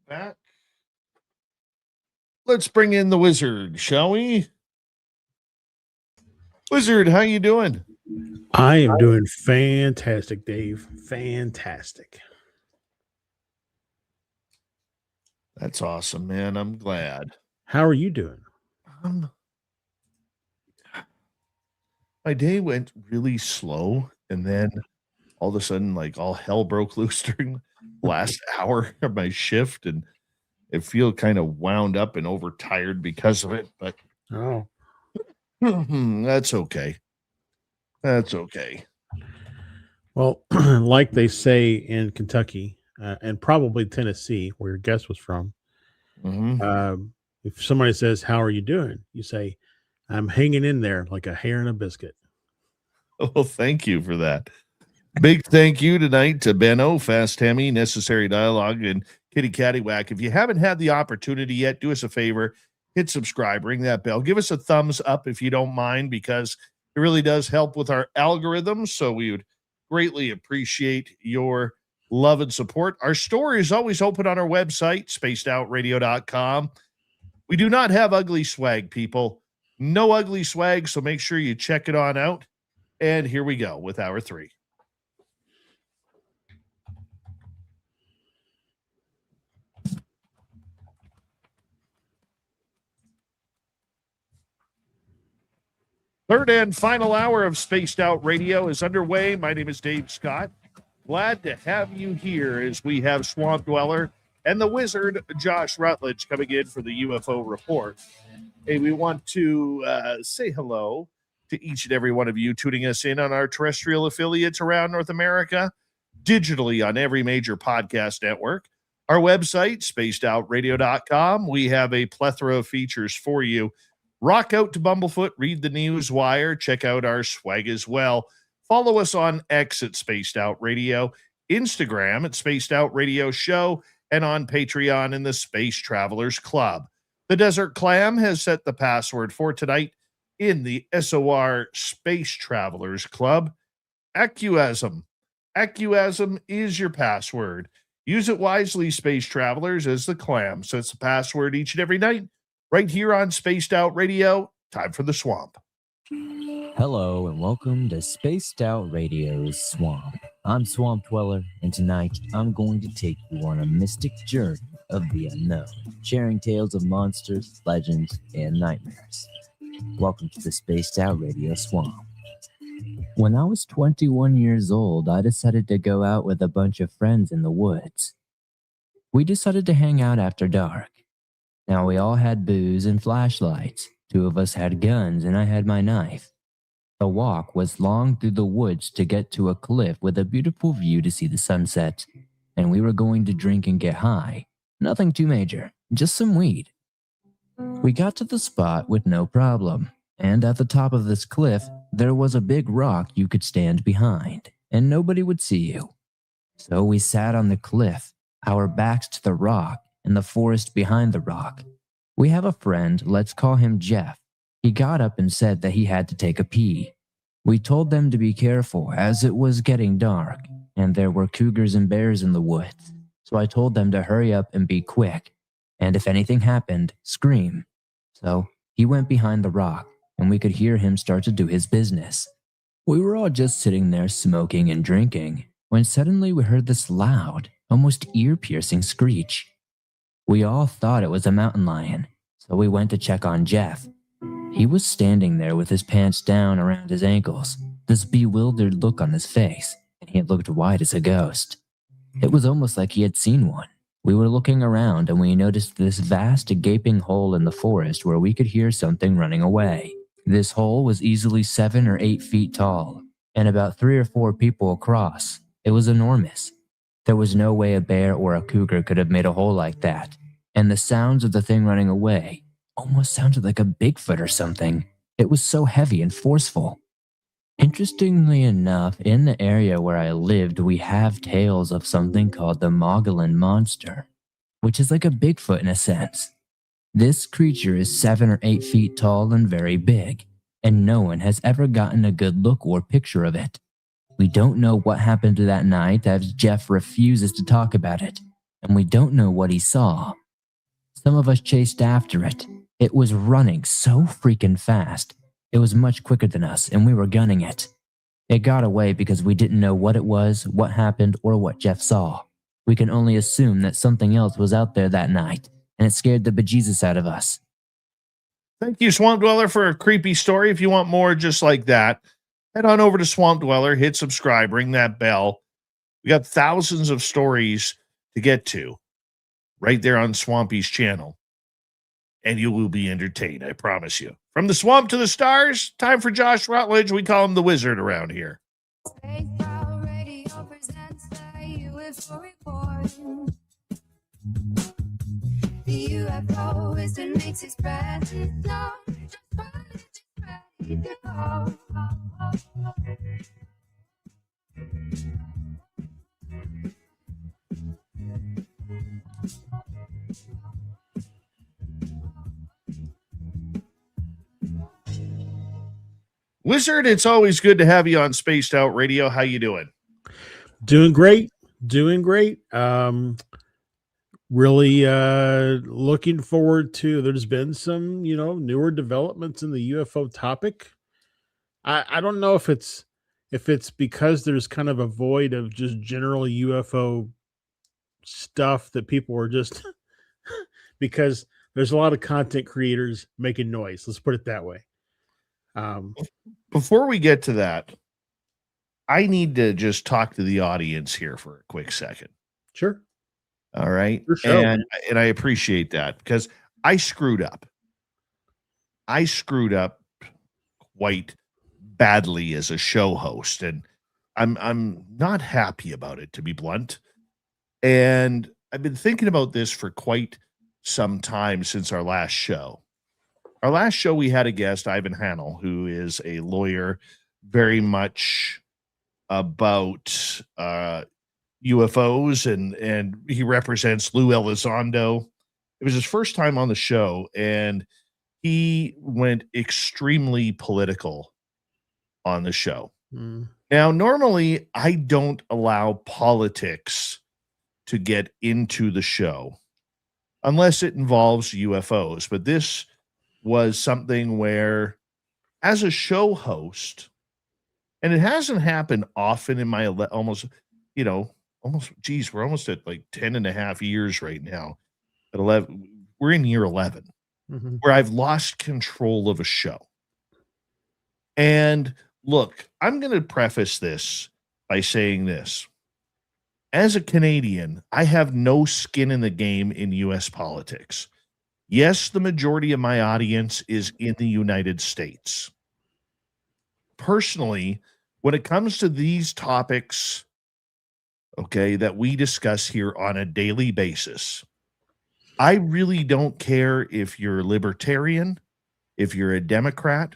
back. Let's bring in the wizard, shall we? Wizard, how you doing? I am doing fantastic, Dave. Fantastic. That's awesome, man. I'm glad. How are you doing? My day went really slow, and then all of a sudden, like all hell broke loose during the last hour of my shift, and I feel kind of wound up and overtired because of it. But that's okay. That's okay. Well, like they say in Kentucky and probably Tennessee, where your guest was from, if somebody says, "How are you doing?" you say, "I'm hanging in there like a hair in a biscuit." Well, thank you for that. Big thank you tonight to Benno, Fast Hemi, Necessary Dialogue, and Kitty Cattywhack. If you haven't had the opportunity yet, do us a favor, hit subscribe, ring that bell, give us a thumbs up if you don't mind, because it really does help with our algorithms. So we would greatly appreciate your love and support. Our store is always open on our website, spacedoutradio.com. We do not have ugly swag, people. No ugly swag, so make sure you check it on out. And here we go with hour 3. Third and final hour of Spaced Out Radio is underway. My name is Dave Scott. Glad to have you here as we have Swamp Dweller and the wizard, Josh Rutledge, coming in for the UFO report. Hey, we want to say hello to each and every one of you tuning us in on our terrestrial affiliates around North America, digitally on every major podcast network. Our website, spacedoutradio.com. We have a plethora of features for you. Rock out to Bumblefoot, read the news wire, check out our swag as well. Follow us on X at Spaced Out Radio, Instagram at Spaced Out Radio Show, and on Patreon in the Space Travelers Club. The Desert Clam has set the password for tonight in the SOR Space Travelers Club. Acquiesm. Acquiesm is your password. Use it wisely, Space Travelers, as the Clam sets the password each and every night right here on Spaced Out Radio. Time for the Swamp. Hello and welcome to Spaced Out Radio's Swamp. I'm Swamp Dweller, and tonight I'm going to take you on a mystic journey of the unknown, sharing tales of monsters, legends, and nightmares. Welcome to the Spaced Out Radio Swamp. When I was 21 years old, I decided to go out with a bunch of friends in the woods. We decided to hang out after dark. Now we all had booze and flashlights. 2 of us had guns and I had my knife. The walk was long through the woods to get to a cliff with a beautiful view to see the sunset, and we were going to drink and get high. Nothing too major, just some weed. We got to the spot with no problem, and at the top of this cliff, there was a big rock you could stand behind, and nobody would see you. So we sat on the cliff, our backs to the rock, and the forest behind the rock. We have a friend, let's call him Jeff. He got up and said that he had to take a pee. We told them to be careful as it was getting dark, and there were cougars and bears in the woods. So I told them to hurry up and be quick, and if anything happened, scream. So he went behind the rock, and we could hear him start to do his business. We were all just sitting there smoking and drinking, when suddenly we heard this loud, almost ear-piercing screech. We all thought it was a mountain lion, so we went to check on Jeff. He was standing there with his pants down around his ankles, this bewildered look on his face, and he looked white as a ghost. It was almost like he had seen one. We were looking around and we noticed this vast gaping hole in the forest where we could hear something running away. This hole was easily 7 or 8 feet tall, and about 3 or 4 people across. It was enormous. There was no way a bear or a cougar could have made a hole like that, and the sounds of the thing running away almost sounded like a Bigfoot or something. It was so heavy and forceful. Interestingly enough, in the area where I lived, we have tales of something called the Mogollon Monster, which is like a Bigfoot in a sense. This creature is 7 or 8 feet tall and very big, and no one has ever gotten a good look or picture of it. We don't know what happened to that night as Jeff refuses to talk about it, and we don't know what he saw. Some of us chased after it. It was running so freaking fast. It was much quicker than us, and we were gunning it. It got away because we didn't know what it was, what happened, or what Jeff saw. We can only assume that something else was out there that night, and it scared the bejesus out of us. Thank you, Swamp Dweller, for a creepy story. If you want more just like that, head on over to Swamp Dweller, hit subscribe, ring that bell. We got thousands of stories to get to right there on Swampy's channel, and you will be entertained, I promise you. From the swamp to the stars, time for Josh Rutledge. We call him the wizard around here. The UFO wizard makes his presence known. Just ready to go. Wizard, it's always good to have you on Spaced Out Radio. How you doing? Doing great. Really looking forward to, there's been some, newer developments in the UFO topic. I don't know if it's because there's kind of a void of just general UFO stuff that people are just because there's a lot of content creators making noise. Let's put it that way. Before we get to that, I need to just talk to the audience here for a quick second. Sure. All right. Sure. And I appreciate that because I screwed up. I screwed up quite badly as a show host, and I'm not happy about it, to be blunt. And I've been thinking about this for quite some time since our last show. Our last show, we had a guest, Ivan Hanel, who is a lawyer, very much about UFOs, and he represents Lou Elizondo. It was his first time on the show, and he went extremely political on the show. Now, normally, I don't allow politics to get into the show unless it involves UFOs, but this was something where, as a show host, and it hasn't happened often in my we're almost at like 10 and a half years right now. At 11, we're in year 11, where I've lost control of a show. And look, I'm going to preface this by saying this. As a Canadian, I have no skin in the game in U.S. politics. Yes, the majority of my audience is in the United States. Personally, when it comes to these topics, that we discuss here on a daily basis, I really don't care if you're a libertarian, if you're a Democrat,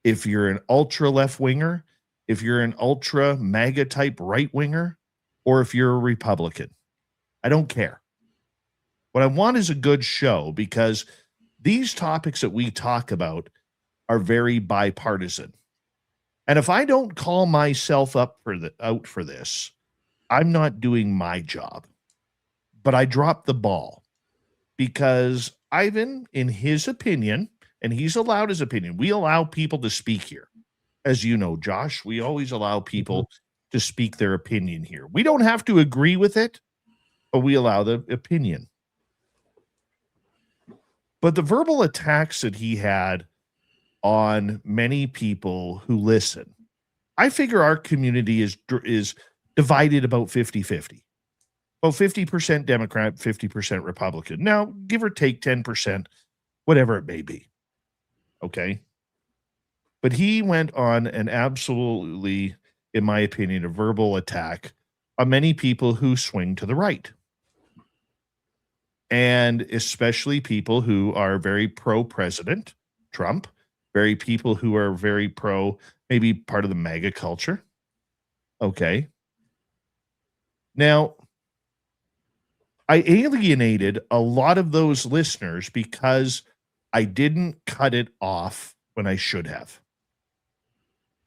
if you're an ultra left-winger, if you're an ultra MAGA type right-winger, or if you're a Republican. I don't care. What I want is a good show, because these topics that we talk about are very bipartisan. And if I don't call myself out for this, I'm not doing my job. But I dropped the ball because Ivan, in his opinion, and he's allowed his opinion, we allow people to speak here. As you know, Josh, we always allow people to speak their opinion here. We don't have to agree with it, but we allow the opinion. But the verbal attacks that he had on many people who listen, I figure our community is divided about 50-50. About 50% Democrat, 50% Republican. Now, give or take 10%, whatever it may be. Okay? But he went on an absolutely, in my opinion, a verbal attack on many people who swing to the right. And especially people who are very pro-President Trump, very people who are very pro, maybe part of the MAGA culture. Okay. Now, I alienated a lot of those listeners because I didn't cut it off when I should have.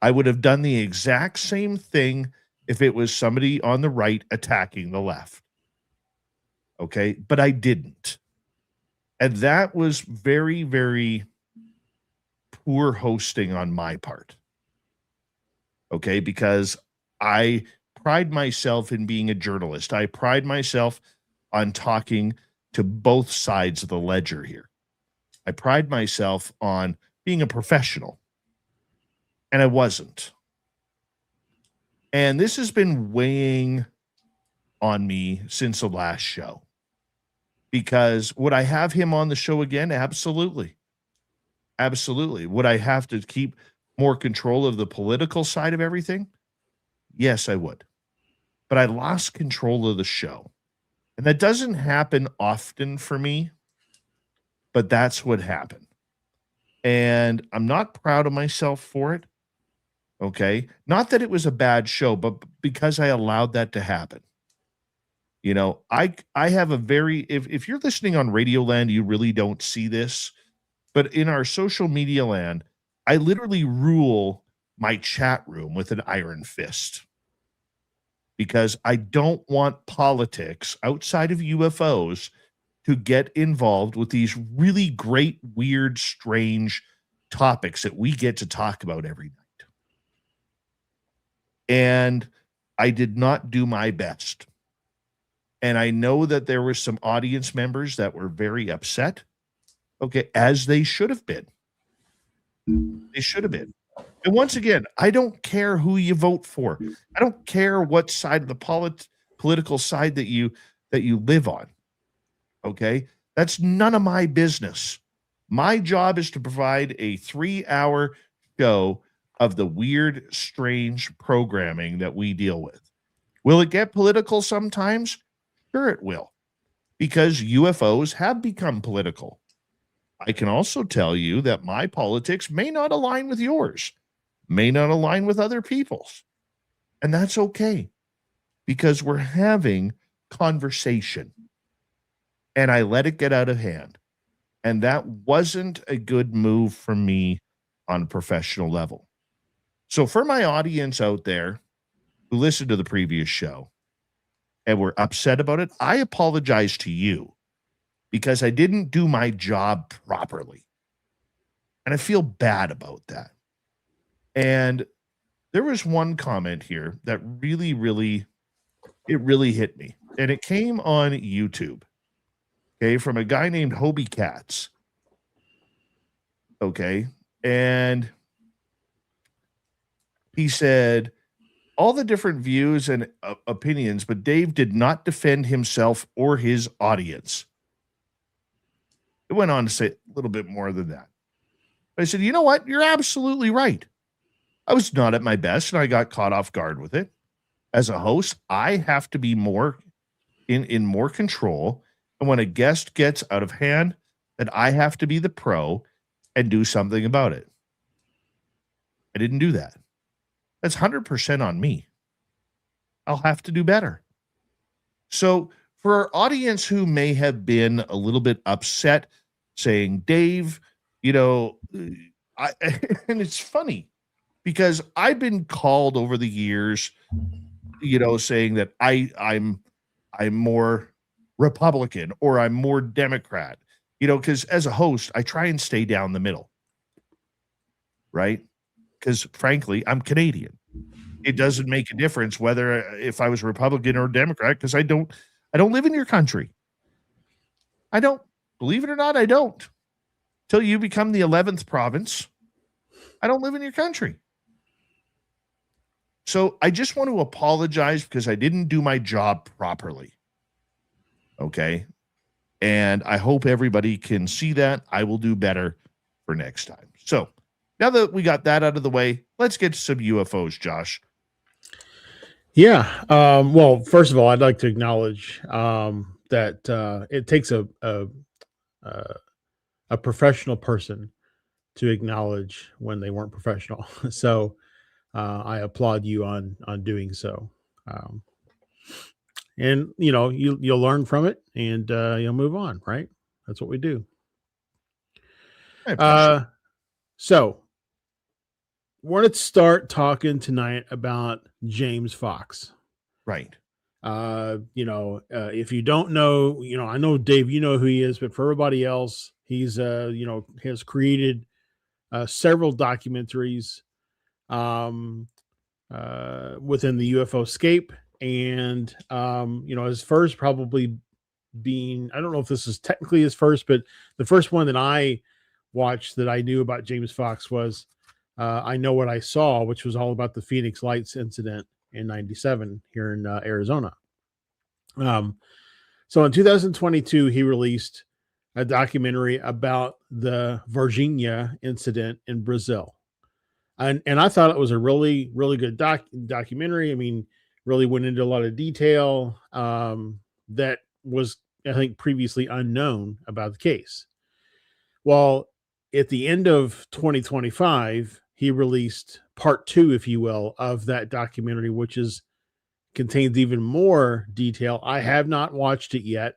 I would have done the exact same thing if it was somebody on the right attacking the left. Okay. But I didn't. And that was very, very poor hosting on my part. Okay. Because I pride myself in being a journalist. I pride myself on talking to both sides of the ledger here. I pride myself on being a professional. And I wasn't. And this has been weighing on me since the last show. Because would I have him on the show again? Absolutely. Absolutely. Would I have to keep more control of the political side of everything? Yes, I would. But I lost control of the show. And that doesn't happen often for me, but that's what happened. And I'm not proud of myself for it. Okay. Not that it was a bad show, but because I allowed that to happen. You know, I have a very, if you're listening on Radio Land, you really don't see this, but in our social media land, I literally rule my chat room with an iron fist because I don't want politics outside of UFOs to get involved with these really great, weird, strange topics that we get to talk about every night. And I did not do my best. And I know that there were some audience members that were very upset. Okay, as they should have been. They should have been. And once again, I don't care who you vote for. I don't care what side of the political side that you live on. Okay? That's none of my business. My job is to provide a 3-hour show of the weird, strange programming that we deal with. Will it get political sometimes? Sure it will, because UFOs have become political. I can also tell you that my politics may not align with yours, may not align with other people's. And that's okay, because we're having conversation. And I let it get out of hand. And that wasn't a good move for me on a professional level. So for my audience out there who listened to the previous show and were upset about it, I apologize to you because I didn't do my job properly. And I feel bad about that. And there was one comment here that really hit me. And it came on YouTube. Okay, from a guy named Hobie Katz. Okay, and he said, all the different views and opinions, but Dave did not defend himself or his audience. It went on to say a little bit more than that. I said, you know what? You're absolutely right. I was not at my best, and I got caught off guard with it. As a host, I have to be more in more control. And when a guest gets out of hand, then I have to be the pro and do something about it. I didn't do that. That's 100% on me. I'll have to do better. So for our audience who may have been a little bit upset saying, Dave, you know, and it's funny because I've been called over the years, you know, saying that I'm more Republican or I'm more Democrat, you know, because as a host, I try and stay down the middle, right? Because frankly, I'm Canadian. It doesn't make a difference whether if I was Republican or Democrat, because I don't live in your country. I don't. Believe it or not, I don't. Till you become the 11th province, I don't live in your country. So I just want to apologize because I didn't do my job properly. Okay. And I hope everybody can see that. I will do better for next time. So now that we got that out of the way, let's get to some UFOs, Josh. Yeah. Well, first of all, I'd like to acknowledge that it takes a professional person to acknowledge when they weren't professional. So I applaud you on doing so. And you know, you'll learn from it and you'll move on, right? That's what we do. So we're going to start talking tonight about James Fox. Right. If you don't know, I know Dave, you know who he is, but for everybody else, he's has created several documentaries within the UFO scape, and his first probably being, I don't know if this is technically his first, but the first one that I watched that I knew about James Fox was I Know What I Saw, which was all about the Phoenix Lights incident in '97 here in Arizona. So in 2022, he released a documentary about the Virginia incident in Brazil. And I thought it was a really, really good documentary. I mean, really went into a lot of detail that was, I think, previously unknown about the case. Well, at the end of 2025, he released part 2, if you will, of that documentary, which contains even more detail. I have not watched it yet.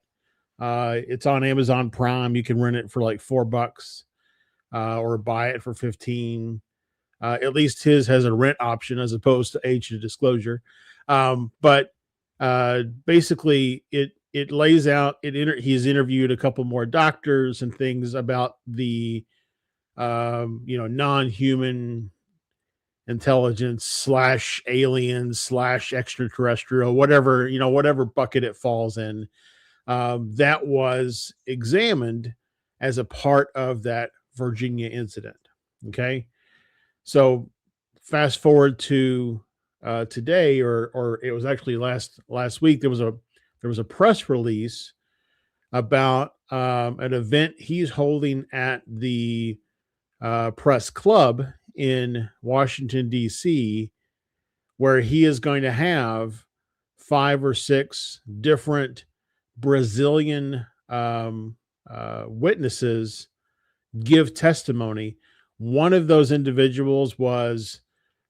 It's on Amazon Prime. You can rent it for like $4 or buy it for 15. At least his has a rent option as opposed to age to disclosure. But basically it lays out, he's interviewed a couple more doctors and things about the, non-human intelligence / aliens / extraterrestrial, whatever bucket it falls in, that was examined as a part of that Virginia incident. Okay. So fast forward to today, or it was actually last week, there was a press release about an event he's holding at the press club in Washington, D.C., where he is going to have 5 or 6 different Brazilian witnesses give testimony. One of those individuals was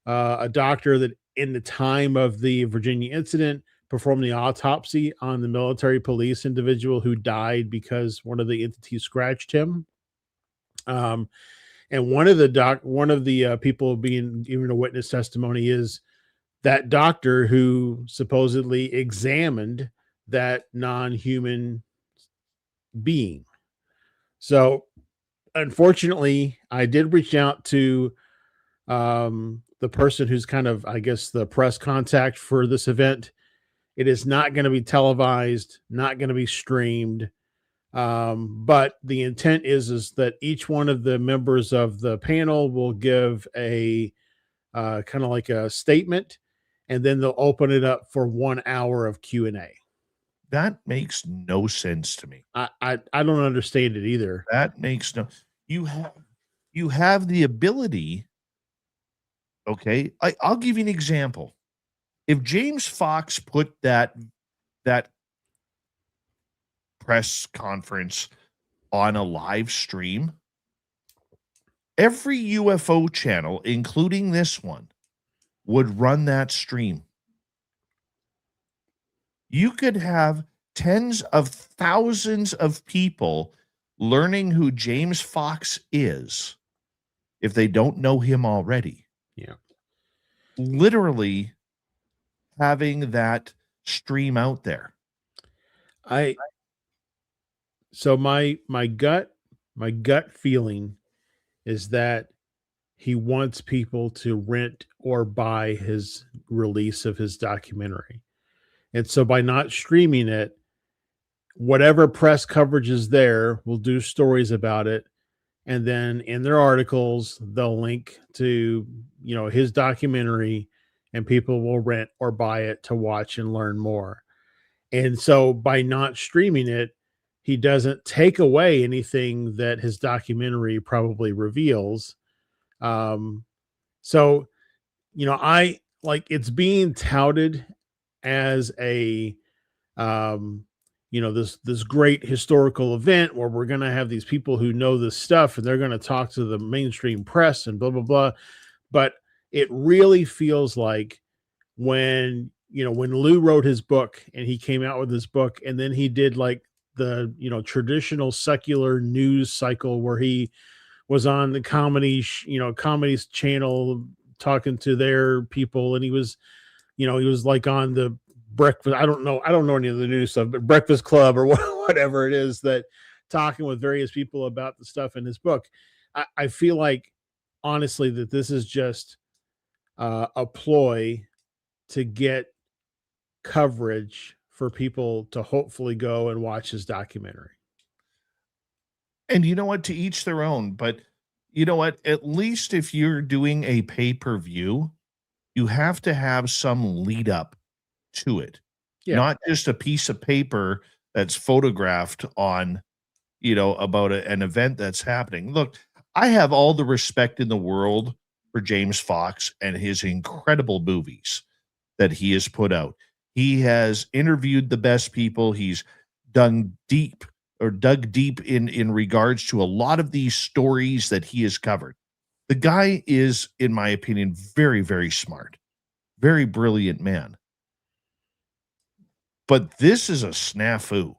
a doctor that in the time of the Virginia incident performed the autopsy on the military police individual who died because one of the entities scratched him. And one of the people being given a witness testimony is that doctor who supposedly examined that non-human being. So unfortunately, I did reach out to the person who's kind of, I guess, the press contact for this event. It is not going to be televised, not going to be streamed. But the intent is that each one of the members of the panel will give a kind of like a statement, and then they'll open it up for 1 hour of Q&A. That makes no sense to me. I don't understand it either. That makes no. You have the ability. Okay, I'll give you an example. If James Fox put that press conference on a live stream, every UFO channel, including this one, would run that stream. You could have tens of thousands of people learning who James Fox is if they don't know him already. Yeah. Literally having that stream out there. So my gut feeling is that he wants people to rent or buy his release of his documentary. And so by not streaming it, whatever press coverage is there will do stories about it. And then in their articles, they'll link to, his documentary, and people will rent or buy it to watch and learn more. And so by not streaming it, he doesn't take away anything that his documentary probably reveals. So, I like, it's being touted as a, this great historical event where we're going to have these people who know this stuff and they're going to talk to the mainstream press and blah, blah, blah. But it really feels like when Lou wrote his book and he came out with his book, and then he did like the, traditional secular news cycle where he was on the comedy's channel talking to their people. And he was like on the Breakfast. I don't know any of the new stuff, but Breakfast Club or whatever it is, that talking with various people about the stuff in his book. I feel like, honestly, that this is just a ploy to get coverage for people to hopefully go and watch his documentary. And you know what? To each their own. But you know what? At least if you're doing a pay-per-view, you have to have some lead up to it. Yeah. Not just a piece of paper that's photographed on, about an event that's happening. Look, I have all the respect in the world for James Fox and his incredible movies that he has put out. He has interviewed the best people. He's dug deep in regards to a lot of these stories that he has covered. The guy is, in my opinion, very, very smart, very brilliant man. But this is a snafu,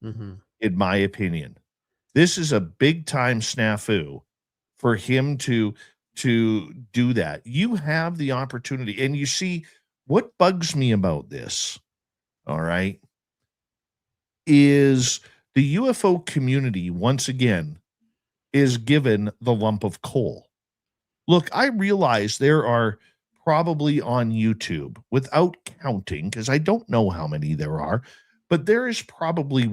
in my opinion. This is a big time snafu for him to do that. You have the opportunity, and you see what bugs me about this, all right, is the UFO community once again is given the lump of coal. Look, I realize there are probably on YouTube, without counting, because I don't know how many there are, but there is probably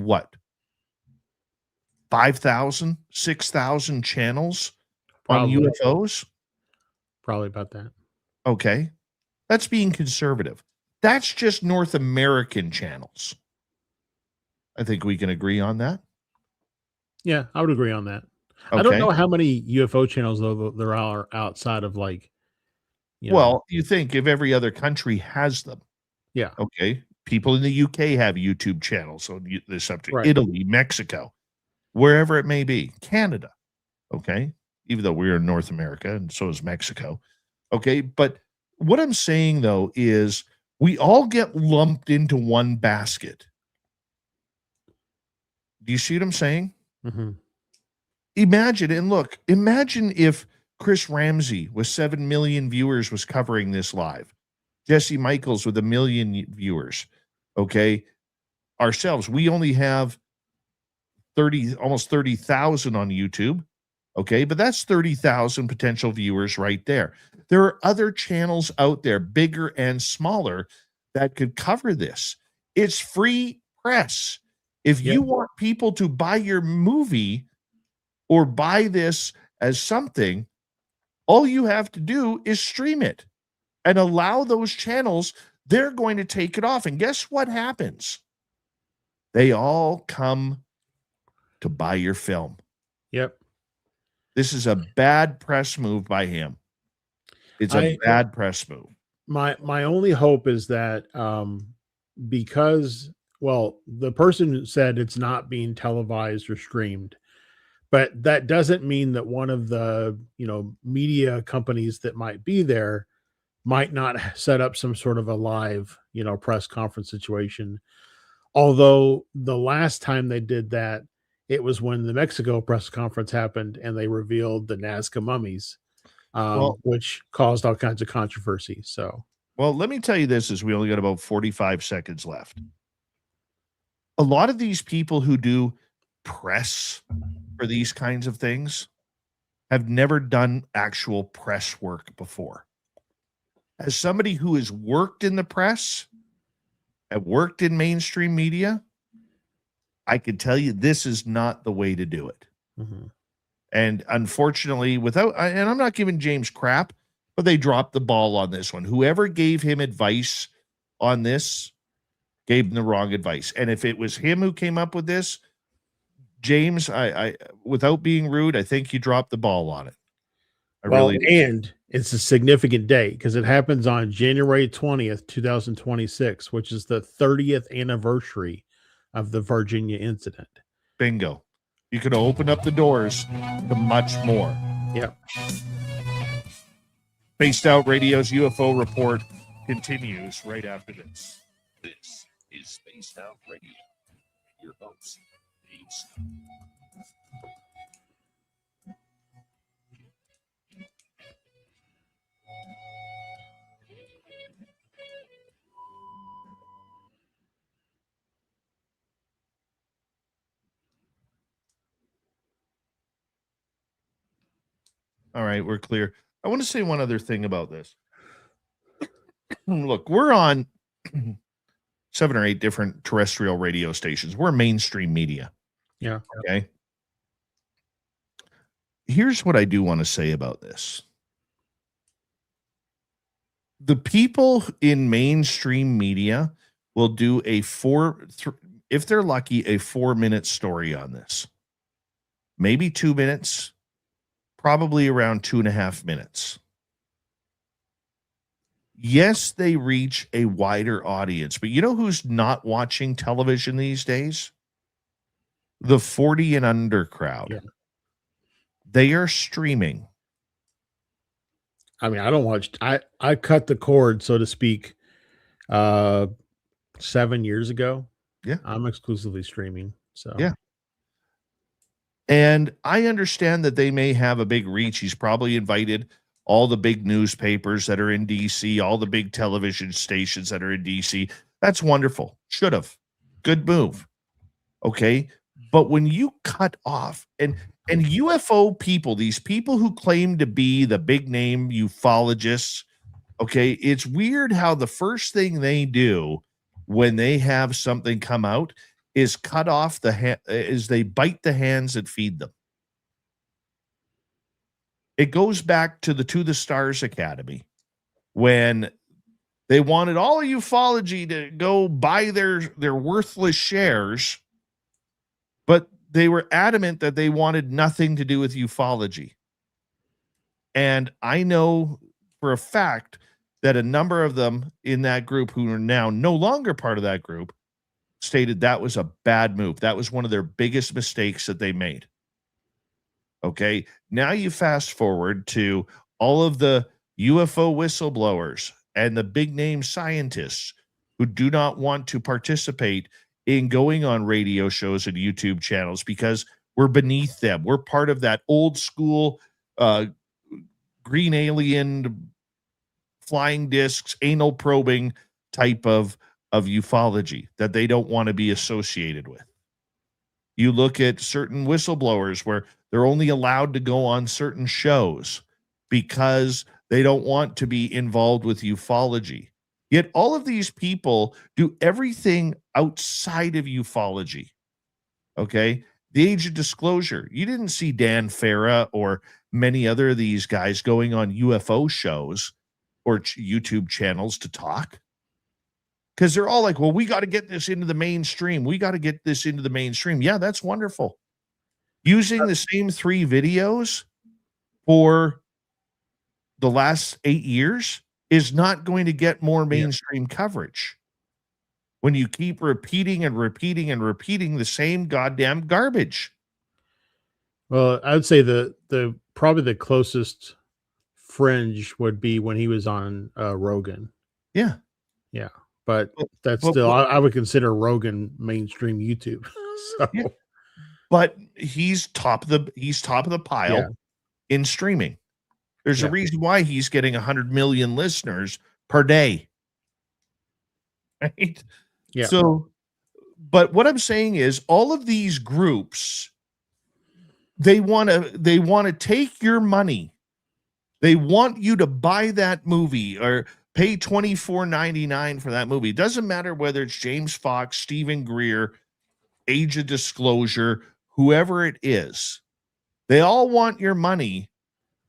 5,000, 6,000 channels Probably. on UFOs? Probably about that. Okay. That's being conservative. That's just North American channels. I think we can agree on that. Yeah, I would agree on that. Okay. I don't know how many UFO channels though there are outside of you think if every other country has them. Yeah. Okay. People in the UK have YouTube channels on this subject. Right. Italy, Mexico, wherever it may be. Canada. Okay. Even though we're in North America and so is Mexico. Okay. But what I'm saying though is we all get lumped into one basket. Do you see what I'm saying? Mm-hmm. Imagine if Chris Ramsey with 7 million viewers was covering this live. Jesse Michaels with 1 million viewers. Okay. Ourselves, we only have almost 30,000 on YouTube. Okay. But that's 30,000 potential viewers right there. There are other channels out there, bigger and smaller, that could cover this. It's free press. If you want people to buy your movie or buy this as something, all you have to do is stream it and allow those channels. They're going to take it off. And guess what happens? They all come to buy your film. Yep. This is a bad press move by him. It's a bad press move. My only hope is that because, the person said it's not being televised or streamed, but that doesn't mean that one of the, media companies that might be there might not set up some sort of a live, press conference situation. Although the last time they did that, it was when the Mexico press conference happened and they revealed the Nazca mummies, which caused all kinds of controversy. So, let me tell you this, as we only got about 45 seconds left. A lot of these people who do press for these kinds of things have never done actual press work before. As somebody who has worked in the press, have worked in mainstream media, I can tell you this is not the way to do it. Mm-hmm. And unfortunately, and I'm not giving James crap, but they dropped the ball on this one. Whoever gave him advice on this gave him the wrong advice. And if it was him who came up with this, James, I without being rude, I think you dropped the ball on it. And it's a significant date because it happens on January 20th, 2026, which is the 30th anniversary of the Virginia incident. Bingo. You could open up the doors to much more. Yep. Spaced Out Radio's UFO report continues right after this. This is Spaced Out Radio. Your host, Dave Scott. All right, we're clear. I want to say one other thing about this. Look, we're on 7 or 8 different terrestrial radio stations. We're mainstream media. Yeah. Okay. Here's what I do want to say about this. The people in mainstream media will do if they're lucky, a 4-minute story on this. Maybe 2 minutes, probably around 2.5 minutes. Yes, they reach a wider audience, but you know who's not watching television these days? The 40 and under crowd. Yeah. They are streaming. I mean, I don't watch. I cut the cord, so to speak, 7 years ago. Yeah. I'm exclusively streaming. So yeah. And I understand that they may have a big reach. He's probably invited all the big newspapers that are in DC, all the big television stations that are in DC. That's wonderful. Should have. Good move. Okay. But when you cut off and UFO people, these people who claim to be the big name ufologists, okay, it's weird how the first thing they do when they have something come out is cut off is they bite the hands that feed them. It goes back to the Stars Academy when they wanted all of ufology to go buy their worthless shares, but they were adamant that they wanted nothing to do with ufology. And I know for a fact that a number of them in that group who are now no longer part of that group stated that was a bad move. That was one of their biggest mistakes that they made. Okay. Now you fast forward to all of the UFO whistleblowers and the big name scientists who do not want to participate in going on radio shows and YouTube channels because we're beneath them. We're part of that old school green alien flying discs, anal probing type of ufology that they don't want to be associated with. You look at certain whistleblowers where they're only allowed to go on certain shows because they don't want to be involved with ufology. Yet all of these people do everything outside of ufology. Okay. The age of disclosure. You didn't see Dan Farah or many other of these guys going on UFO shows or YouTube channels to talk. Because they're all like, well, we got to get this into the mainstream. We got to get this into the mainstream. Yeah, that's wonderful. Using the same 3 videos for the last 8 years is not going to get more mainstream coverage. When you keep repeating and repeating and repeating the same goddamn garbage. Well, I would say the probably the closest fringe would be when he was on Rogan. Yeah. Yeah. But that's still, I would consider Rogan mainstream YouTube. So. Yeah. But he's top of the pile in streaming. There's a reason why he's getting 100 million listeners per day. Right? Yeah. So, but what I'm saying is all of these groups, they want to take your money. They want you to buy that movie or pay $24.99 for that movie. It doesn't matter whether it's James Fox, Stephen Greer, Age of Disclosure, whoever it is. They all want your money,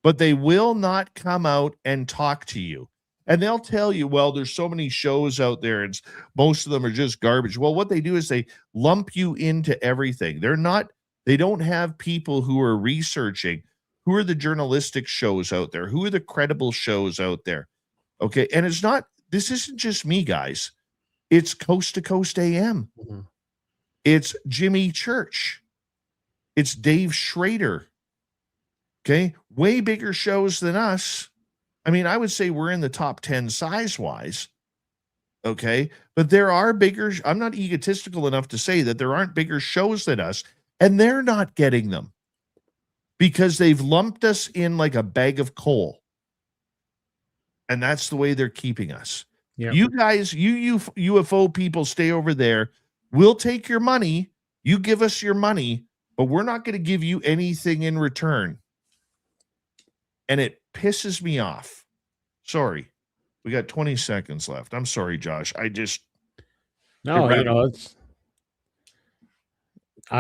but they will not come out and talk to you. And they'll tell you, well, there's so many shows out there and most of them are just garbage. Well, what they do is they lump you into everything. They don't have people who are researching who are the journalistic shows out there, who are the credible shows out there. Okay. And this isn't just me, guys. It's Coast to Coast AM. Mm-hmm. It's Jimmy Church. It's Dave Schrader. Okay. Way bigger shows than us. I mean, I would say we're in the top 10 size wise. Okay. But there are bigger. I'm not egotistical enough to say that there aren't bigger shows than us, and they're not getting them because they've lumped us in like a bag of coal. And that's the way they're keeping us. Yep. You guys, you UFO people, stay over there. We'll take your money. You give us your money, but we're not going to give you anything in return. and it pisses me off. Sorry. We got 20 seconds left. I'm sorry, Josh. I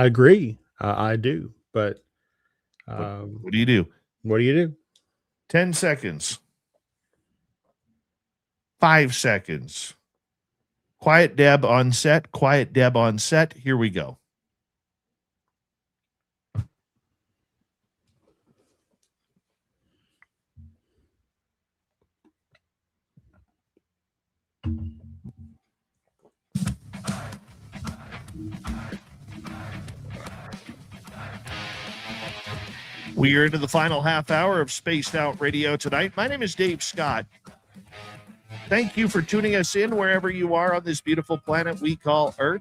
agree. I do. But what do you do? What do you do? 10 seconds. 5 seconds. Quiet Deb on set. Quiet Deb on set. Here we go. We are into the final half hour of Spaced Out Radio tonight. My name is Dave Scott. Thank you for tuning us in wherever you are on this beautiful planet we call Earth,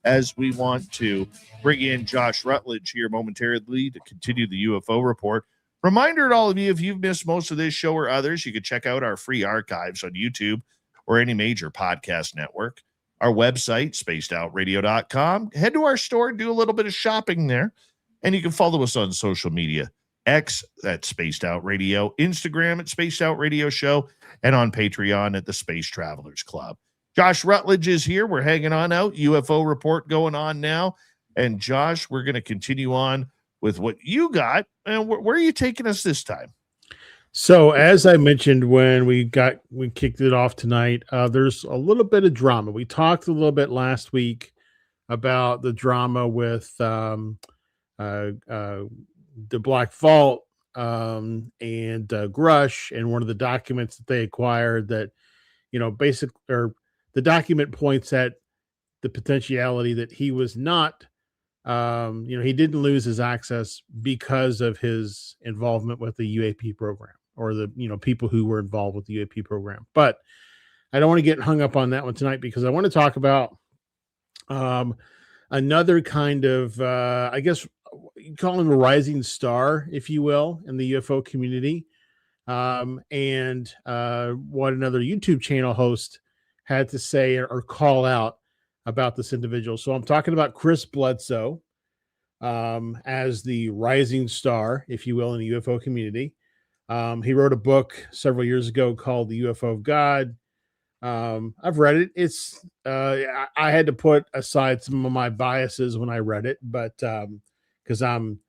as we want to bring in Josh Rutledge here momentarily to continue the UFO report. Reminder to all of you, if you've missed most of this show or others, you can check out our free archives on YouTube or any major podcast network. Our website, spacedoutradio.com. Head to our store and do a little bit of shopping there. And you can follow us on social media. X at Spaced Out Radio, Instagram at Spaced Out Radio Show, and on Patreon at the Space Travelers Club. Josh Rutledge is here. We're hanging on out. UFO report going on now. And Josh, we're going to continue on with what you got. And where are you taking us this time? So, as I mentioned when we kicked it off tonight, there's a little bit of drama. We talked a little bit last week about the drama with the Black Vault and Grush, and one of the documents that they acquired that, the document points at the potentiality that he was not, he didn't lose his access because of his involvement with the UAP program, or the, people who were involved with the UAP program. But I don't want to get hung up on that one tonight, because I want to talk about another kind of, I guess, you call him a rising star, if you will, in the UFO community. And what another YouTube channel host had to say or call out about this individual. So I'm talking about Chris Bledsoe as the rising star, if you will, in the UFO community. He wrote a book several years ago called The UFO of God. I've read it. It's I had to put aside some of my biases when I read it, but because I'm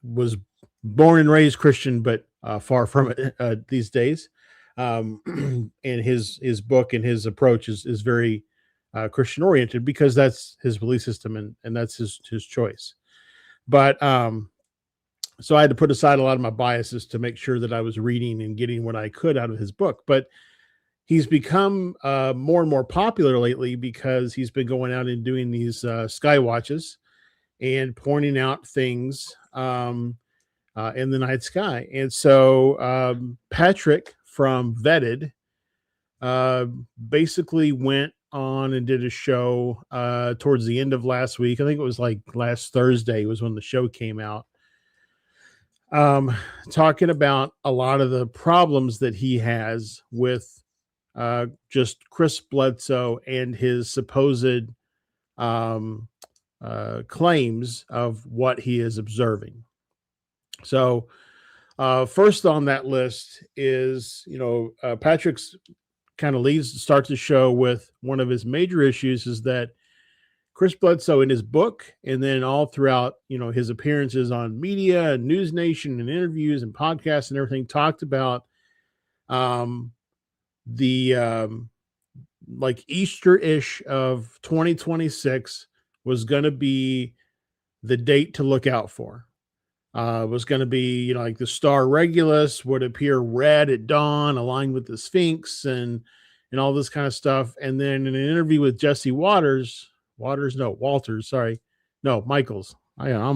was born and raised Christian, but far from it these days. And his book and his approach is very Christian oriented, because that's his belief system and that's his choice. But so I had to put aside a lot of my biases to make sure that I was reading and getting what I could out of his book. But he's become more and more popular lately, because he's been going out and doing these sky watches and pointing out things in the night sky. And so Patrick from Vetted basically went on and did a show towards the end of last week. I think it was like last Thursday was when the show came out, talking about a lot of the problems that he has with just Chris Bledsoe and his supposed claims of what he is observing. So first on that list is, Patrick's kind of starts the show with one of his major issues is that Chris Bledsoe in his book, and then all throughout, his appearances on media and News Nation and interviews and podcasts and everything, talked about the like Easter-ish of 2026 was going to be the date to look out for. Was going to be, like the star Regulus would appear red at dawn, aligned with the Sphinx and all this kind of stuff. And then in an interview with Jesse Michaels. I'm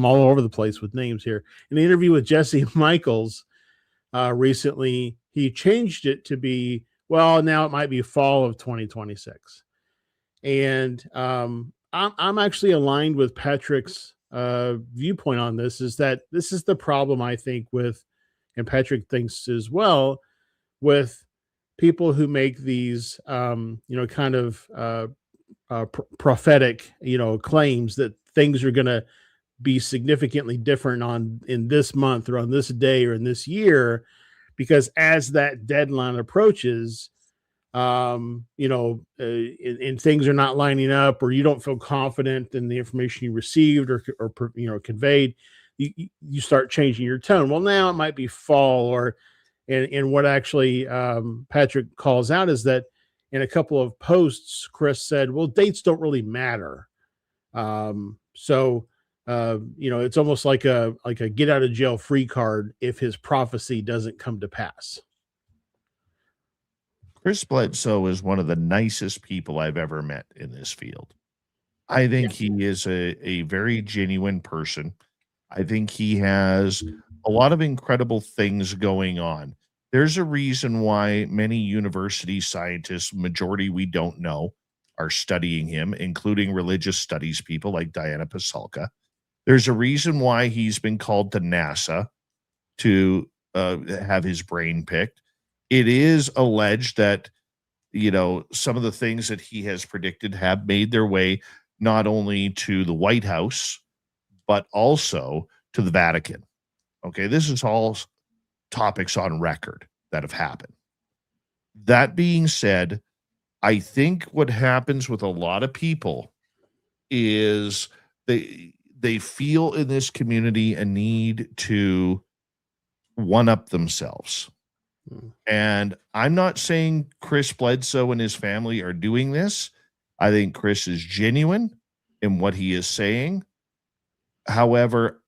all over the place with names here. In an interview with Jesse Michaels recently, he changed it to be, now it might be fall of 2026. And I'm actually aligned with Patrick's viewpoint on this, is that this is the problem, I think, with, and Patrick thinks as well, with people who make these, kind of prophetic, claims that things are going to be significantly different in this month or on this day or in this year, because as that deadline approaches, and things are not lining up, or you don't feel confident in the information you received or conveyed, you start changing your tone. Well, now it might be fall, and what actually Patrick calls out is that in a couple of posts, Chris said, well, dates don't really matter. So it's almost like a get out of jail free card if his prophecy doesn't come to pass. Chris Bledsoe is one of the nicest people I've ever met in this field. I think he is a very genuine person. I think he has a lot of incredible things going on. There's a reason why many university scientists, majority we don't know, are studying him, including religious studies people like Diana Pasulka. There's a reason why he's been called to NASA to have his brain picked. It is alleged that, some of the things that he has predicted have made their way not only to the White House, but also to the Vatican. Okay, this is all topics on record that have happened. That being said, I think what happens with a lot of people is they feel in this community a need to one-up themselves. And I'm not saying Chris Bledsoe and his family are doing this. I think Chris is genuine in what he is saying. However,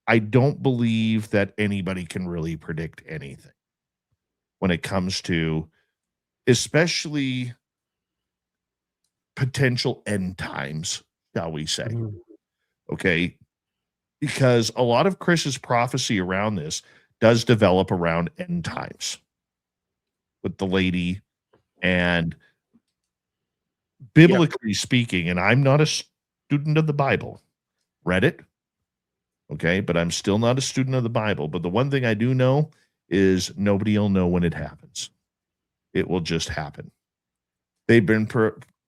I don't believe that anybody can really predict anything when it comes to especially potential end times, shall we say. Okay? Because a lot of Chris's prophecy around this does develop around end times with the lady, and biblically speaking, and I'm not a student of the Bible, read it, okay, but I'm still not a student of the Bible. But the one thing I do know is nobody will know when it happens. It will just happen. They've been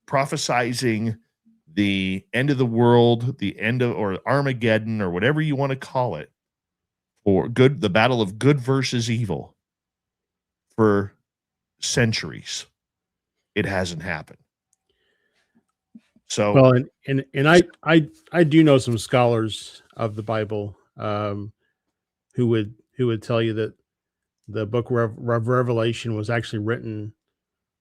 prophesizing the end of the world, the end of, or Armageddon, or whatever you want to call it, or the battle of good versus evil for centuries. It hasn't happened. So, well, and I do know some scholars of the Bible who would tell you that the book of Revelation was actually written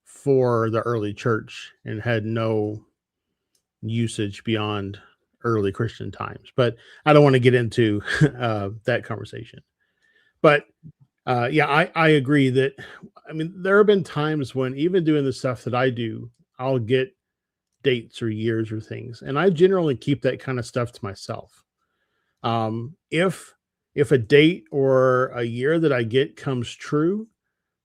for the early church and had no usage beyond early Christian times. But I don't want to get into that conversation. But I agree that, there have been times when, even doing the stuff that I do, I'll get dates or years or things, and I generally keep that kind of stuff to myself. If a date or a year that I get comes true,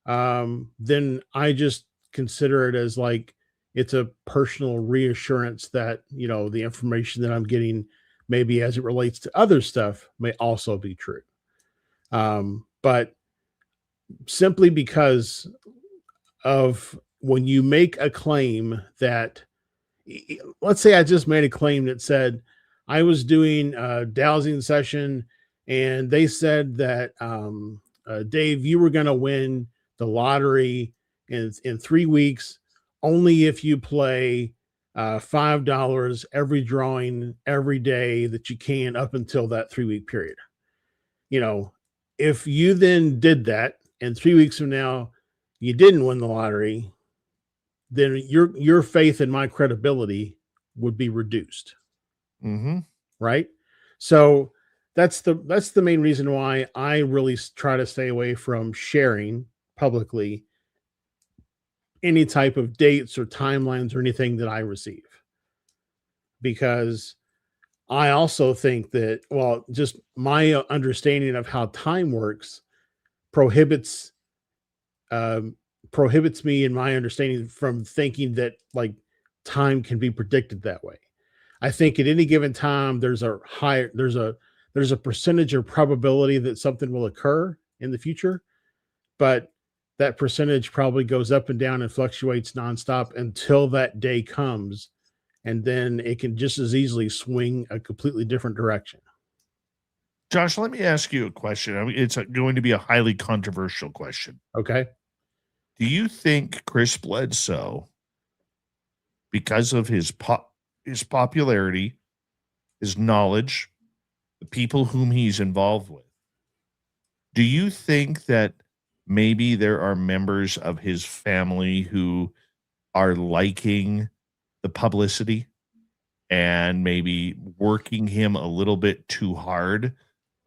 then I just consider it as like it's a personal reassurance that, the information that I'm getting, maybe as it relates to other stuff, may also be true. But simply because of when you make a claim that, let's say I just made a claim that said I was doing a dowsing session and they said that, Dave, you were going to win the lottery in 3 weeks, only if you play $5 every drawing every day that you can up until that 3-week period. If you then did that and 3 weeks from now you didn't win the lottery, then your faith in my credibility would be reduced. Mm-hmm. Right? So that's the main reason why I really try to stay away from sharing publicly any type of dates or timelines or anything that I receive. Because I also think that, just my understanding of how time works prohibits me in my understanding from thinking that like time can be predicted that way. I think at any given time, there's a percentage of probability that something will occur in the future, but that percentage probably goes up and down and fluctuates nonstop until that day comes. And then it can just as easily swing a completely different direction. Josh, let me ask you a question. I mean, it's going to be a highly controversial question. Okay. Do you think Chris Bledsoe, because of his popularity, his knowledge, the people whom he's involved with, do you think that maybe there are members of his family who are liking the publicity and maybe working him a little bit too hard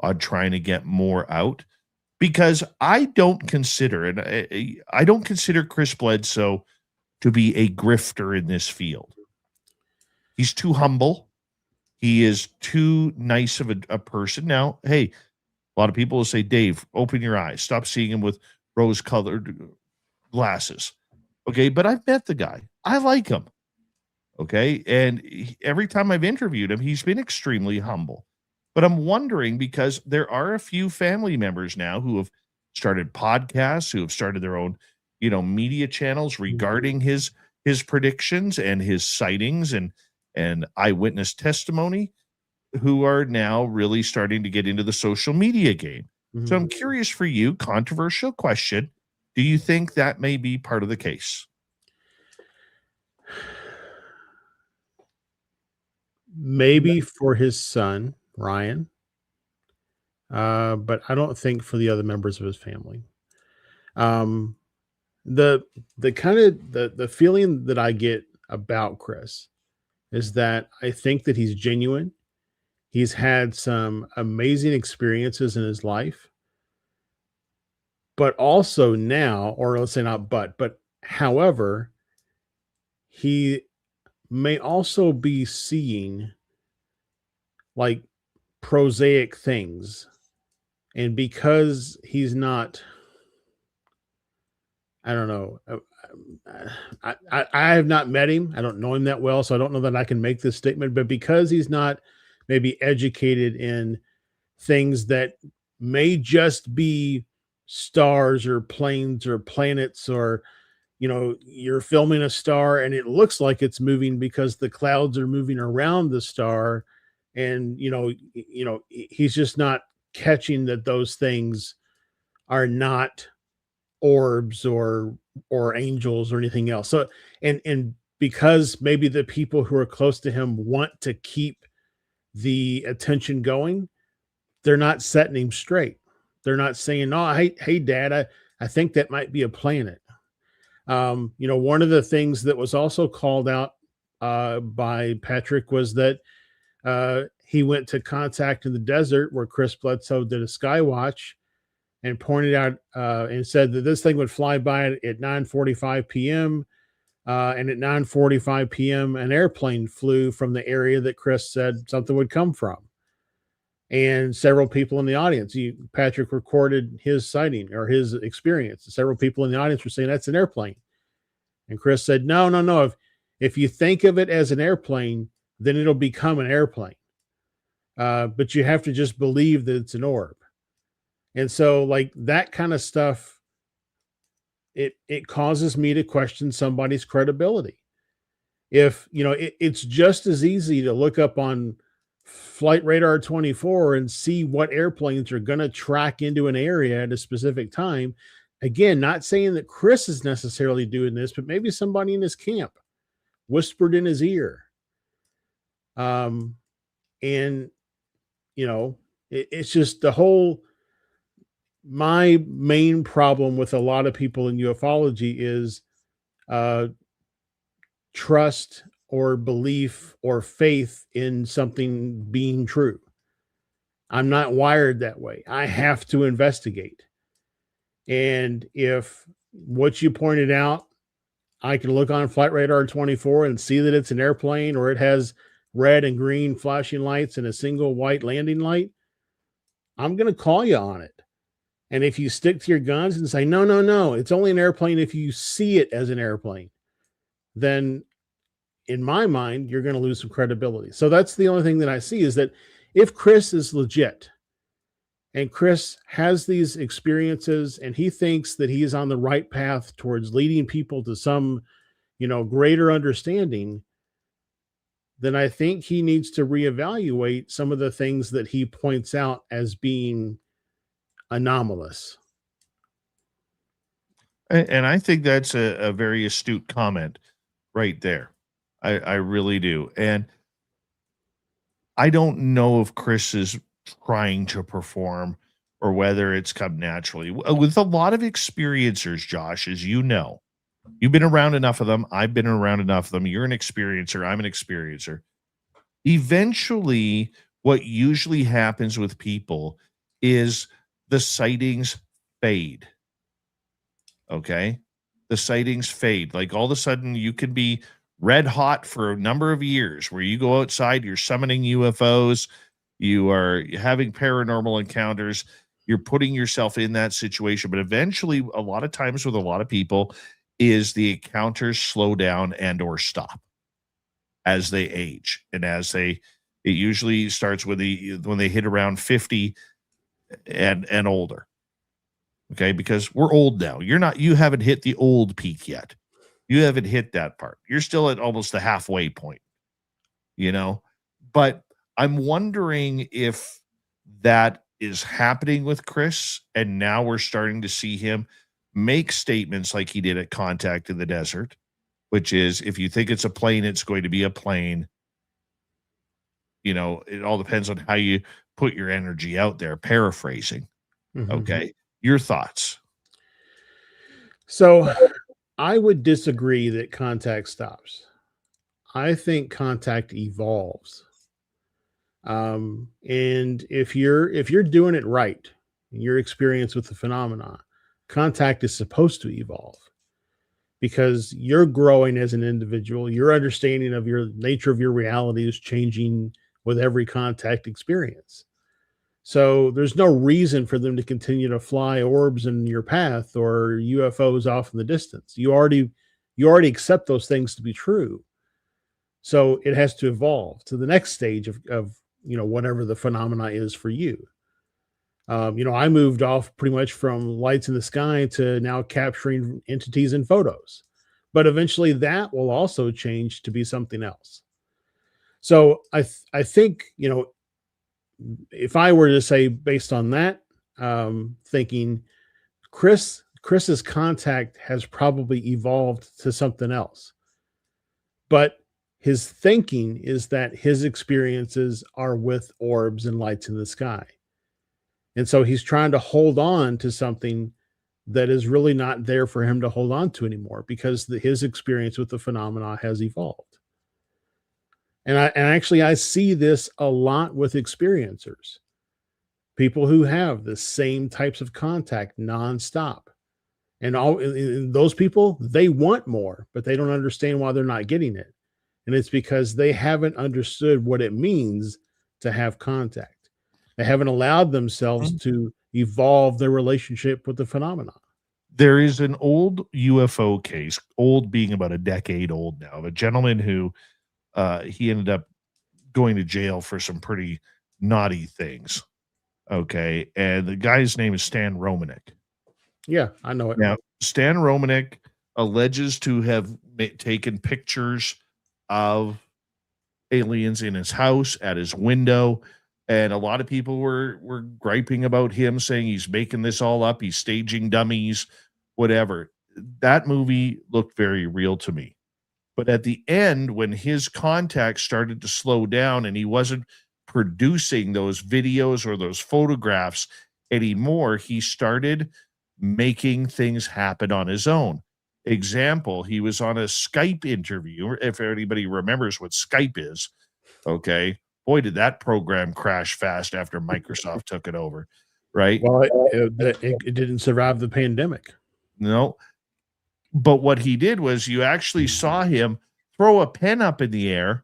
on trying to get more out? Because I don't consider Chris Bledsoe to be a grifter in this field. He's too humble. He is too nice of a person. Now, hey, a lot of people will say, Dave, open your eyes. Stop seeing him with rose-colored glasses. Okay, but I've met the guy. I like him. Okay, and every time I've interviewed him, he's been extremely humble. But I'm wondering, because there are a few family members now who have started podcasts, who have started their own, media channels regarding his predictions and his sightings and eyewitness testimony, who are now really starting to get into the social media game. Mm-hmm. So I'm curious for you, controversial question. Do you think that may be part of the case? Maybe for his son, Ryan. But I don't think for the other members of his family. The kind of the feeling that I get about Chris is that I think that he's genuine. He's had some amazing experiences in his life, but also now, or let's say not but however, he may also be seeing like prosaic things. And because he's not, I don't know, I have not met him. I don't know him that well, so I don't know that I can make this statement. But because he's not maybe educated in things that may just be stars or planes or planets, or, you're filming a star and it looks like it's moving because the clouds are moving around the star. And, he's just not catching that those things are not orbs or angels or anything else. So, and because maybe the people who are close to him want to keep the attention going, they're not setting him straight. They're not saying, "No, hey, Dad, I think that might be a planet." One of the things that was also called out by Patrick was that he went to contact in the desert where Chris Bledsoe did a sky watch and pointed out and said that this thing would fly by at 9:45 p.m. And at 9:45 p.m., an airplane flew from the area that Chris said something would come from. And several people in the audience, Patrick recorded his sighting or his experience. Several people in the audience were saying that's an airplane. And Chris said, no. If you think of it as an airplane, then it'll become an airplane. But you have to just believe that it's an orb. And so like that kind of stuff, it causes me to question somebody's credibility. If, it's just as easy to look up on Flight Radar 24 and see what airplanes are going to track into an area at a specific time. Again, not saying that Chris is necessarily doing this, but maybe somebody in his camp whispered in his ear. And, it's just the whole, my main problem with a lot of people in ufology is trust or belief or faith in something being true. I'm not wired that way. I have to investigate. And if what you pointed out, I can look on Flight Radar 24 and see that it's an airplane, or it has red and green flashing lights and a single white landing light, I'm going to call you on it. And if you stick to your guns and say, no, it's only an airplane if you see it as an airplane, then in my mind, you're going to lose some credibility. So that's the only thing that I see, is that if Chris is legit and Chris has these experiences and he thinks that he is on the right path towards leading people to some, greater understanding, then I think he needs to reevaluate some of the things that he points out as being anomalous. And I think that's a very astute comment right there. I really do. And I don't know if Chris is trying to perform or whether it's come naturally. With a lot of experiencers, Josh, as you know, you've been around enough of them. I've been around enough of them. You're an experiencer. I'm an experiencer. Eventually, what usually happens with people is the sightings fade. Okay? The sightings fade. Like all of a sudden, you can be red hot for a number of years where you go outside, you're summoning UFOs, you are having paranormal encounters, you're putting yourself in that situation. But eventually, a lot of times with a lot of people, is the encounters slow down and or stop as they age. And as it usually starts when they hit around 50 and older. Okay, because we're old now. You haven't hit the old peak yet. You haven't hit that part. You're still at almost the halfway point, But I'm wondering if that is happening with Chris, and now we're starting to see him make statements like he did at Contact in the Desert, which is, if you think it's a plane, it's going to be a plane. It all depends on how you put your energy out there, paraphrasing. Mm-hmm. Okay. Your thoughts? So I would disagree that contact stops. I think contact evolves. And if you're doing it right, in your experience with the phenomena, contact is supposed to evolve because you're growing as an individual. Your understanding of your nature of your reality is changing with every contact experience. So there's no reason for them to continue to fly orbs in your path or UFOs off in the distance. You already accept those things to be true. So it has to evolve to the next stage of whatever the phenomena is for you. I moved off pretty much from lights in the sky to now capturing entities in photos, but eventually that will also change to be something else. So I think, if I were to say based on that, thinking Chris's contact has probably evolved to something else, but his thinking is that his experiences are with orbs and lights in the sky. And so he's trying to hold on to something that is really not there for him to hold on to anymore because his experience with the phenomena has evolved. And I see this a lot with experiencers, people who have the same types of contact nonstop. And those people, they want more, but they don't understand why they're not getting it. And it's because they haven't understood what it means to have contact. They haven't allowed themselves to evolve their relationship with the phenomena. There is an old UFO case, old being about a decade old now, of a gentleman who he ended up going to jail for some pretty naughty things. Okay. And the guy's name is Stan Romanek. Yeah, I know it. Now, Stan Romanek alleges to have taken pictures of aliens in his house, at his window. And a lot of people were griping about him, saying he's making this all up. He's staging dummies, whatever. That movie looked very real to me. But at the end, when his contact started to slow down and he wasn't producing those videos or those photographs anymore, he started making things happen on his own. Example, he was on a Skype interview, if anybody remembers what Skype is. Okay. Boy, did that program crash fast after Microsoft took it over, right? Well, it didn't survive the pandemic. No. But what he did was you actually saw him throw a pen up in the air,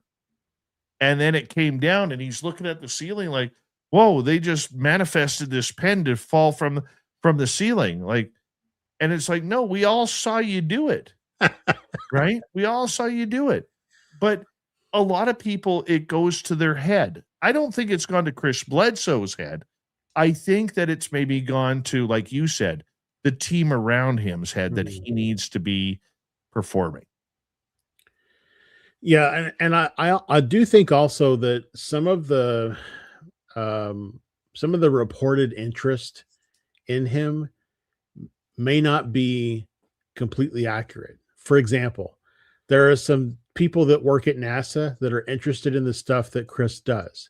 and then it came down, and he's looking at the ceiling like, whoa, they just manifested this pen to fall from the ceiling. Like, and it's like, no, we all saw you do it. Right? We all saw you do it. But a lot of people, it goes to their head. I don't think it's gone to Chris Bledsoe's head. I think that it's maybe gone to, like you said, the team around him's head that he needs to be performing. Yeah, and I do think also that some of the reported interest in him may not be completely accurate. For example, there are some people that work at NASA that are interested in the stuff that Chris does,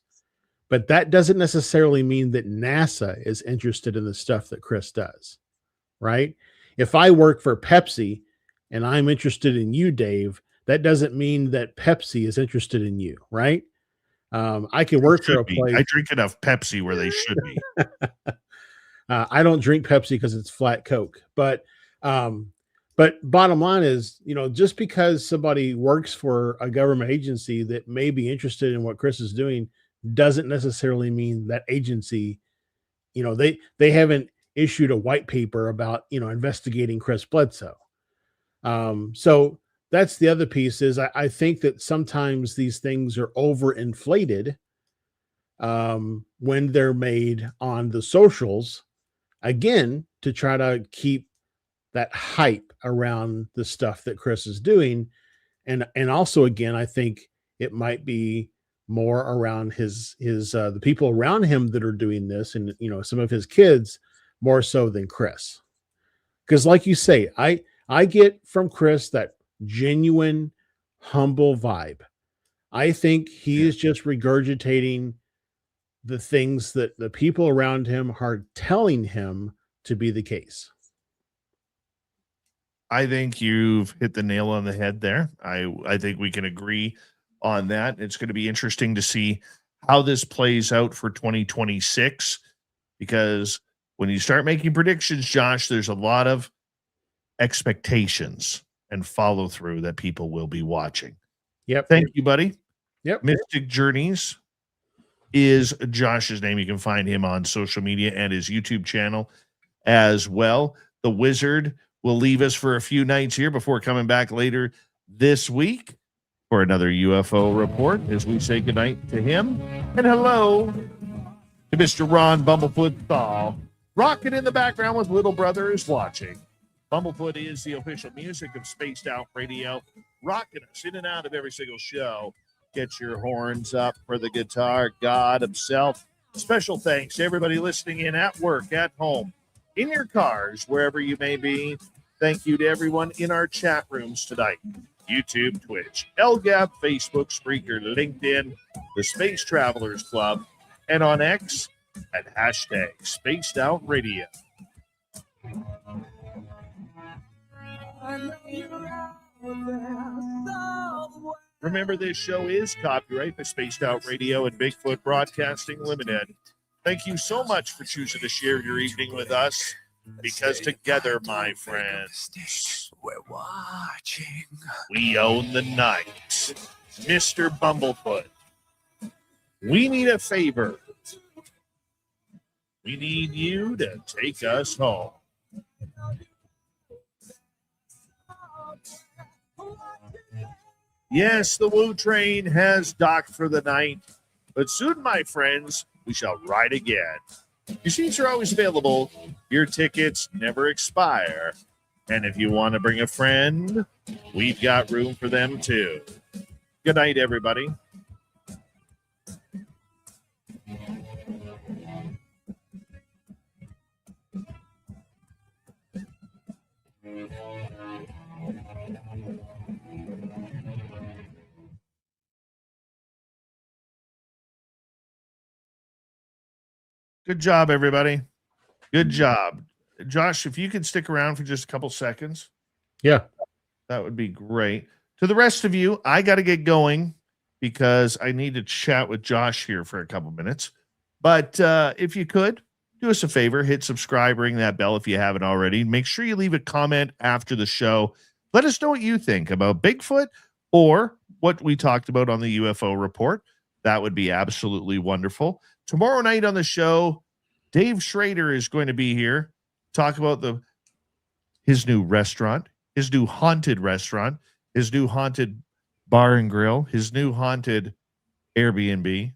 but that doesn't necessarily mean that NASA is interested in the stuff that Chris does, right? If I work for Pepsi and I'm interested in you, Dave, that doesn't mean that Pepsi is interested in you, right? I can work for a place. I drink enough Pepsi where they should be. I don't drink Pepsi because it's flat Coke, but bottom line is, just because somebody works for a government agency that may be interested in what Chris is doing doesn't necessarily mean that agency, they haven't issued a white paper about, investigating Chris Bledsoe. So that's the other piece is I think that sometimes these things are overinflated when they're made on the socials, again, to try to keep that hype around the stuff that Chris is doing. And also, again, I think it might be more around his the people around him that are doing this, and some of his kids more so than Chris. Because like you say, I get from Chris that genuine, humble vibe. I think he is just regurgitating the things that the people around him are telling him to be the case. I think you've hit the nail on the head there. I think we can agree on that. It's going to be interesting to see how this plays out for 2026, because when you start making predictions, Josh, there's a lot of expectations and follow through that people will be watching. Yep. Thank you, buddy. Yep. Mystic Journeys is Josh's name. You can find him on social media and his YouTube channel as well. The Wizard will leave us for a few nights here before coming back later this week for another UFO report as we say goodnight to him. And hello to Mr. Ron Bumblefoot Thaw, rocking in the background with Little Brother is Watching. Bumblefoot is the official music of Spaced Out Radio, rocking us in and out of every single show. Get your horns up for the guitar god himself. Special thanks to everybody listening in at work, at home, in your cars, wherever you may be. Thank you to everyone in our chat rooms tonight. YouTube, Twitch, LGAP, Facebook, Spreaker, LinkedIn, the Space Travelers Club, and on X at hashtag Spaced Out Radio. Remember, this show is copyright by Spaced Out Radio and Bigfoot Broadcasting Limited. Thank you so much for choosing to share your evening with us, because together, my friends, we're watching. We own the night. Mr. Bumblefoot, we need a favor. We need you to take us home. Yes, the Woo train has docked for the night, but soon, my friends, we shall ride again. Your seats are always available. Your tickets never expire. And if you want to bring a friend, we've got room for them too. Good night, everybody. Good job, everybody. Good job. Josh, if you could stick around for just a couple seconds. Yeah. That would be great. To the rest of you, I got to get going because I need to chat with Josh here for a couple minutes. But if you could, do us a favor, hit subscribe, ring that bell if you haven't already. Make sure you leave a comment after the show. Let us know what you think about Bigfoot or what we talked about on the UFO report. That would be absolutely wonderful. Tomorrow night on the show, Dave Schrader is going to be here, talk about his new restaurant, his new haunted restaurant, his new haunted bar and grill, his new haunted Airbnb.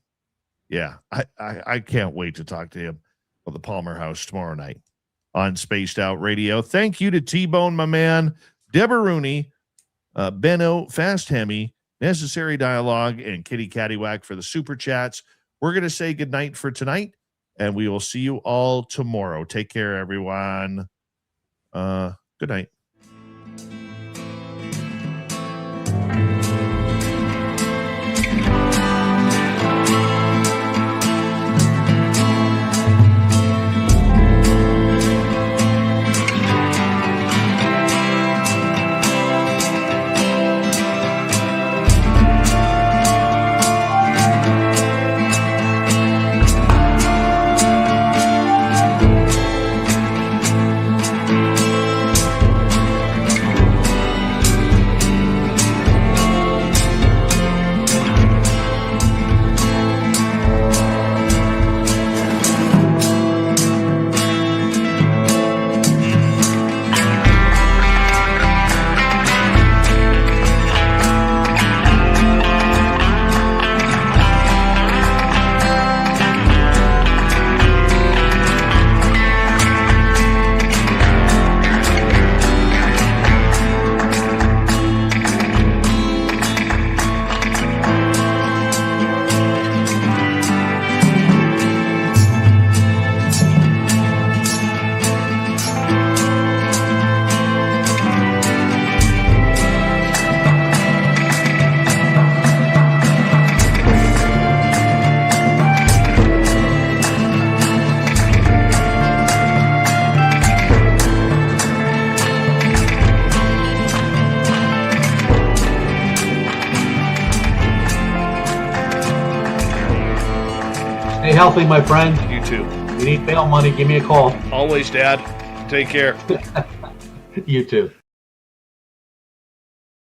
Yeah, I can't wait to talk to him about the Palmer House tomorrow night on Spaced Out Radio. Thank you to T-Bone, my man, Deborah Rooney, Benno, Fast Hemi, Necessary Dialogue, and Kitty Caddywhack for the super chats. We're going to say goodnight for tonight, and we will see you all tomorrow. Take care, everyone. Good night. Stay healthy, my friend. You too. You need bail money, give me a call. Always, Dad. Take care. You too.